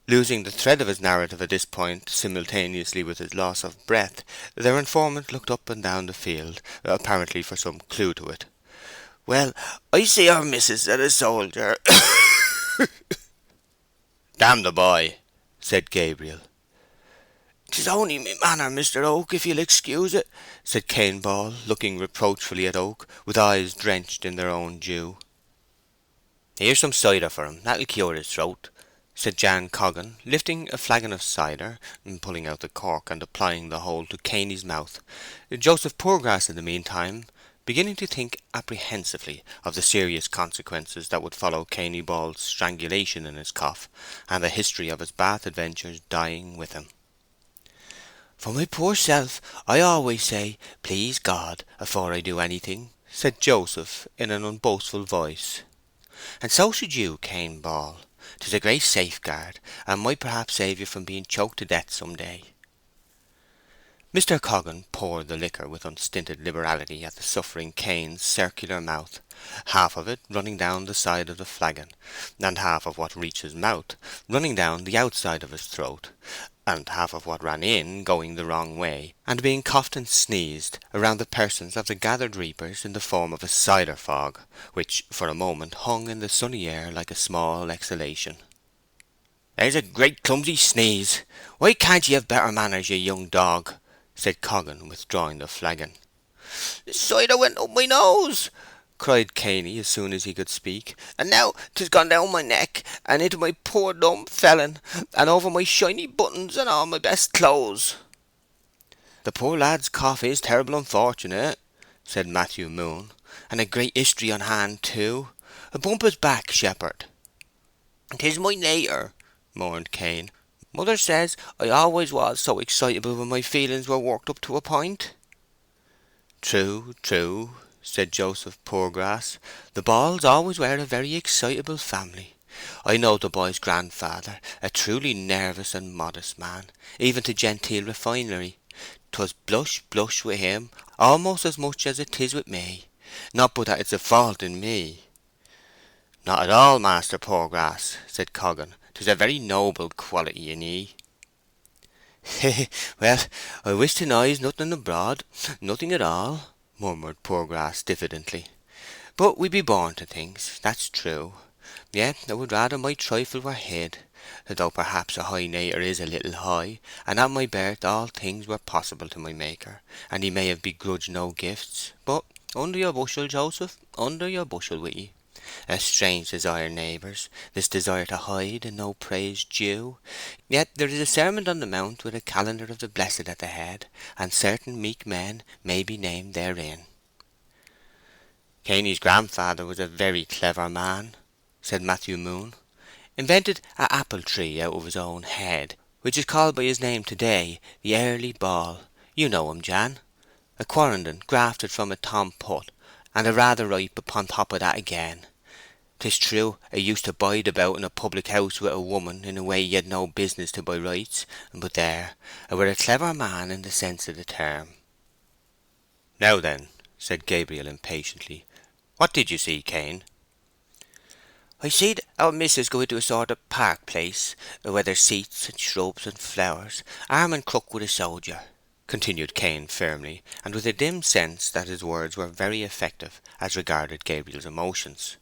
Losing the thread of his narrative at this point, simultaneously with his loss of breath, their informant looked up and down the field, apparently for some clue to it. "Well, I see our missus and a soldier." "Damn the boy," said Gabriel. "'Tis only me manner, Mr. Oak, if you'll excuse it," said Cain Ball, looking reproachfully at Oak, with eyes drenched in their own dew. "Here's some cider for him, that'll cure his throat," said Jan Coggan, lifting a flagon of cider, pulling out the cork and applying the whole to Cainey's mouth. Joseph Poorgrass, in the meantime, beginning to think apprehensively of the serious consequences that would follow Cainey Ball's strangulation in his cough, and the history of his Bath adventures dying with him. "For my poor self, I always say, 'Please God,' afore I do anything," said Joseph, in an unboastful voice. "And so should you, Cain Ball. 'Tis a great safeguard, and might perhaps save you from being choked to death some day." Mr. Coggan poured the liquor with unstinted liberality at the suffering Cain's circular mouth, half of it running down the side of the flagon, and half of what reached his mouth running down the outside of his throat, and half of what ran in going the wrong way, and being coughed and sneezed around the persons of the gathered reapers in the form of a cider fog, which for a moment hung in the sunny air like a small exhalation. "There's a great clumsy sneeze! Why can't ye have better manners, you young dog?" said Coggan, withdrawing the flagon. "The cider went up my nose," cried Cainy, as soon as he could speak, "and now 'tis gone down my neck, and into my poor dumb felon, and over my shiny buttons and all my best clothes." "The poor lad's cough is terrible unfortunate," said Matthew Moon, "and a great history on hand too. Bump his back, shepherd." "'Tis my nater," mourned Cain. "Mother says I always was so excitable when my feelings were worked up to a point." "True, true," said Joseph Poorgrass. "The Balls always were a very excitable family. I know the boy's grandfather, a truly nervous and modest man, even to genteel refinery. 'Twas blush, blush with him, almost as much as it is with me. Not but that it's a fault in me." "Not at all, Master Poorgrass," said Coggan. "'Tis a very noble quality in ye." "Well, I wish to noise nothing abroad, nothing at all," murmured Poorgrass diffidently. "But we be born to things, that's true. Yet I would rather my trifle were hid, though perhaps a high nater is a little high, and at my birth all things were possible to my Maker, and he may have begrudged no gifts. But under your bushel, Joseph, under your bushel with ye. A strange desire, neighbours, this desire to hide and no praise due. Yet there is a Sermon on the Mount with a calendar of the blessed at the head, and certain meek men may be named therein." "Cainey's grandfather was a very clever man," said Matthew Moon. "Invented a apple tree out of his own head, which is called by his name today, the early ball. You know him, Jan. A quarrenden grafted from a Tom Putt, and a rather ripe upon top of that again. 'Tis true, I used to bide about in a public house with a woman in a way you had no business to by rights, but there, I were a clever man in the sense of the term." "Now then," said Gabriel impatiently, "what did you see, Cain?" "I seed our missus go into a sort of park place, where there's seats and shrubs and flowers, arm in crook with a soldier," continued Cain firmly, and with a dim sense that his words were very effective as regarded Gabriel's emotions.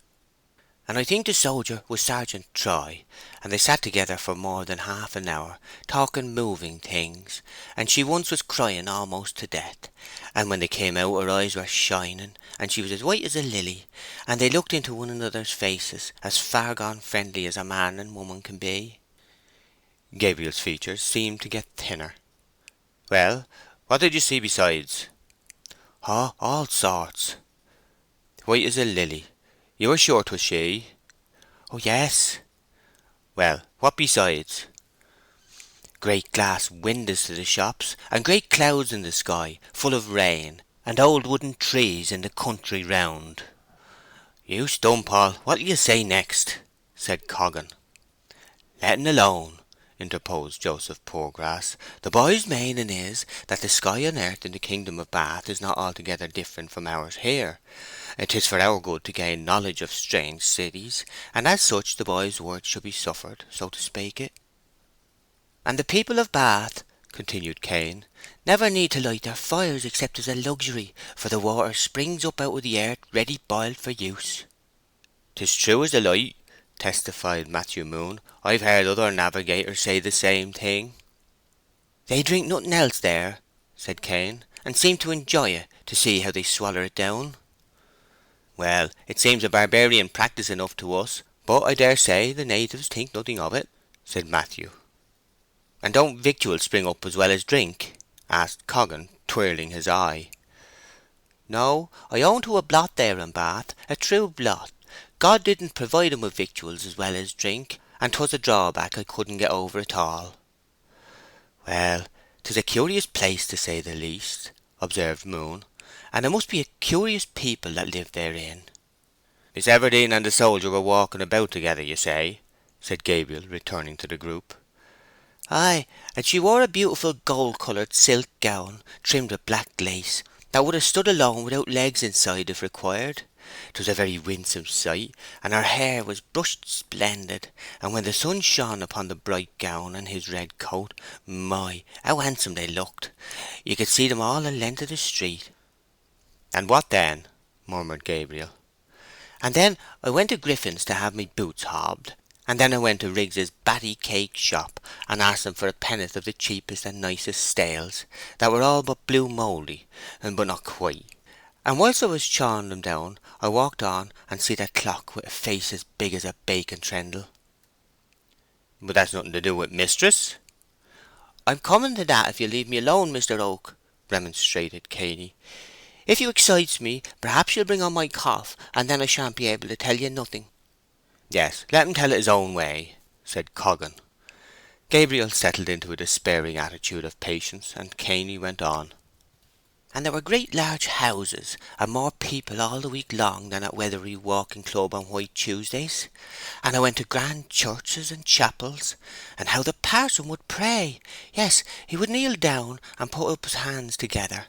"And I think the soldier was Sergeant Troy, and they sat together for more than half an hour, talking moving things, and she once was crying almost to death, and when they came out her eyes were shining, and she was as white as a lily, and they looked into one another's faces, as far gone friendly as a man and woman can be." Gabriel's features seemed to get thinner. "Well, what did you see besides?" "Oh, all sorts." "White as a lily. You are sure 'twas she?" "Oh yes." "Well, what besides?" "Great glass windows to the shops, and great clouds in the sky, full of rain, and old wooden trees in the country round." "You stump all, what'll you say next?" said Coggan. "Letting alone," interposed Joseph Poorgrass. "The boy's meaning is that the sky and earth in the kingdom of Bath is not altogether different from ours here. 'Tis for our good to gain knowledge of strange cities, and as such the boy's words should be suffered, so to speak it." "And the people of Bath," continued Cain, "never need to light their fires except as a luxury, for the water springs up out of the earth ready boiled for use." "'Tis true as the light," testified Matthew Moon. "I've heard other navigators say the same thing." "They drink nothing else there," said Cain, "and seem to enjoy it, to see how they swaller it down." "Well, it seems a barbarian practice enough to us, but I dare say the natives think nothing of it," said Matthew. "And don't victuals spring up as well as drink?" asked Coggan, twirling his eye. "No, I own to a blot there in Bath, a true blot. God didn't provide 'em with victuals as well as drink, and 'twas a drawback I couldn't get over at all." "Well, 'tis a curious place, to say the least," observed Moon, "and it must be a curious people that live therein." "Miss Everdene and the soldier were walking about together, you say?" said Gabriel, returning to the group. "Ay, and she wore a beautiful gold-coloured silk gown, trimmed with black lace, that would have stood alone without legs inside if required. 'Twas a very winsome sight, and her hair was brushed splendid, and when the sun shone upon the bright gown and his red coat, my, how handsome they looked! You could see them all a length of the street." "And what then?" murmured Gabriel. "And then I went to Griffin's to have my boots hobbed, and then I went to Riggs's batty cake shop, and asked him for a pennyworth of the cheapest and nicest stales, that were all but blue mouldy, but not quite. And whilst I was chawing them down, I walked on and see a clock with a face as big as a bacon trendle." "But that's nothing to do with mistress." "I'm coming to that if you'll leave me alone, Mr. Oak," remonstrated Cainy. "If you excites me, perhaps you'll bring on my cough, and then I shan't be able to tell you nothing." "Yes, let him tell it his own way," said Coggan. Gabriel settled into a despairing attitude of patience, and Cainy went on. "And there were great large houses, and more people all the week long than at Weatherly Walking Club on White Tuesdays. And I went to grand churches and chapels, and how the parson would pray! Yes, he would kneel down and put up his hands together,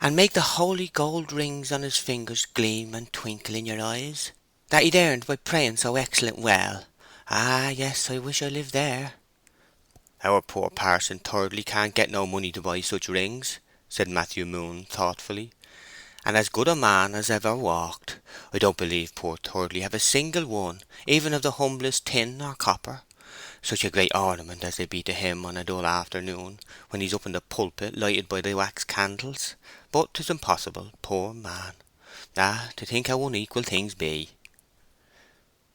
and make the holy gold rings on his fingers gleam and twinkle in your eyes, that he'd earned by praying so excellent well. Ah, yes, I wish I lived there." "Our poor parson Thirdly can't get no money to buy such rings," said Matthew Moon thoughtfully. "And as good a man as ever walked. I don't believe poor Thirdly have a single one, even of the humblest tin or copper. Such a great ornament as they be to him on a dull afternoon, when he's up in the pulpit lighted by the wax candles. But 'tis impossible, poor man. Ah, to think how unequal things be!"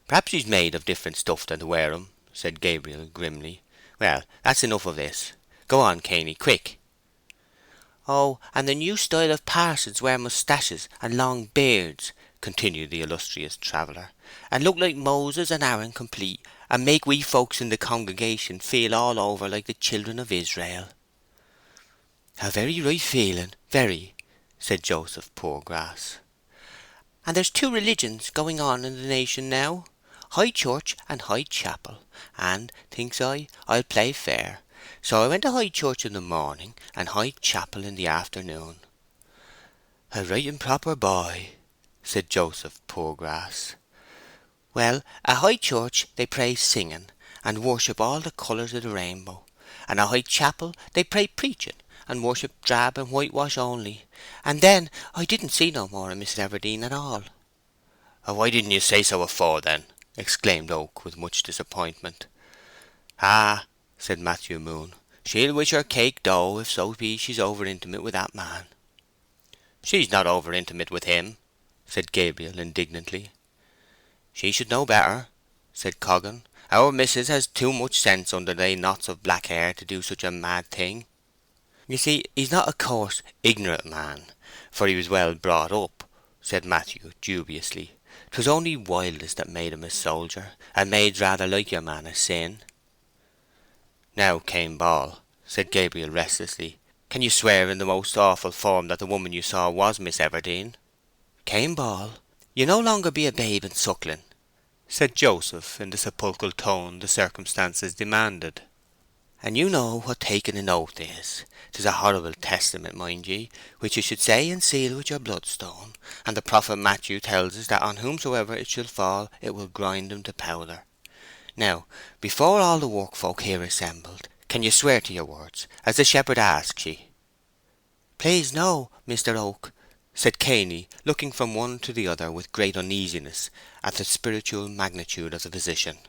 "Perhaps he's made of different stuff than to wear 'em," said Gabriel grimly. "Well, that's enough of this. Go on, Cainy, quick." "Oh, and the new style of parsons wear moustaches and long beards," continued the illustrious traveller, "and look like Moses and Aaron complete, and make we folks in the congregation feel all over like the children of Israel." "A very right feeling, very," said Joseph Poorgrass. "And there's two religions going on in the nation now, High Church and High Chapel, and, thinks I'll play fair. So I went to High Church in the morning, and High Chapel in the afternoon." "A right and proper boy," said Joseph Poorgrass. "Well, at High Church they pray singing, and worship all the colours of the rainbow, and at High Chapel they pray preaching, and worship drab and whitewash only. And then I didn't see no more of Mrs. Everdene at all." "Why didn't you say so afore, then?" exclaimed Oak, with much disappointment. "Ah," said Matthew Moon, "she'll wish her cake dough if so be she's over intimate with that man." "She's not over intimate with him," said Gabriel indignantly. "She should know better," said Coggan. "Our missus has too much sense under they knots of black hair to do such a mad thing. You see, he's not a coarse, ignorant man, for he was well brought up," said Matthew dubiously. "'Twas only wildness that made him a soldier, and maids rather like your man of sin." "Now, Cain Ball," said Gabriel restlessly, "can you swear in the most awful form that the woman you saw was Miss Everdene?" "Cain Ball, you no longer be a babe and suckling," said Joseph, in the sepulchral tone the circumstances demanded. "and you know what taking an oath is. 'Tis a horrible testament, mind ye, which you should say and seal with your bloodstone, and the prophet Matthew tells us that on whomsoever it shall fall it will grind him to powder. Now, before all the workfolk here assembled, can you swear to your words, as the shepherd asks ye?" "Please no, Mr. Oak," said Cainy, looking from one to the other with great uneasiness at the spiritual magnitude of the physician.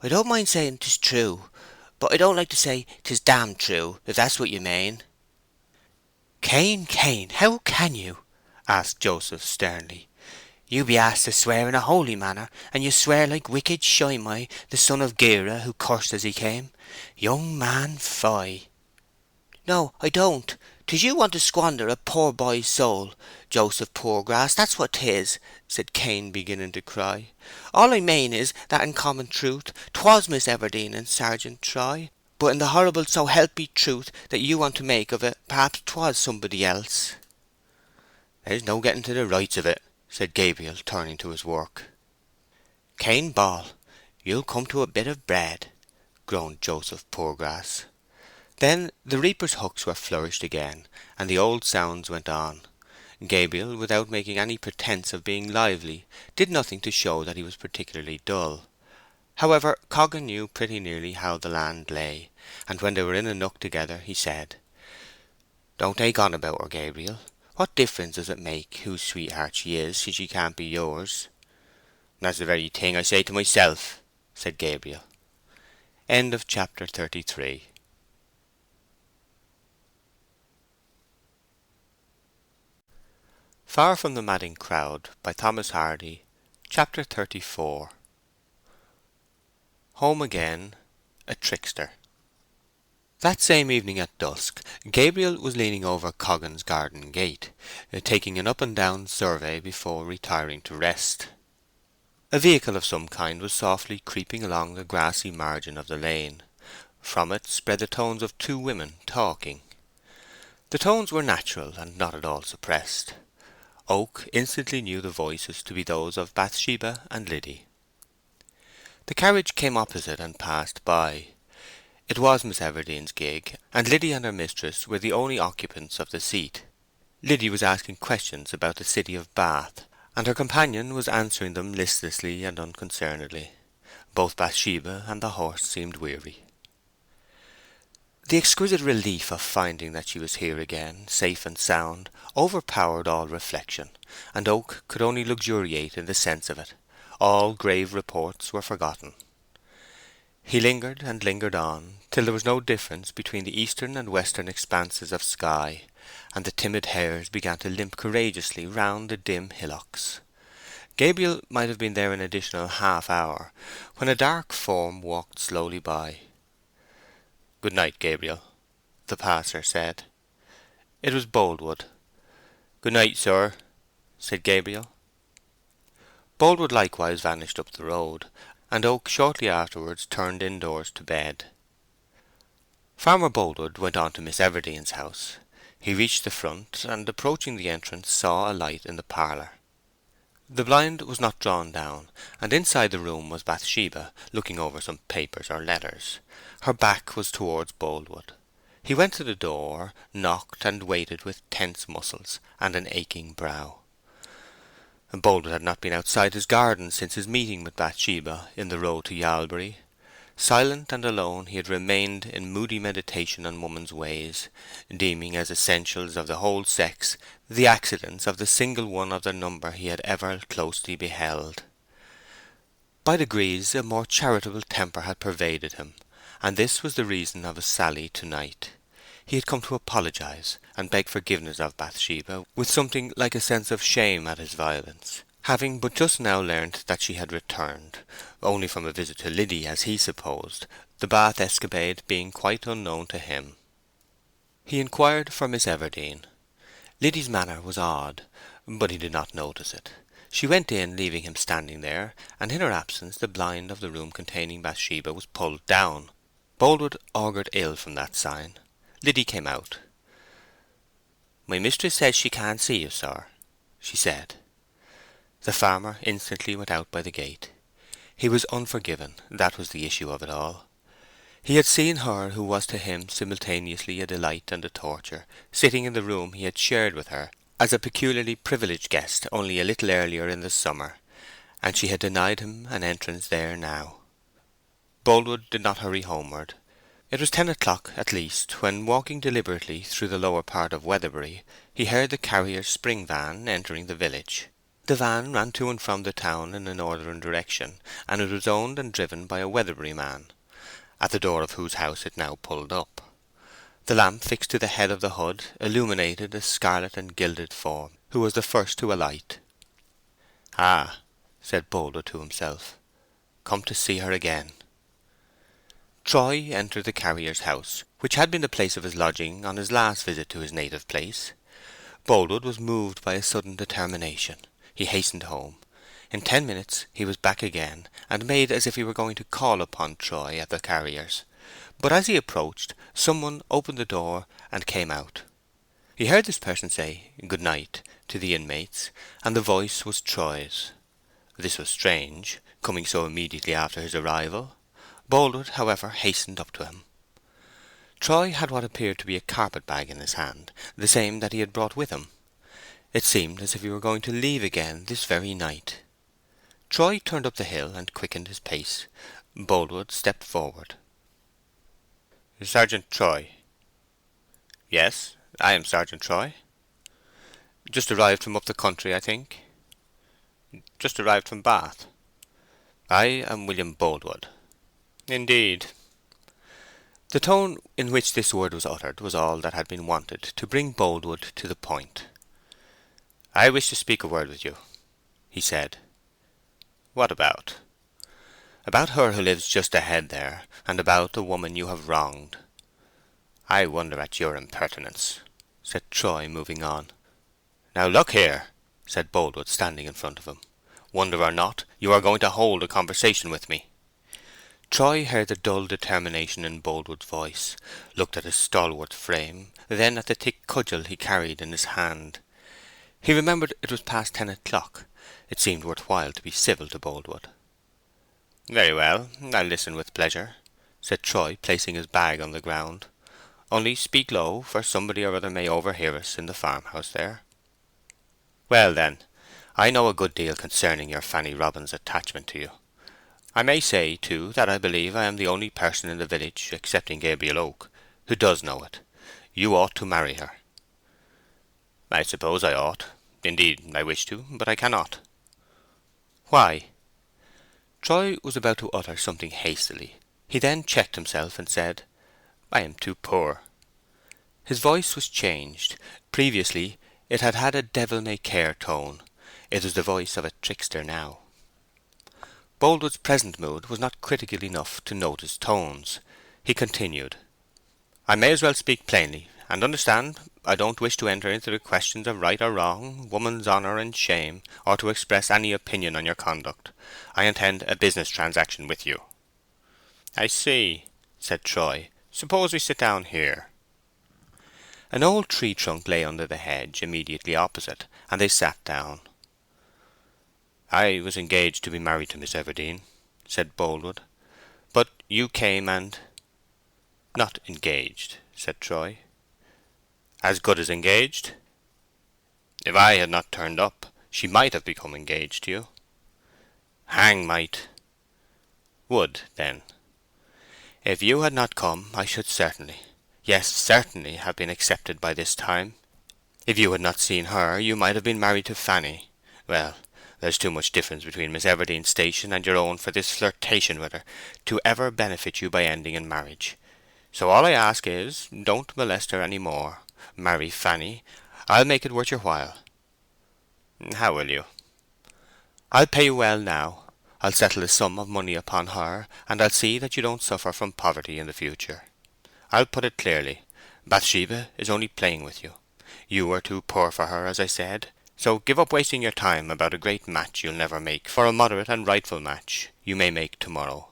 "I don't mind saying 'tis true, but I don't like to say 'tis damned true, if that's what you mean." "Cain, Cain, how can you?" asked Joseph sternly. "You be asked to swear in a holy manner, and you swear like wicked Shimei, the son of Gera, who cursed as he came. Young man, fie!" "No, I don't. 'Tis you want to squander a poor boy's soul, Joseph Poorgrass, that's what 'tis," said Cain, beginning to cry. "All I mean is that in common truth 'twas Miss Everdene and Sergeant Troy, but in the horrible so help me truth that you want to make of it, perhaps 'twas somebody else." "There's no getting to the rights of it," said Gabriel, turning to his work. "Cain Ball, you'll come to a bit of bread," groaned Joseph Poorgrass. Then the reaper's hooks were flourished again, and the old sounds went on. Gabriel, without making any pretence of being lively, did nothing to show that he was particularly dull. However, Coggan knew pretty nearly how the land lay, and when they were in a nook together, he said, "Don't take on about her, Gabriel. What difference does it make whose sweetheart she is, since she can't be yours?" "That's the very thing I say to myself," said Gabriel. End of chapter 33. Far from the Madding Crowd by Thomas Hardy. Chapter 34. Home again, a trickster. That same evening at dusk, Gabriel was leaning over Coggan's garden gate, taking an up-and-down survey before retiring to rest. A vehicle of some kind was softly creeping along the grassy margin of the lane. From it spread the tones of two women talking. The tones were natural and not at all suppressed. Oak instantly knew the voices to be those of Bathsheba and Liddy. The carriage came opposite and passed by. It was Miss Everdene's gig, and Liddy and her mistress were the only occupants of the seat. Liddy was asking questions about the city of Bath, and her companion was answering them listlessly and unconcernedly. Both Bathsheba and the horse seemed weary. The exquisite relief of finding that she was here again, safe and sound, overpowered all reflection, and Oak could only luxuriate in the sense of it. All grave reports were forgotten. He lingered and lingered on, till there was no difference between the eastern and western expanses of sky, and the timid hares began to limp courageously round the dim hillocks. Gabriel might have been there an additional half-hour, when a dark form walked slowly by. "Good night, Gabriel," the passer said. It was Boldwood. "Good night, sir," said Gabriel. Boldwood likewise vanished up the road, and Oak shortly afterwards turned indoors to bed. Farmer Boldwood went on to Miss Everdene's house. He reached the front, and approaching the entrance saw a light in the parlour. The blind was not drawn down, and inside the room was Bathsheba, looking over some papers or letters. Her back was towards Boldwood. He went to the door, knocked, and waited with tense muscles and an aching brow. Boldwood had not been outside his garden since his meeting with Bathsheba in the road to Yalbury. Silent and alone he had remained in moody meditation on woman's ways, deeming as essentials of the whole sex the accidents of the single one of their number he had ever closely beheld. By degrees a more charitable temper had pervaded him, and this was the reason of his sally to-night. He had come to apologize and beg forgiveness of Bathsheba with something like a sense of shame at his violence, having but just now learnt that she had returned, only from a visit to Liddy as he supposed, the Bath escapade being quite unknown to him. He inquired for Miss Everdene. Liddy's manner was odd, but he did not notice it. She went in, leaving him standing there, and in her absence the blind of the room containing Bathsheba was pulled down. Boldwood augured ill from that sign. Liddy came out. "My mistress says she can't see you, sir," she said. The farmer instantly went out by the gate. He was unforgiven, that was the issue of it all. He had seen her who was to him simultaneously a delight and a torture, sitting in the room he had shared with her as a peculiarly privileged guest only a little earlier in the summer, and she had denied him an entrance there now. Boldwood did not hurry homeward. It was 10 o'clock at least when, walking deliberately through the lower part of Weatherbury, he heard the carrier's spring van entering the village. The van ran to and from the town in a northern direction, and it was owned and driven by a Weatherbury man. at the door of whose house it now pulled up. The lamp fixed to the head of the hood illuminated a scarlet and gilded form, who was the first to alight. "Ah," said Boldwood to himself, "come to see her again." Troy entered the carrier's house, which had been the place of his lodging on his last visit to his native place. Boldwood was moved by a sudden determination. He hastened home. In 10 minutes he was back again, and made as if he were going to call upon Troy at the carrier's. But as he approached, someone opened the door and came out. He heard this person say "Good night" to the inmates, and the voice was Troy's. This was strange, coming so immediately after his arrival. Boldwood, however, hastened up to him. Troy had what appeared to be a carpet-bag in his hand, the same that he had brought with him. It seemed as if he were going to leave again this very night. Troy turned up the hill and quickened his pace. Boldwood stepped forward. "Sergeant Troy." "Yes, I am Sergeant Troy." "Just arrived from up the country, I think." "Just arrived from Bath." "I am William Boldwood." "Indeed." The tone in which this word was uttered was all that had been wanted to bring Boldwood to the point. "I wish to speak a word with you," he said. "What about?" "About her who lives just ahead there, and about the woman you have wronged." "I wonder at your impertinence," said Troy, moving on. "Now look here," said Boldwood, standing in front of him. "Wonder or not, you are going to hold a conversation with me." Troy heard the dull determination in Boldwood's voice, looked at his stalwart frame, then at the thick cudgel he carried in his hand. He remembered it was past 10 o'clock. It seemed worth while to be civil to Boldwood. "Very well, I'll listen with pleasure," said Troy, placing his bag on the ground. "Only speak low, for somebody or other may overhear us in the farmhouse there." "Well, then, I know a good deal concerning your Fanny Robin's attachment to you. I may say, too, that I believe I am the only person in the village, excepting Gabriel Oak, who does know it. You ought to marry her." "I suppose I ought. Indeed, I wish to, but I cannot." "Why?" Troy was about to utter something hastily. He then checked himself and said, "I am too poor." His voice was changed. Previously it had had a devil-may-care tone. It was the voice of a trickster now. Boldwood's present mood was not critical enough to note his tones. He continued, "I may as well speak plainly, and understand, I don't wish to enter into the questions of right or wrong, woman's honour and shame, or to express any opinion on your conduct. I intend a business transaction with you." "I see," said Troy. "Suppose we sit down here." An old tree trunk lay under the hedge immediately opposite, and they sat down. "I was engaged to be married to Miss Everdene," said Boldwood. "But you came and—" "Not engaged," said Troy. "As good as engaged?" "If I had not turned up, she might have become engaged to you." "Hang might." "Would, then." "If you had not come, I should certainly, yes, certainly, have been accepted by this time. If you had not seen her, you might have been married to Fanny. Well, there's too much difference between Miss Everdene's station and your own for this flirtation with her to ever benefit you by ending in marriage. So all I ask is, don't molest her any more. Marry Fanny. I'll make it worth your while." "How will you?" "I'll pay you well now. I'll settle a sum of money upon her, and I'll see that you don't suffer from poverty in the future. I'll put it clearly. Bathsheba is only playing with you. You are too poor for her, as I said. So give up wasting your time about a great match you'll never make, for a moderate and rightful match you may make tomorrow.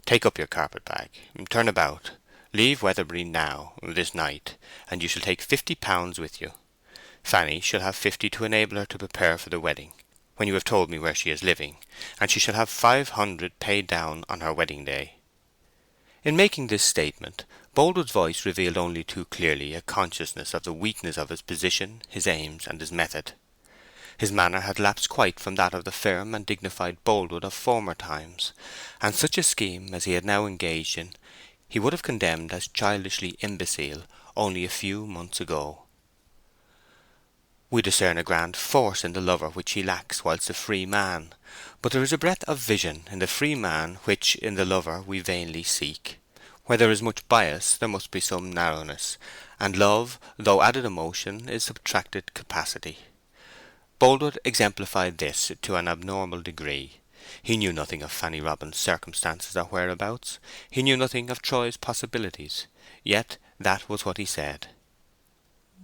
Take up your carpet-bag, turn about, leave Weatherbury now, this night, and you shall take £50 with you. Fanny shall have 50 to enable her to prepare for the wedding, when you have told me where she is living, and she shall have 500 paid down on her wedding day." In making this statement, Boldwood's voice revealed only too clearly a consciousness of the weakness of his position, his aims, and his method. His manner had lapsed quite from that of the firm and dignified Boldwood of former times, and such a scheme as he had now engaged in he would have condemned as childishly imbecile only a few months ago. We discern a grand force in the lover which he lacks whilst a free man, but there is a breadth of vision in the free man which in the lover we vainly seek. Where there is much bias there must be some narrowness, and love, though added emotion, is subtracted capacity. Boldwood exemplified this to an abnormal degree. He knew nothing of Fanny Robin's circumstances or whereabouts. He knew nothing of Troy's possibilities. Yet that was what he said.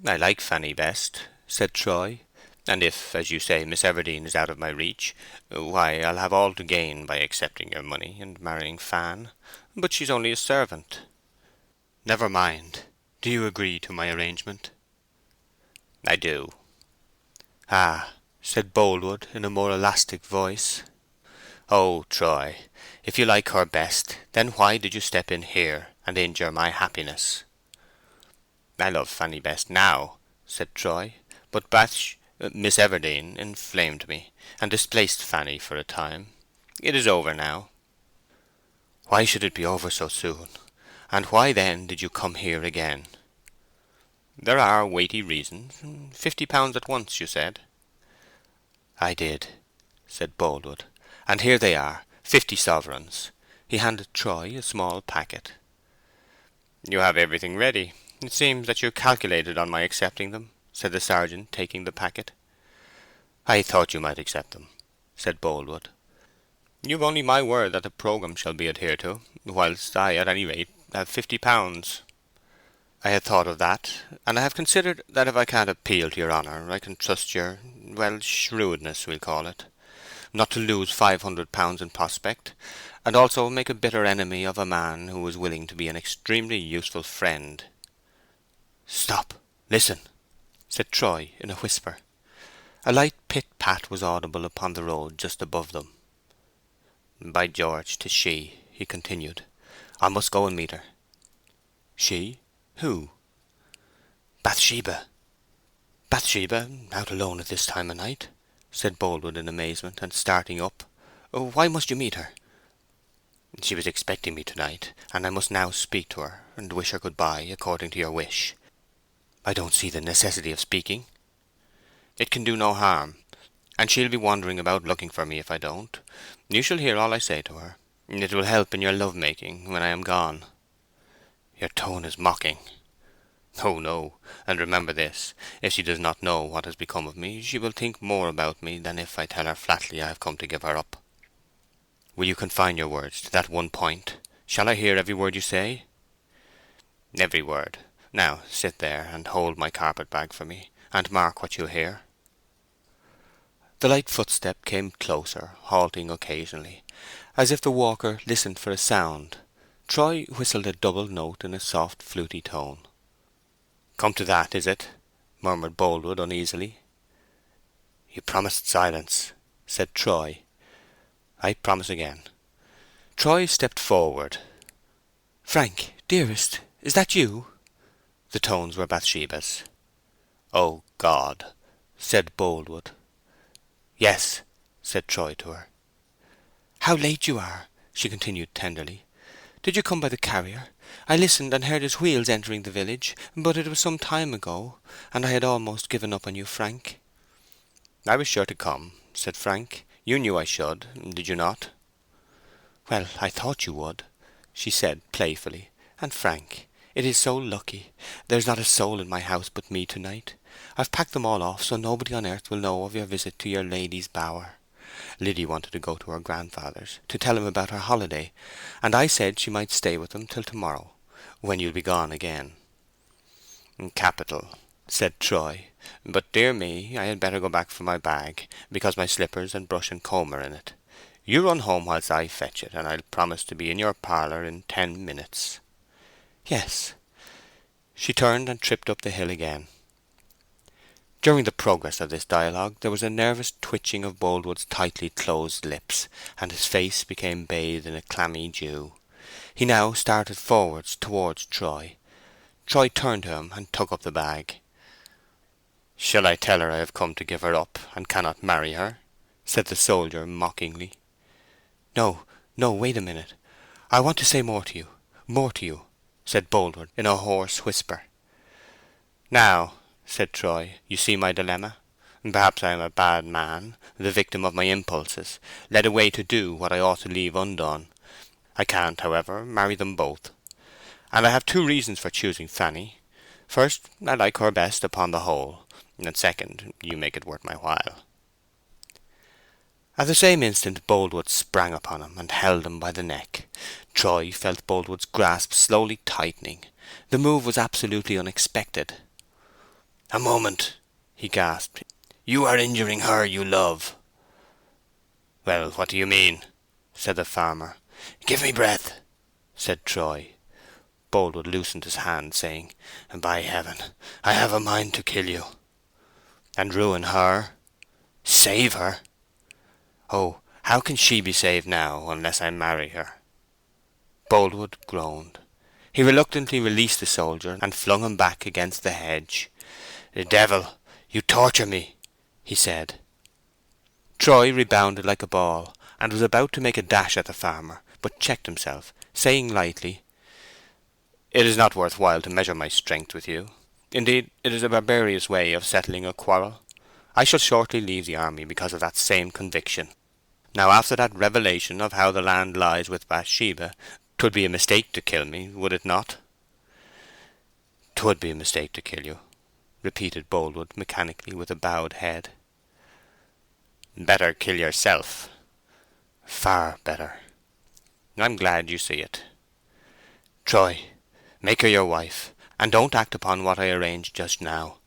"I like Fanny best," said Troy. "And if, as you say, Miss Everdene is out of my reach, why, I'll have all to gain by accepting your money and marrying Fan. But she's only a servant." "Never mind. Do you agree to my arrangement?" "I do." "Ah," said Boldwood in a more elastic voice. "Oh, Troy, if you like her best, then why did you step in here and injure my happiness?" "I love Fanny best now," said Troy. "But Miss Everdene inflamed me, and displaced Fanny for a time. It is over now." "Why should it be over so soon? And why then did you come here again?" "There are weighty reasons. £50 at once, you said." "I did," said Boldwood. "And here they are, 50 sovereigns." He handed Troy a small packet. "You have everything ready. It seems that you calculated on my accepting them," said the sergeant, taking the packet. "I thought you might accept them," said Boldwood. "You've only my word that the programme shall be adhered to, whilst I, at any rate, have £50. I had thought of that, and I have considered that if I can't appeal to your honour, I can trust your, well, shrewdness, we'll call it, not to lose £500 in prospect, and also make a bitter enemy of a man who is willing to be an extremely useful friend." "Stop! Listen!" said Troy in a whisper. A light pit-pat was audible upon the road just above them. "By George, 'tis she," he continued. "I must go and meet her." "She? Who?" "Bathsheba." "Bathsheba out alone at this time of night?" said Boldwood in amazement, and starting up. "Why must you meet her?" "She was expecting me to-night, and I must now speak to her, and wish her good-bye, according to your wish." "I don't see the necessity of speaking." "It can do no harm, and she'll be wandering about looking for me if I don't. You shall hear all I say to her. It will help in your love-making when I am gone." "Your tone is mocking." "Oh, no. And remember this, if she does not know what has become of me, she will think more about me than if I tell her flatly I have come to give her up." "Will you confine your words to that one point? Shall I hear every word you say?" "Every word. Now sit there and hold my carpet-bag for me, and mark what you hear." The light footstep came closer, halting occasionally, as if the walker listened for a sound. Troy whistled a double note in a soft fluty tone. "Come to that, is it?" murmured Boldwood uneasily. "You promised silence," said Troy. "I promise again." Troy stepped forward. "Frank, dearest, is that you?" The tones were Bathsheba's. "Oh God!" said Boldwood. "Yes," said Troy to her. "How late you are!" she continued tenderly. "Did you come by the carrier? I listened and heard his wheels entering the village, but it was some time ago, and I had almost given up on you, Frank." "I was sure to come," said Frank. "You knew I should, did you not?" "Well, I thought you would," she said playfully. "And, Frank, it is so lucky. There's not a soul in my house but me to-night. I've packed them all off so nobody on earth will know of your visit to your lady's bower. Liddy wanted to go to her grandfather's to tell him about her holiday, and I said she might stay with them till tomorrow, when you'll be gone again." "Capital," said Troy. "But, dear me, I had better go back for my bag, because my slippers and brush and comb are in it. You run home whilst I fetch it, and I'll promise to be in your parlour in 10 minutes." "Yes." She turned and tripped up the hill again. During the progress of this dialogue there was a nervous twitching of Boldwood's tightly closed lips, and his face became bathed in a clammy dew. He now started forwards towards Troy. Troy turned to him and took up the bag. "Shall I tell her I have come to give her up, and cannot marry her?" said the soldier mockingly. "No, no, wait a minute. I want to say more to you," said Boldwood in a hoarse whisper. "Now," said Troy, "you see my dilemma. Perhaps I am a bad man, the victim of my impulses, led away to do what I ought to leave undone. I can't, however, marry them both. and I have two reasons for choosing Fanny. First, I like her best upon the whole, and second, you make it worth my while." At the same instant Boldwood sprang upon him and held him by the neck. Troy felt Boldwood's grasp slowly tightening. The move was absolutely unexpected. "A moment," he gasped. "You are injuring her you love." "Well, what do you mean?" said the farmer. "Give me breath," said Troy. Boldwood loosened his hand, saying, "By heaven, I have a mind to kill you." "And ruin her?" "Save her." "Oh, how can she be saved now, unless I marry her?" Boldwood groaned. He reluctantly released the soldier and flung him back against the hedge. "The devil! You torture me!" he said. Troy rebounded like a ball, and was about to make a dash at the farmer, but checked himself, saying lightly, "It is not worth while to measure my strength with you. Indeed, it is a barbarous way of settling a quarrel. I shall shortly leave the army because of that same conviction. Now, after that revelation of how the land lies with Bathsheba, 'twould be a mistake to kill me, would it not?" "'Twould be a mistake to kill you," repeated Boldwood mechanically, with a bowed head. "Better kill yourself." "Far better." "I'm glad you see it." "Troy, make her your wife, and don't act upon what I arranged just now.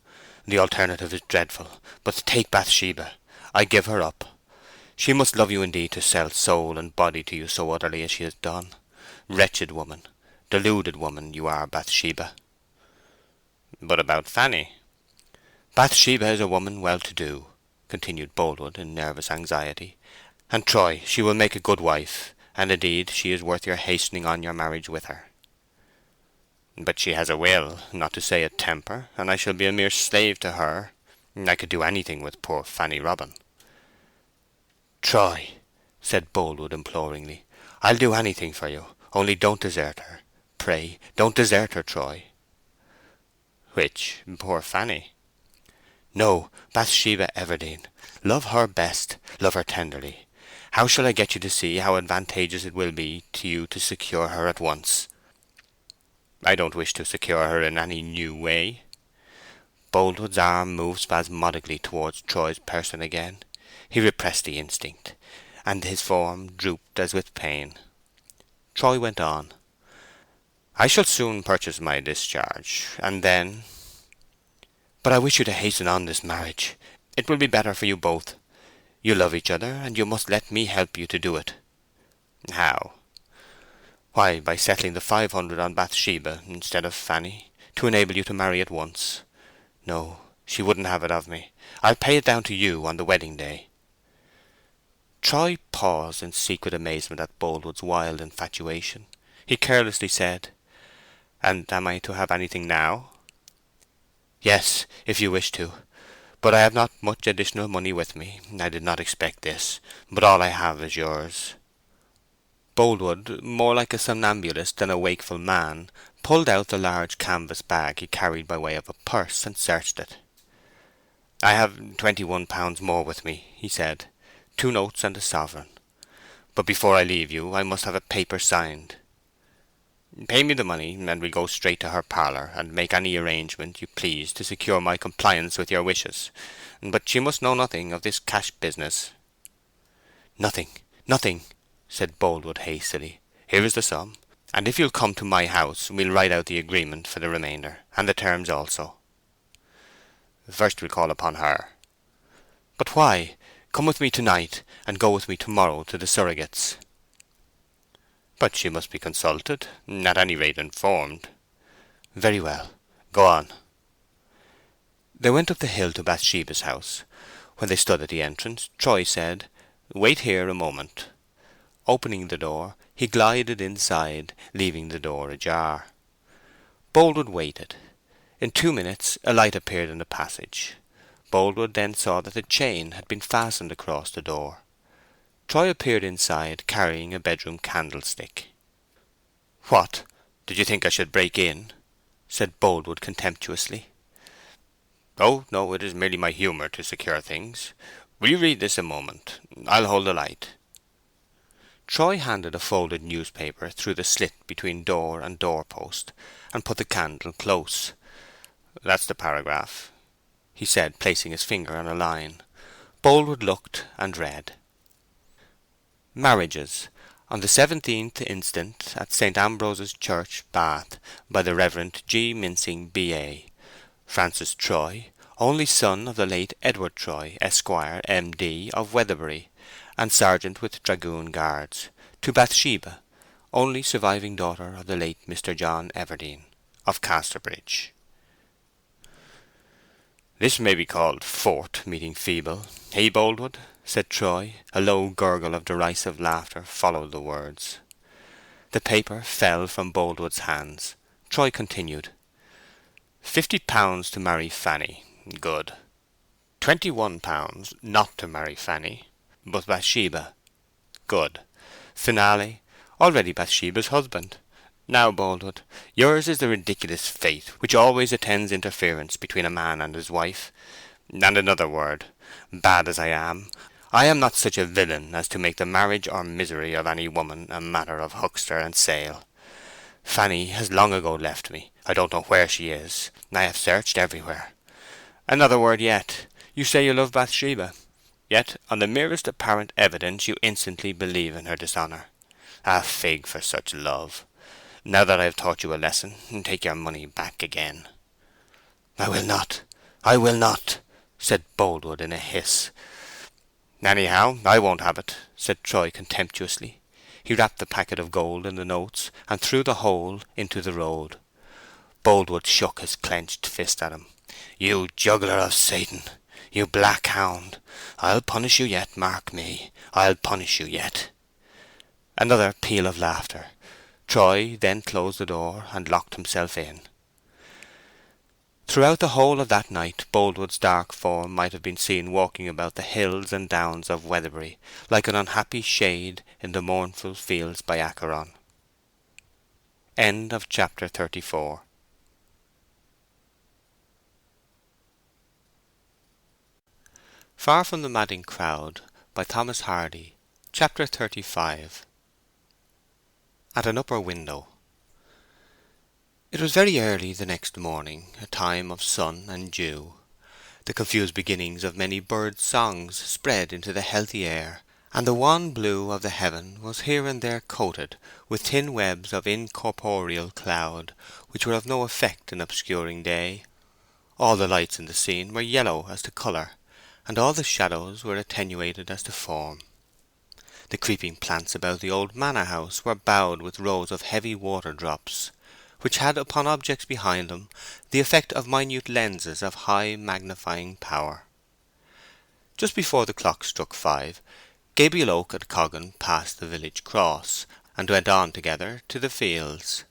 The alternative is dreadful, but take Bathsheba. I give her up. She must love you indeed to sell soul and body to you so utterly as she has done. Wretched woman, deluded woman, you are, Bathsheba." "But about Fanny?" "Bathsheba is a woman well to do," continued Boldwood in nervous anxiety. "And Troy, she will make a good wife, and indeed she is worth your hastening on your marriage with her." "But she has a will, not to say a temper, and I shall be a mere slave to her. I could do anything with poor Fanny Robin." "Troy," said Boldwood imploringly, "I'll do anything for you, only don't desert her. Pray, don't desert her, Troy." "Which, poor Fanny?" "No, Bathsheba Everdene. Love her best, love her tenderly. How shall I get you to see how advantageous it will be to you to secure her at once?" "I don't wish to secure her in any new way." Boldwood's arm moved spasmodically towards Troy's person again. He repressed the instinct, and his form drooped as with pain. Troy went on. "I shall soon purchase my discharge, and then—" "But I wish you to hasten on this marriage. It will be better for you both. You love each other, and you must let me help you to do it." "How?" "Why, by settling the 500 on Bathsheba instead of Fanny, to enable you to marry at once. No, she wouldn't have it of me. I'll pay it down to you on the wedding day." Troy paused in secret amazement at Boldwood's wild infatuation. He carelessly said, "And am I to have anything now?" "Yes, if you wish to. But I have not much additional money with me. I did not expect this, but all I have is yours." Boldwood, more like a somnambulist than a wakeful man, pulled out the large canvas bag he carried by way of a purse, and searched it. "I have £21 more with me," he said. "2 notes and a sovereign. But before I leave you I must have a paper signed." "Pay me the money, and we'll go straight to her parlour, and make any arrangement you please to secure my compliance with your wishes. But she must know nothing of this cash business." "Nothing, nothing," said Boldwood hastily. "Here is the sum, and if you'll come to my house we'll write out the agreement for the remainder, and the terms also." "First we'll call upon her." "But why? Come with me to-night, and go with me to-morrow to the surrogates." "But she must be consulted, at any rate informed." "Very well. Go on." They went up the hill to Bathsheba's house. When they stood at the entrance, Troy said, "Wait here a moment." Opening the door, he glided inside, leaving the door ajar. Boldwood waited. In 2 minutes a light appeared in the passage. Boldwood then saw that the chain had been fastened across the door. Troy appeared inside, carrying a bedroom candlestick. "What? Did you think I should break in?" said Boldwood contemptuously. "Oh, no, it is merely my humour to secure things. Will you read this a moment? I'll hold the light." Troy handed a folded newspaper through the slit between door and doorpost, and put the candle close. "That's the paragraph," he said, placing his finger on a line. Boldwood looked and read: Marriages. On the 17th instant, at St. Ambrose's Church, Bath, by the Reverend G. Mincing, B.A. Francis Troy, only son of the late Edward Troy, Esquire, M.D., of Weatherbury, and sergeant with Dragoon Guards, to Bathsheba, only surviving daughter of the late Mr. John Everdene, of Casterbridge. "This may be called fort meeting feeble, hey, Boldwood?" said Troy. A low gurgle of derisive laughter followed the words. The paper fell from Boldwood's hands. Troy continued: £50 to marry Fanny. Good. £21 not to marry Fanny, but Bathsheba. Good. Finale: already Bathsheba's husband. Now, Boldwood, yours is the ridiculous fate which always attends interference between a man and his wife. And another word. Bad as I am not such a villain as to make the marriage or misery of any woman a matter of huckster and sale. Fanny has long ago left me. I don't know where she is. I have searched everywhere. Another word yet. You say you love Bathsheba, yet on the merest apparent evidence you instantly believe in her dishonour. A fig for such love! Now that I have taught you a lesson, take your money back again." "I will not, I will not," said Boldwood in a hiss. "Anyhow, I won't have it," said Troy contemptuously. He wrapped the packet of gold in the notes and threw the whole into the road. Boldwood shook his clenched fist at him. "You juggler of Satan! You black hound! I'll punish you yet, mark me! I'll punish you yet!" Another peal of laughter. Troy then closed the door and locked himself in. Throughout the whole of that night Boldwood's dark form might have been seen walking about the hills and downs of Weatherbury, like an unhappy shade in the mournful fields by Acheron. End of chapter 34. Far from the Madding Crowd, by Thomas Hardy. Chapter 35. At an upper window. It was very early the next morning, a time of sun and dew. The confused beginnings of many birds' songs spread into the healthy air, and the wan blue of the heaven was here and there coated with thin webs of incorporeal cloud, which were of no effect in obscuring day. All the lights in the scene were yellow as to colour, and all the shadows were attenuated as to form. The creeping plants about the old manor-house were bowed with rows of heavy water-drops, which had upon objects behind them the effect of minute lenses of high magnifying power. Just before the clock struck 5, Gabriel Oak and Coggan passed the village cross, and went on together to the fields.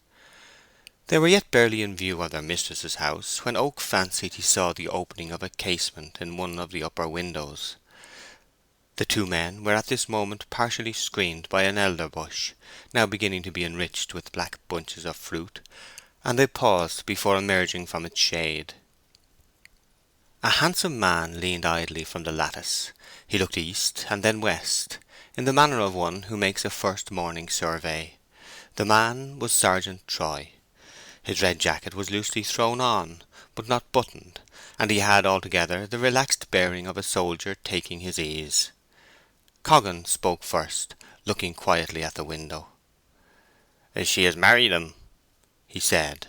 They were yet barely in view of their mistress's house when Oak fancied he saw the opening of a casement in one of the upper windows. The two men were at this moment partially screened by an elder bush, now beginning to be enriched with black bunches of fruit, and they paused before emerging from its shade. A handsome man leaned idly from the lattice. He looked east and then west, in the manner of one who makes a first morning survey. The man was Sergeant Troy. His red jacket was loosely thrown on, but not buttoned, and he had altogether the relaxed bearing of a soldier taking his ease. Coggan spoke first, looking quietly at the window. "She has married him," he said.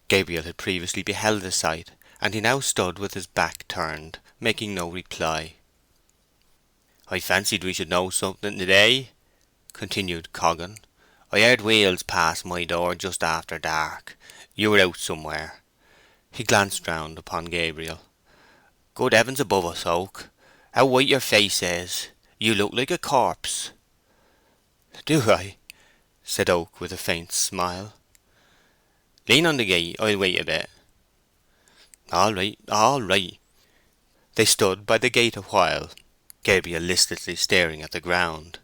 Gabriel had previously beheld the sight, and he now stood with his back turned, making no reply. "I fancied we should know something to-day," continued Coggan. "I heard wheels pass my door just after dark. You were out somewhere." He glanced round upon Gabriel. "Good heavens above us, Oak! How white your face is! You look like a corpse." "Do I?" said Oak with a faint smile. "Lean on the gate. I'll wait a bit." "All right, all right." They stood by the gate a while, Gabriel listlessly staring at the ground.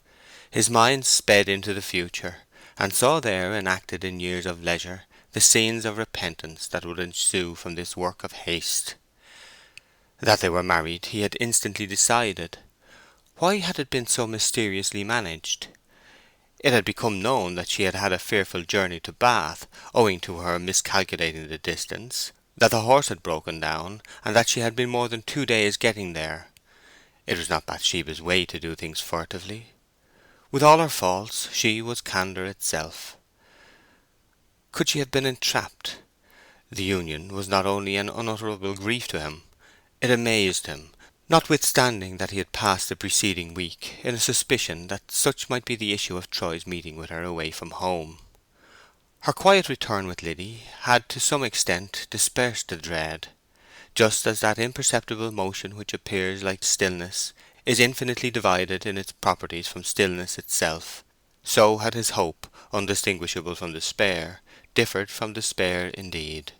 His mind sped into the future, and saw there enacted in years of leisure the scenes of repentance that would ensue from this work of haste. That they were married he had instantly decided. Why had it been so mysteriously managed? It had become known that she had had a fearful journey to Bath, owing to her miscalculating the distance, that the horse had broken down, and that she had been more than 2 days getting there. It was not Bathsheba's way to do things furtively. With all her faults, she was candour itself. Could she have been entrapped? The union was not only an unutterable grief to him, it amazed him, notwithstanding that he had passed the preceding week in a suspicion that such might be the issue of Troy's meeting with her away from home. Her quiet return with Liddy had to some extent dispersed the dread, just as that imperceptible motion which appears like stillness is infinitely divided in its properties from stillness itself. So had his hope, undistinguishable from despair, differed from despair indeed.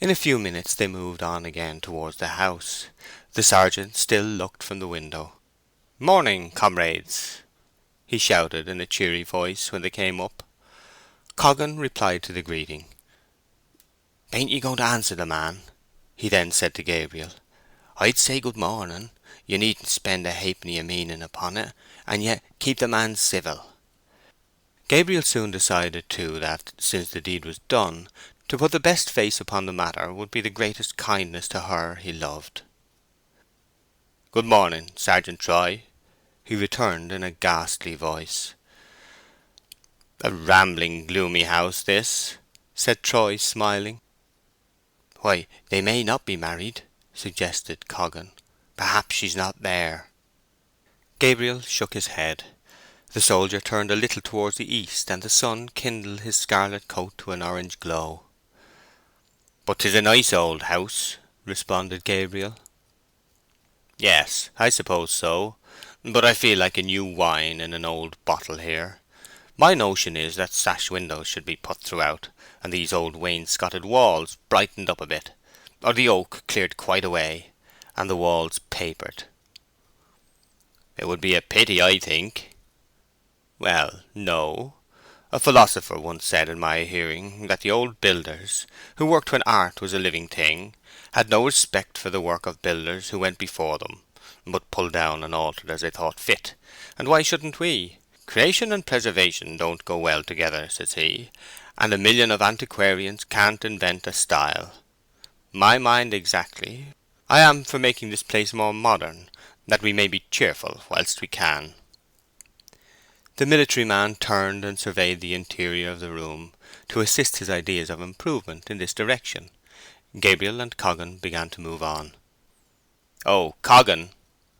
In a few minutes they moved on again towards the house. The sergeant still looked from the window. "Morning, comrades," he shouted in a cheery voice when they came up. Coggan replied to the greeting. "Bain't ye going to answer the man?" he then said to Gabriel. "I'd say good morning. You needn't spend a halfpenny of meaning upon it, and yet keep the man civil." Gabriel soon decided, too, that, since the deed was done, to put the best face upon the matter would be the greatest kindness to her he loved. "Good morning, Sergeant Troy," he returned in a ghastly voice. "A rambling, gloomy house, this," said Troy, smiling. "Why, they may not be married," suggested Coggan. "Perhaps she's not there." Gabriel shook his head. The soldier turned a little towards the east, and the sun kindled his scarlet coat to an orange glow. "But 'tis a nice old house," responded Gabriel. "Yes, I suppose so. But I feel like a new wine in an old bottle here. My notion is that sash windows should be put throughout, and these old wainscoted walls brightened up a bit, or the oak cleared quite away, and the walls papered." "It would be a pity, I think." "Well, no. A philosopher once said in my hearing that the old builders, who worked when art was a living thing, had no respect for the work of builders who went before them, but pulled down and altered as they thought fit. And why shouldn't we? Creation and preservation don't go well together, says he, and a million of antiquarians can't invent a style. My mind exactly. I am for making this place more modern, that we may be cheerful whilst we can." The military man turned and surveyed the interior of the room to assist his ideas of improvement in this direction. Gabriel and Coggan began to move on. "Oh, Coggan,"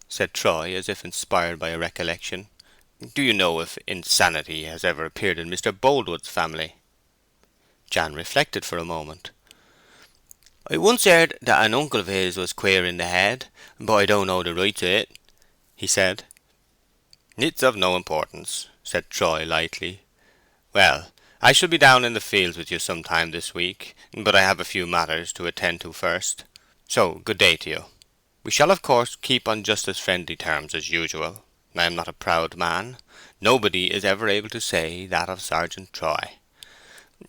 said Troy, as if inspired by a recollection, "do you know if insanity has ever appeared in Mr. Boldwood's family?" Jan reflected for a moment. "I once heard that an uncle of his was queer in the head, but I don't know the rights of it," he said. "It's of no importance," said Troy lightly. "Well, I shall be down in the fields with you some time this week, but I have a few matters to attend to first. So good day to you. We shall of course keep on just as friendly terms as usual. I am not a proud man. Nobody is ever able to say that of Sergeant Troy.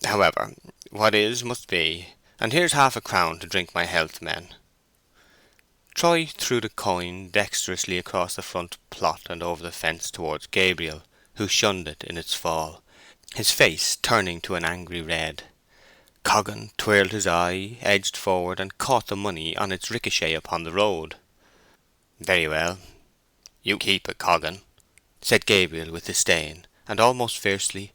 However, what is must be, and here's half a crown to drink my health, men." Troy threw the coin dexterously across the front plot and over the fence towards Gabriel, who shunned it in its fall, his face turning to an angry red. Coggan twirled his eye, edged forward, and caught the money on its ricochet upon the road. "Very well. You keep it, Coggan," said Gabriel with disdain, and almost fiercely.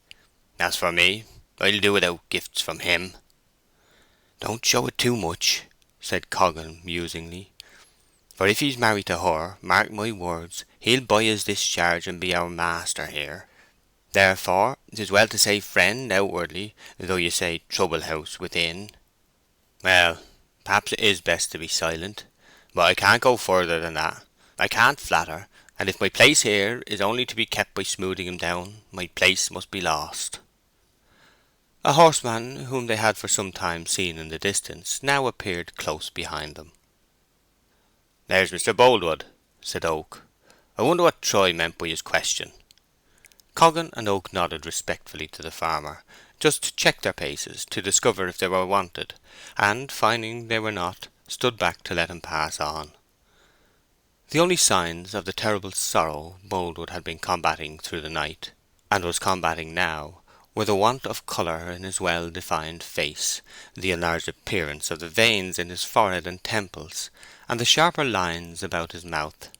"As for me, I'll do without gifts from him." "Don't show it too much," said Coggan musingly. "For if he's married to her, mark my words, he'll buy his discharge and be our master here. Therefore, 'tis well to say friend outwardly, though you say trouble house within." "Well, perhaps it is best to be silent, but I can't go further than that. I can't flatter, and if my place here is only to be kept by smoothing him down, my place must be lost." A horseman whom they had for some time seen in the distance now appeared close behind them. "There's Mr. Boldwood," said Oak. "I wonder what Troy meant by his question." Coggan and Oak nodded respectfully to the farmer, just checked their paces to discover if they were wanted, and finding they were not, stood back to let him pass on. The only signs of the terrible sorrow Boldwood had been combating through the night, and was combating now, were the want of colour in his well-defined face, the enlarged appearance of the veins in his forehead and temples, and the sharper lines about his mouth.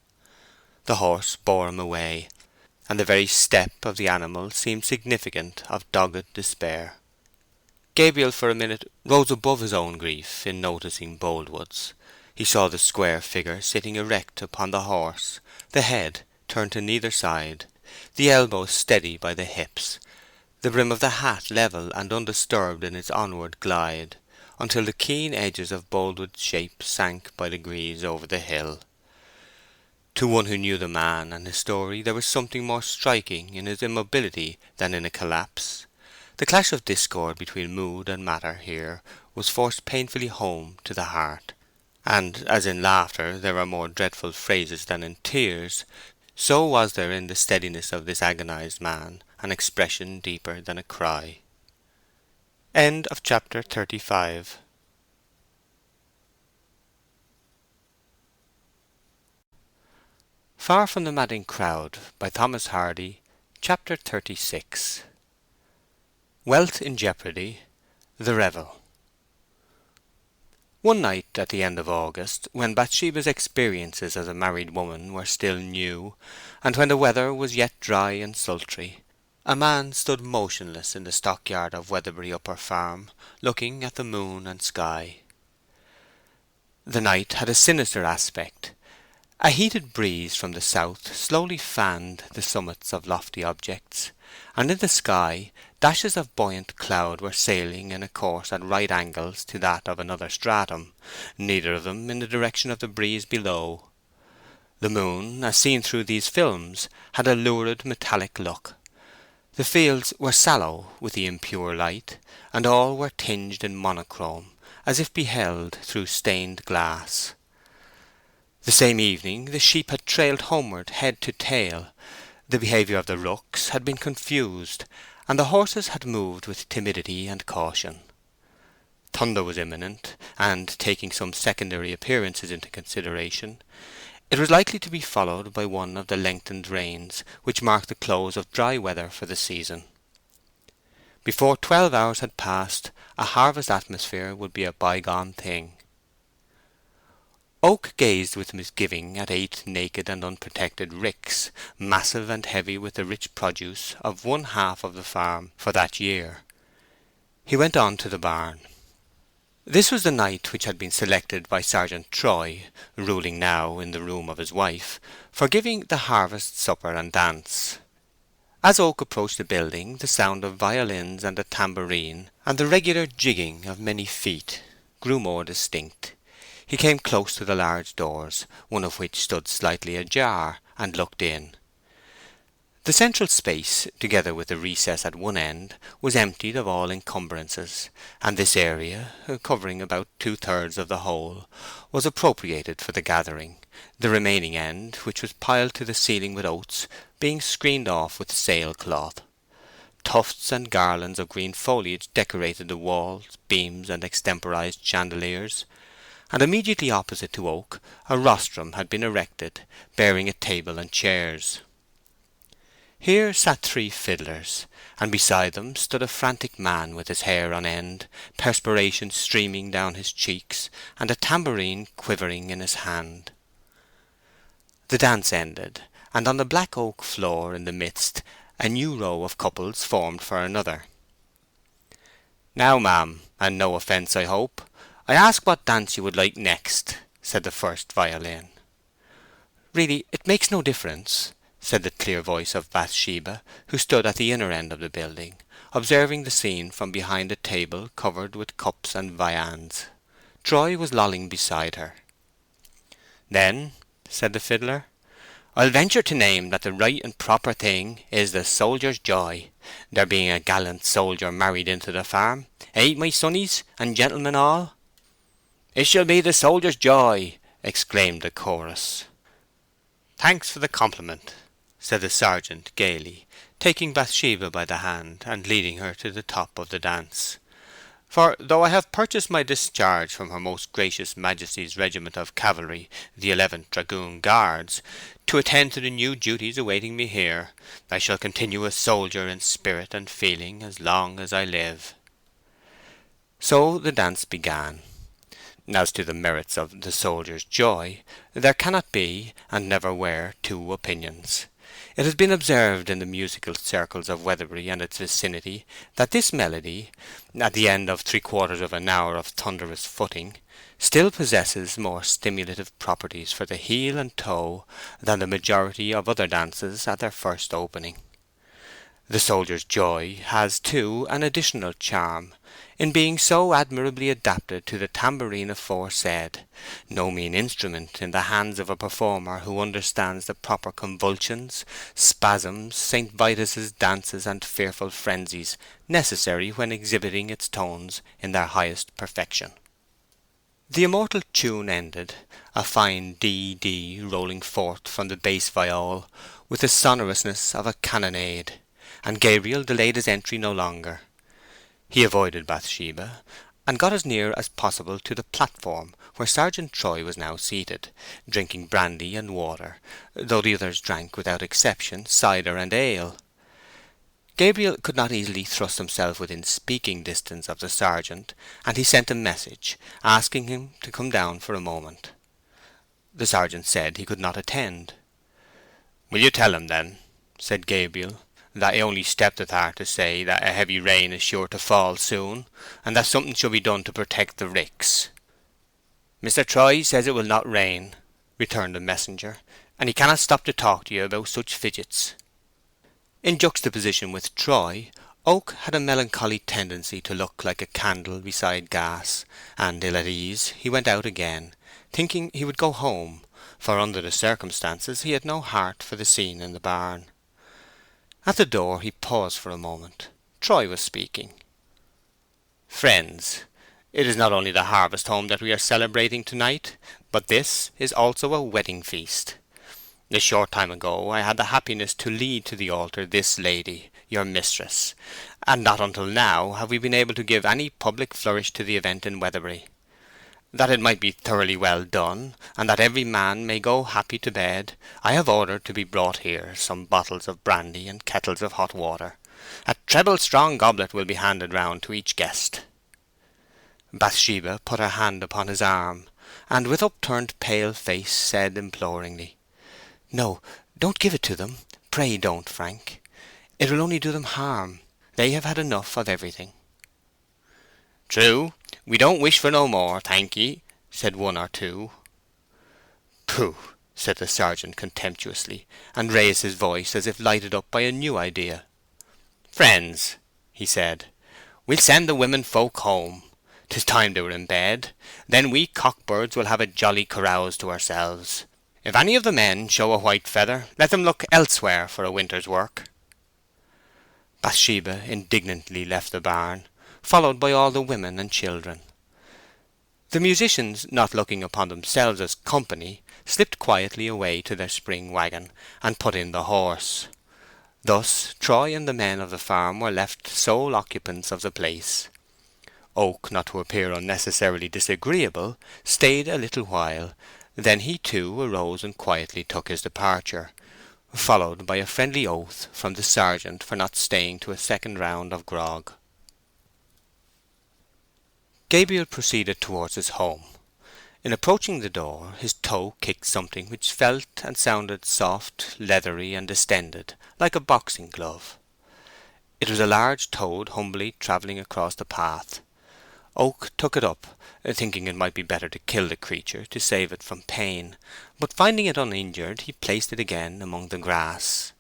The horse bore him away, and the very step of the animal seemed significant of dogged despair. Gabriel for a minute rose above his own grief in noticing Boldwood's. He saw the square figure sitting erect upon the horse, the head turned to neither side, the elbows steady by the hips, the brim of the hat level and undisturbed in its onward glide, until the keen edges of Boldwood's shape sank by degrees over the hill. To one who knew the man and his story there was something more striking in his immobility than in a collapse. The clash of discord between mood and matter here was forced painfully home to the heart, and as in laughter there are more dreadful phrases than in tears, so was there in the steadiness of this agonized man an expression deeper than a cry. End of chapter 35. Far from the Madding Crowd by Thomas Hardy. Chapter 36. Wealth in Jeopardy. The Revel. One night at the end of August, when Bathsheba's experiences as a married woman were still new, and when the weather was yet dry and sultry, a man stood motionless in the stockyard of Weatherbury Upper Farm, looking at the moon and sky. The night had a sinister aspect. A heated breeze from the south slowly fanned the summits of lofty objects, and in the sky dashes of buoyant cloud were sailing in a course at right angles to that of another stratum, neither of them in the direction of the breeze below. The moon, as seen through these films, had a lurid metallic look. The fields were sallow with the impure light, and all were tinged in monochrome, as if beheld through stained glass. The same evening the sheep had trailed homeward head to tail, the behaviour of the rooks had been confused, and the horses had moved with timidity and caution. Thunder was imminent, and, taking some secondary appearances into consideration, it was likely to be followed by one of the lengthened rains which mark the close of dry weather for the season. Before 12 hours had passed, a harvest atmosphere would be a bygone thing. Oak gazed with misgiving at 8 naked and unprotected ricks, massive and heavy with the rich produce of one half of the farm for that year. He went on to the barn. This was the night which had been selected by Sergeant Troy, ruling now in the room of his wife, for giving the harvest supper and dance. As Oak approached the building, the sound of violins and a tambourine, and the regular jigging of many feet, grew more distinct. He came close to the large doors, one of which stood slightly ajar, and looked in. The central space, together with the recess at one end, was emptied of all encumbrances, and this area, covering about 2/3 of the whole, was appropriated for the gathering, the remaining end, which was piled to the ceiling with oats, being screened off with sailcloth. Tufts and garlands of green foliage decorated the walls, beams, and extemporized chandeliers, and immediately opposite to Oak a rostrum had been erected, bearing a table and chairs. Here sat 3 fiddlers, and beside them stood a frantic man with his hair on end, perspiration streaming down his cheeks, and a tambourine quivering in his hand. The dance ended, and on the black oak floor in the midst a new row of couples formed for another. "Now, ma'am, and no offence, I hope, I ask what dance you would like next," said the first violin. "Really, it makes no difference," said the clear voice of Bathsheba, who stood at the inner end of the building, observing the scene from behind a table covered with cups and viands. Troy was lolling beside her. "Then," said the fiddler, "I'll venture to name that the right and proper thing is the soldier's joy, there being a gallant soldier married into the farm, my sonnies and gentlemen all?" "It shall be the soldier's joy," exclaimed the chorus. "Thanks for the compliment," said the sergeant gaily, taking Bathsheba by the hand and leading her to the top of the dance. For though I have purchased my discharge from Her Most Gracious Majesty's Regiment of Cavalry, the 11th Dragoon Guards, to attend to the new duties awaiting me here, I shall continue a soldier in spirit and feeling as long as I live." So the dance began. As to the merits of "The Soldier's Joy," there cannot be, and never were, two opinions. It has been observed in the musical circles of Weatherbury and its vicinity that this melody, at the end of three-quarters of an hour of thunderous footing, still possesses more stimulative properties for the heel and toe than the majority of other dances at their first opening. The Soldier's Joy has, too, an additional charm, in being so admirably adapted to the tambourine aforesaid, no mean instrument in the hands of a performer who understands the proper convulsions, spasms, St. Vitus's dances, and fearful frenzies necessary when exhibiting its tones in their highest perfection. The immortal tune ended, a fine D rolling forth from the bass viol with the sonorousness of a cannonade, and Gabriel delayed his entry no longer. He avoided Bathsheba, and got as near as possible to the platform where Sergeant Troy was now seated, drinking brandy and water, though the others drank without exception cider and ale. Gabriel could not easily thrust himself within speaking distance of the sergeant, and he sent a message, asking him to come down for a moment. The sergeant said he could not attend. "Will you tell him, then," said Gabriel, "that I only stepped ath'art to say that a heavy rain is sure to fall soon, and that something should be done to protect the ricks?" "Mr. Troy says it will not rain," returned the messenger, "and he cannot stop to talk to you about such fidgets." In juxtaposition with Troy, Oak had a melancholy tendency to look like a candle beside gas, and ill at ease, he went out again, thinking he would go home, for under the circumstances he had no heart for the scene in the barn. At the door he paused for a moment. Troy was speaking. "Friends, it is not only the harvest home that we are celebrating tonight, but this is also a wedding feast. A short time ago I had the happiness to lead to the altar this lady, your mistress, and not until now have we been able to give any public flourish to the event in Weatherbury. That it might be thoroughly well done, and that every man may go happy to bed, I have ordered to be brought here some bottles of brandy and kettles of hot water. A treble strong goblet will be handed round to each guest." Bathsheba put her hand upon his arm, and with upturned pale face said imploringly, "No, don't give it to them. Pray don't, Frank. It will only do them harm. They have had enough of everything." "True, we don't wish for no more, thank ye," said one or two. "Pooh!" said the sergeant contemptuously, and raised his voice as if lighted up by a new idea. "Friends," he said, "we'll send the women folk home. 'Tis time they were in bed. Then we cockbirds will have a jolly carouse to ourselves. If any of the men show a white feather, let them look elsewhere for a winter's work." Bathsheba indignantly left the barn, followed by all the women and children. The musicians, not looking upon themselves as company, slipped quietly away to their spring waggon and put in the horse. Thus Troy and the men of the farm were left sole occupants of the place. Oak, not to appear unnecessarily disagreeable, stayed a little while, then he too arose and quietly took his departure, followed by a friendly oath from the sergeant for not staying to a second round of grog. Gabriel proceeded towards his home. In approaching the door his toe kicked something which felt and sounded soft, leathery, and distended, like a boxing glove. It was a large toad humbly travelling across the path. Oak took it up, thinking it might be better to kill the creature to save it from pain, but finding it uninjured he placed it again among the grass.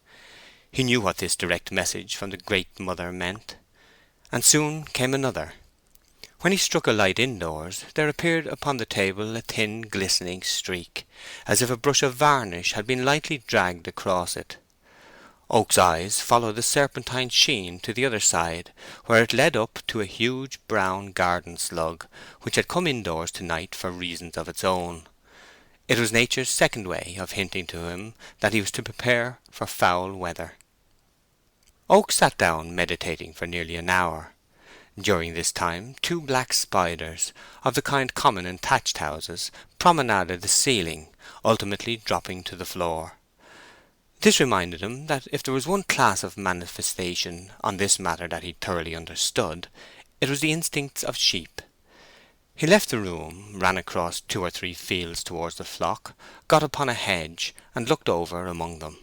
He knew what this direct message from the Great Mother meant, and soon came another. When he struck a light indoors there appeared upon the table a thin glistening streak, as if a brush of varnish had been lightly dragged across it. Oak's eyes followed the serpentine sheen to the other side, where it led up to a huge brown garden slug, which had come indoors to-night for reasons of its own. It was nature's second way of hinting to him that he was to prepare for foul weather. Oak sat down meditating for nearly an hour. During this time 2 black spiders, of the kind common in thatched houses, promenaded the ceiling, ultimately dropping to the floor. This reminded him that if there was one class of manifestation on this matter that he thoroughly understood, it was the instincts of sheep. He left the room, ran across 2 or 3 fields towards the flock, got upon a hedge, and looked over among them.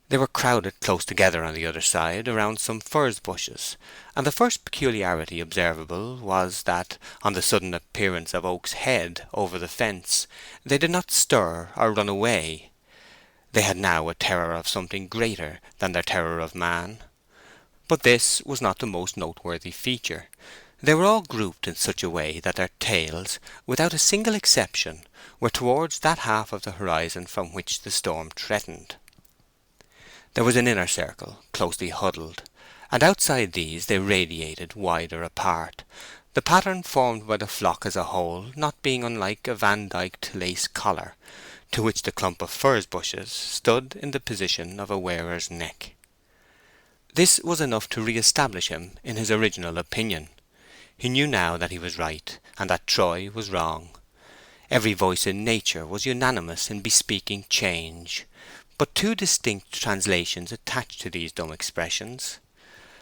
They were crowded close together on the other side, around some furze bushes, and the first peculiarity observable was that, on the sudden appearance of Oak's head over the fence, they did not stir or run away. They had now a terror of something greater than their terror of man. But this was not the most noteworthy feature. They were all grouped in such a way that their tails, without a single exception, were towards that half of the horizon from which the storm threatened. There was an inner circle, closely huddled, and outside these they radiated wider apart, the pattern formed by the flock as a whole not being unlike a Vandyked lace collar, to which the clump of furze bushes stood in the position of a wearer's neck. This was enough to re-establish him in his original opinion. He knew now that he was right, and that Troy was wrong. Every voice in nature was unanimous in bespeaking change, but 2 distinct translations attached to these dumb expressions.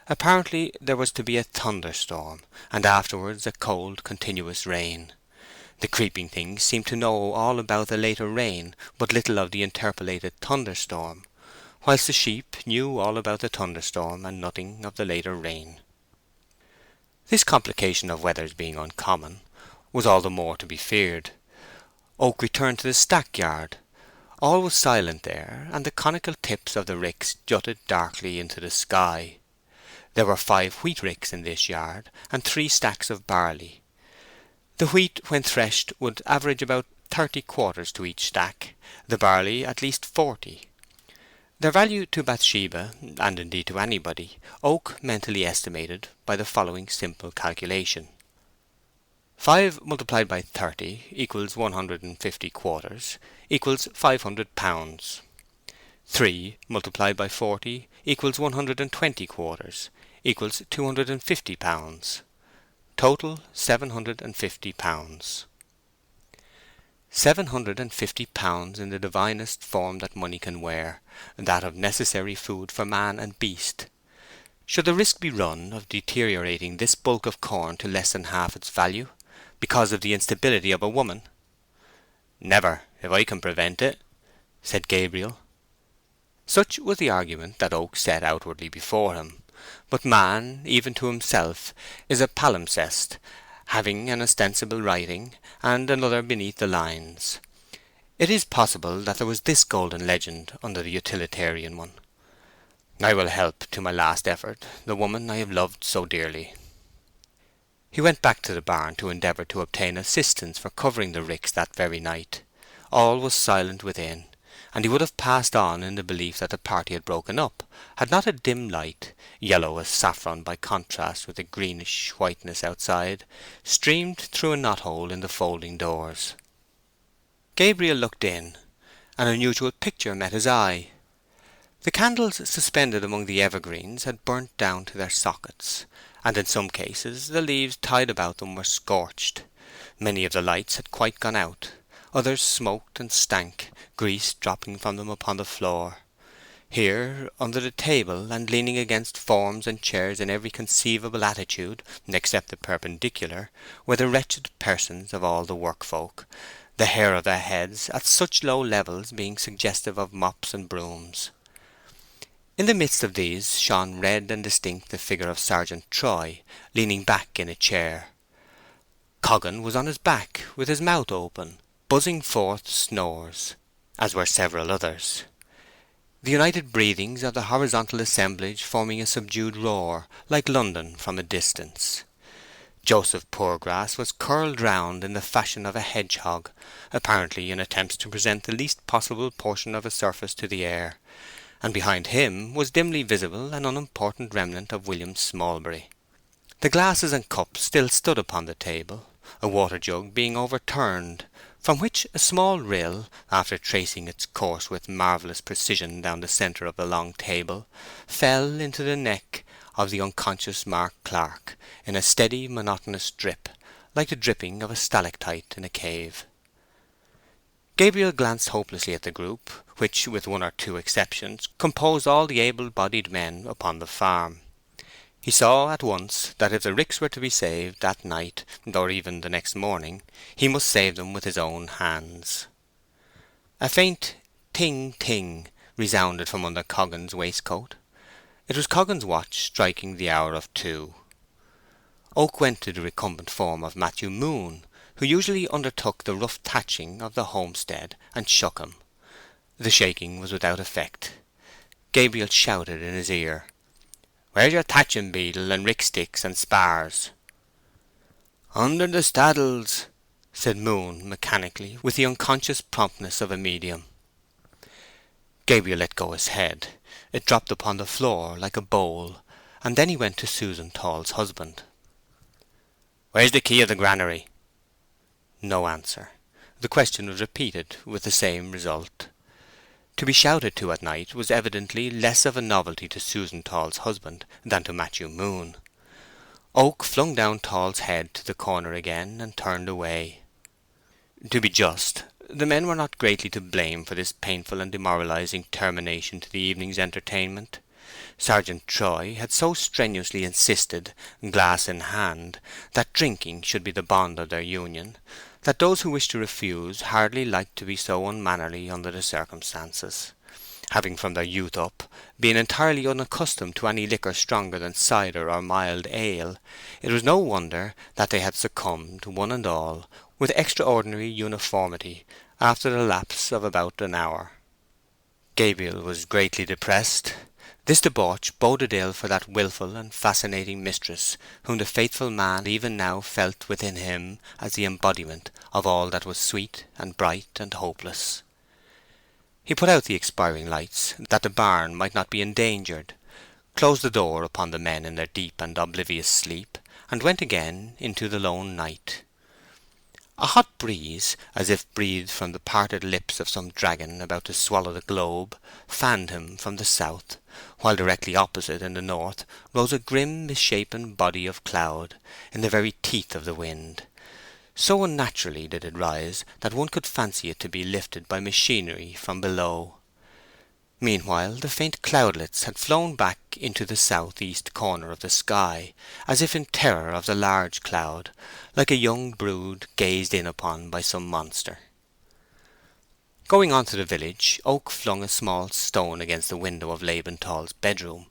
Apparently there was to be a thunderstorm, and afterwards a cold continuous rain. The creeping things seemed to know all about the later rain, but little of the interpolated thunderstorm, whilst the sheep knew all about the thunderstorm and nothing of the later rain. This complication of weathers being uncommon, was all the more to be feared. Oak returned to the stackyard. All was silent there, and the conical tips of the ricks jutted darkly into the sky. There were 5 wheat ricks in this yard, and 3 stacks of barley. The wheat, when threshed, would average about 30 quarters to each stack, the barley at least 40. Their value to Bathsheba, and indeed to anybody, Oak mentally estimated by the following simple calculation. 5 multiplied by 30 equals 150 quarters, equals £500. 3 multiplied by 40 equals 120 quarters, equals £250. Total £750. £750 in the divinest form that money can wear, that of necessary food for man and beast. Should the risk be run of deteriorating this bulk of corn to less than half its value, because of the instability of a woman? "Never, if I can prevent it," said Gabriel. Such was the argument that Oak set outwardly before him. But man, even to himself, is a palimpsest, having an ostensible writing, and another beneath the lines. It is possible that there was this golden legend under the utilitarian one: "I will help to my last effort the woman I have loved so dearly." He went back to the barn to endeavour to obtain assistance for covering the ricks that very night. All was silent within, and he would have passed on in the belief that the party had broken up, had not a dim light, yellow as saffron by contrast with the greenish whiteness outside, streamed through a knot-hole in the folding doors. Gabriel looked in. An unusual picture met his eye. The candles suspended among the evergreens had burnt down to their sockets, and in some cases the leaves tied about them were scorched. Many of the lights had quite gone out. Others smoked and stank, grease dropping from them upon the floor. Here, under the table, and leaning against forms and chairs in every conceivable attitude, except the perpendicular, were the wretched persons of all the workfolk, the hair of their heads at such low levels being suggestive of mops and brooms. In the midst of these shone red and distinct the figure of Sergeant Troy, leaning back in a chair. Coggan was on his back, with his mouth open, buzzing forth snores, as were several others, the united breathings of the horizontal assemblage forming a subdued roar, like London from a distance. Joseph Poorgrass was curled round in the fashion of a hedgehog, apparently in attempts to present the least possible portion of his surface to the air, and behind him was dimly visible an unimportant remnant of William Smallbury. The glasses and cups still stood upon the table, a water-jug being overturned, from which a small rill, after tracing its course with marvellous precision down the centre of the long table, fell into the neck of the unconscious Mark Clark in a steady, monotonous drip, like the dripping of a stalactite in a cave. Gabriel glanced hopelessly at the group, which, with one or two exceptions, composed all the able-bodied men upon the farm. He saw at once that if the ricks were to be saved that night, or even the next morning, he must save them with his own hands. A faint ting ting resounded from under Coggan's waistcoat. It was Coggan's watch striking the hour of 2. Oak went to the recumbent form of Matthew Moon, who usually undertook the rough thatching of the homestead, and shook him. The shaking was without effect. Gabriel shouted in his ear, "Where's your thatching beetle and rick sticks and spars?" "Under the staddles," said Moon mechanically, with the unconscious promptness of a medium. Gabriel let go his head. It dropped upon the floor like a bowl, and then he went to Susan Tall's husband. "Where's the key of the granary?" No answer. The question was repeated, with the same result. To be shouted to at night was evidently less of a novelty to Susan Tall's husband than to Matthew Moon. Oak flung down Tall's head to the corner again and turned away. To be just, the men were not greatly to blame for this painful and demoralizing termination to the evening's entertainment. Sergeant Troy had so strenuously insisted, glass in hand, that drinking should be the bond of their union, that those who wished to refuse hardly liked to be so unmannerly under the circumstances. Having from their youth up been entirely unaccustomed to any liquor stronger than cider or mild ale, it was no wonder that they had succumbed, one and all, with extraordinary uniformity, after the lapse of about an hour. Gabriel was greatly depressed. This debauch boded ill for that wilful and fascinating mistress whom the faithful man even now felt within him as the embodiment of all that was sweet and bright and hopeless. He put out the expiring lights, that the barn might not be endangered, closed the door upon the men in their deep and oblivious sleep, and went again into the lone night. A hot breeze, as if breathed from the parted lips of some dragon about to swallow the globe, fanned him from the south, while directly opposite in the north rose a grim misshapen body of cloud, in the very teeth of the wind. So unnaturally did it rise that one could fancy it to be lifted by machinery from below. Meanwhile the faint cloudlets had flown back into the south-east corner of the sky, as if in terror of the large cloud, like a young brood gazed in upon by some monster. Going on to the village, Oak flung a small stone against the window of Laban Tall's bedroom,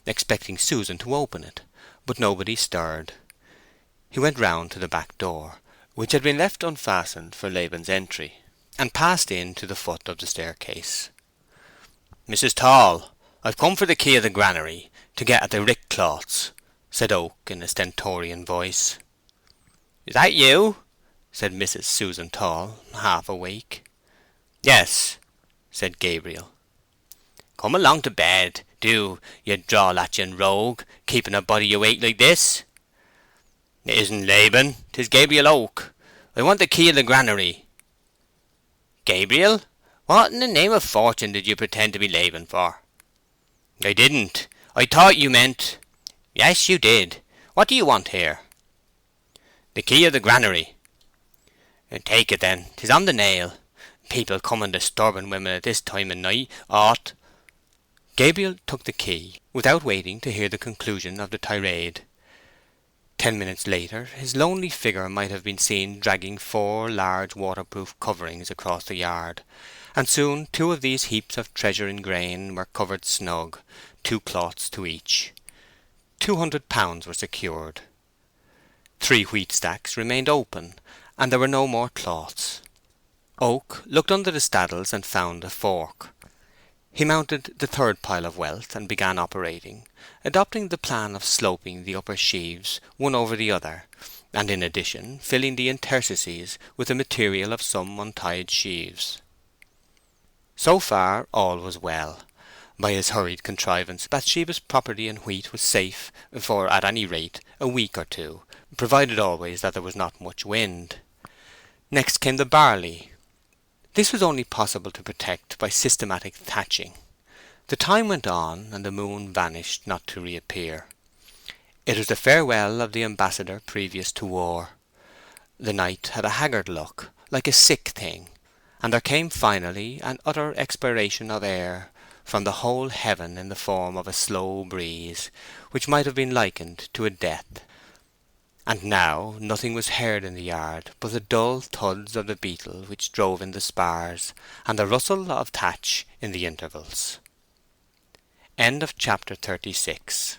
expecting Susan to open it, but nobody stirred. He went round to the back door, which had been left unfastened for Laban's entry, and passed in to the foot of the staircase. "Mrs. Tall, I've come for the key of the granary, to get at the rick cloths," said Oak in a stentorian voice. "Is that you?" said Mrs. Susan Tall, half awake. "Yes," said Gabriel. "Come along to bed, do, you draw-latching rogue, keeping a body awake like this." "It isn't Laban, 'tis Gabriel Oak. I want the key of the granary." "Gabriel? What in the name of fortune did you pretend to be Laban for?" "I didn't. I thought you meant—" "Yes, you did. What do you want here?" "The key of the granary." "Take it then. 'Tis on the nail. People coming disturbing women at this time of night ought—" Gabriel took the key, without waiting to hear the conclusion of the tirade. 10 minutes later his lonely figure might have been seen dragging 4 large waterproof coverings across the yard, and soon 2 of these heaps of treasure in grain were covered snug, 2 cloths to each. £200 were secured. 3 wheat stacks remained open, and there were no more cloths. Oak looked under the staddles and found a fork. He mounted the third pile of wealth and began operating, adopting the plan of sloping the upper sheaves one over the other, and in addition filling the interstices with the material of some untied sheaves. So far all was well. By his hurried contrivance Bathsheba's property in wheat was safe for at any rate a week or 2, provided always that there was not much wind. Next came the barley. This was only possible to protect by systematic thatching. The time went on, and the moon vanished not to reappear. It was the farewell of the ambassador previous to war. The night had a haggard look, like a sick thing, and there came finally an utter expiration of air from the whole heaven in the form of a slow breeze, which might have been likened to a death. And now nothing was heard in the yard but the dull thuds of the beetle which drove in the spars, and the rustle of thatch in the intervals. End of chapter 36.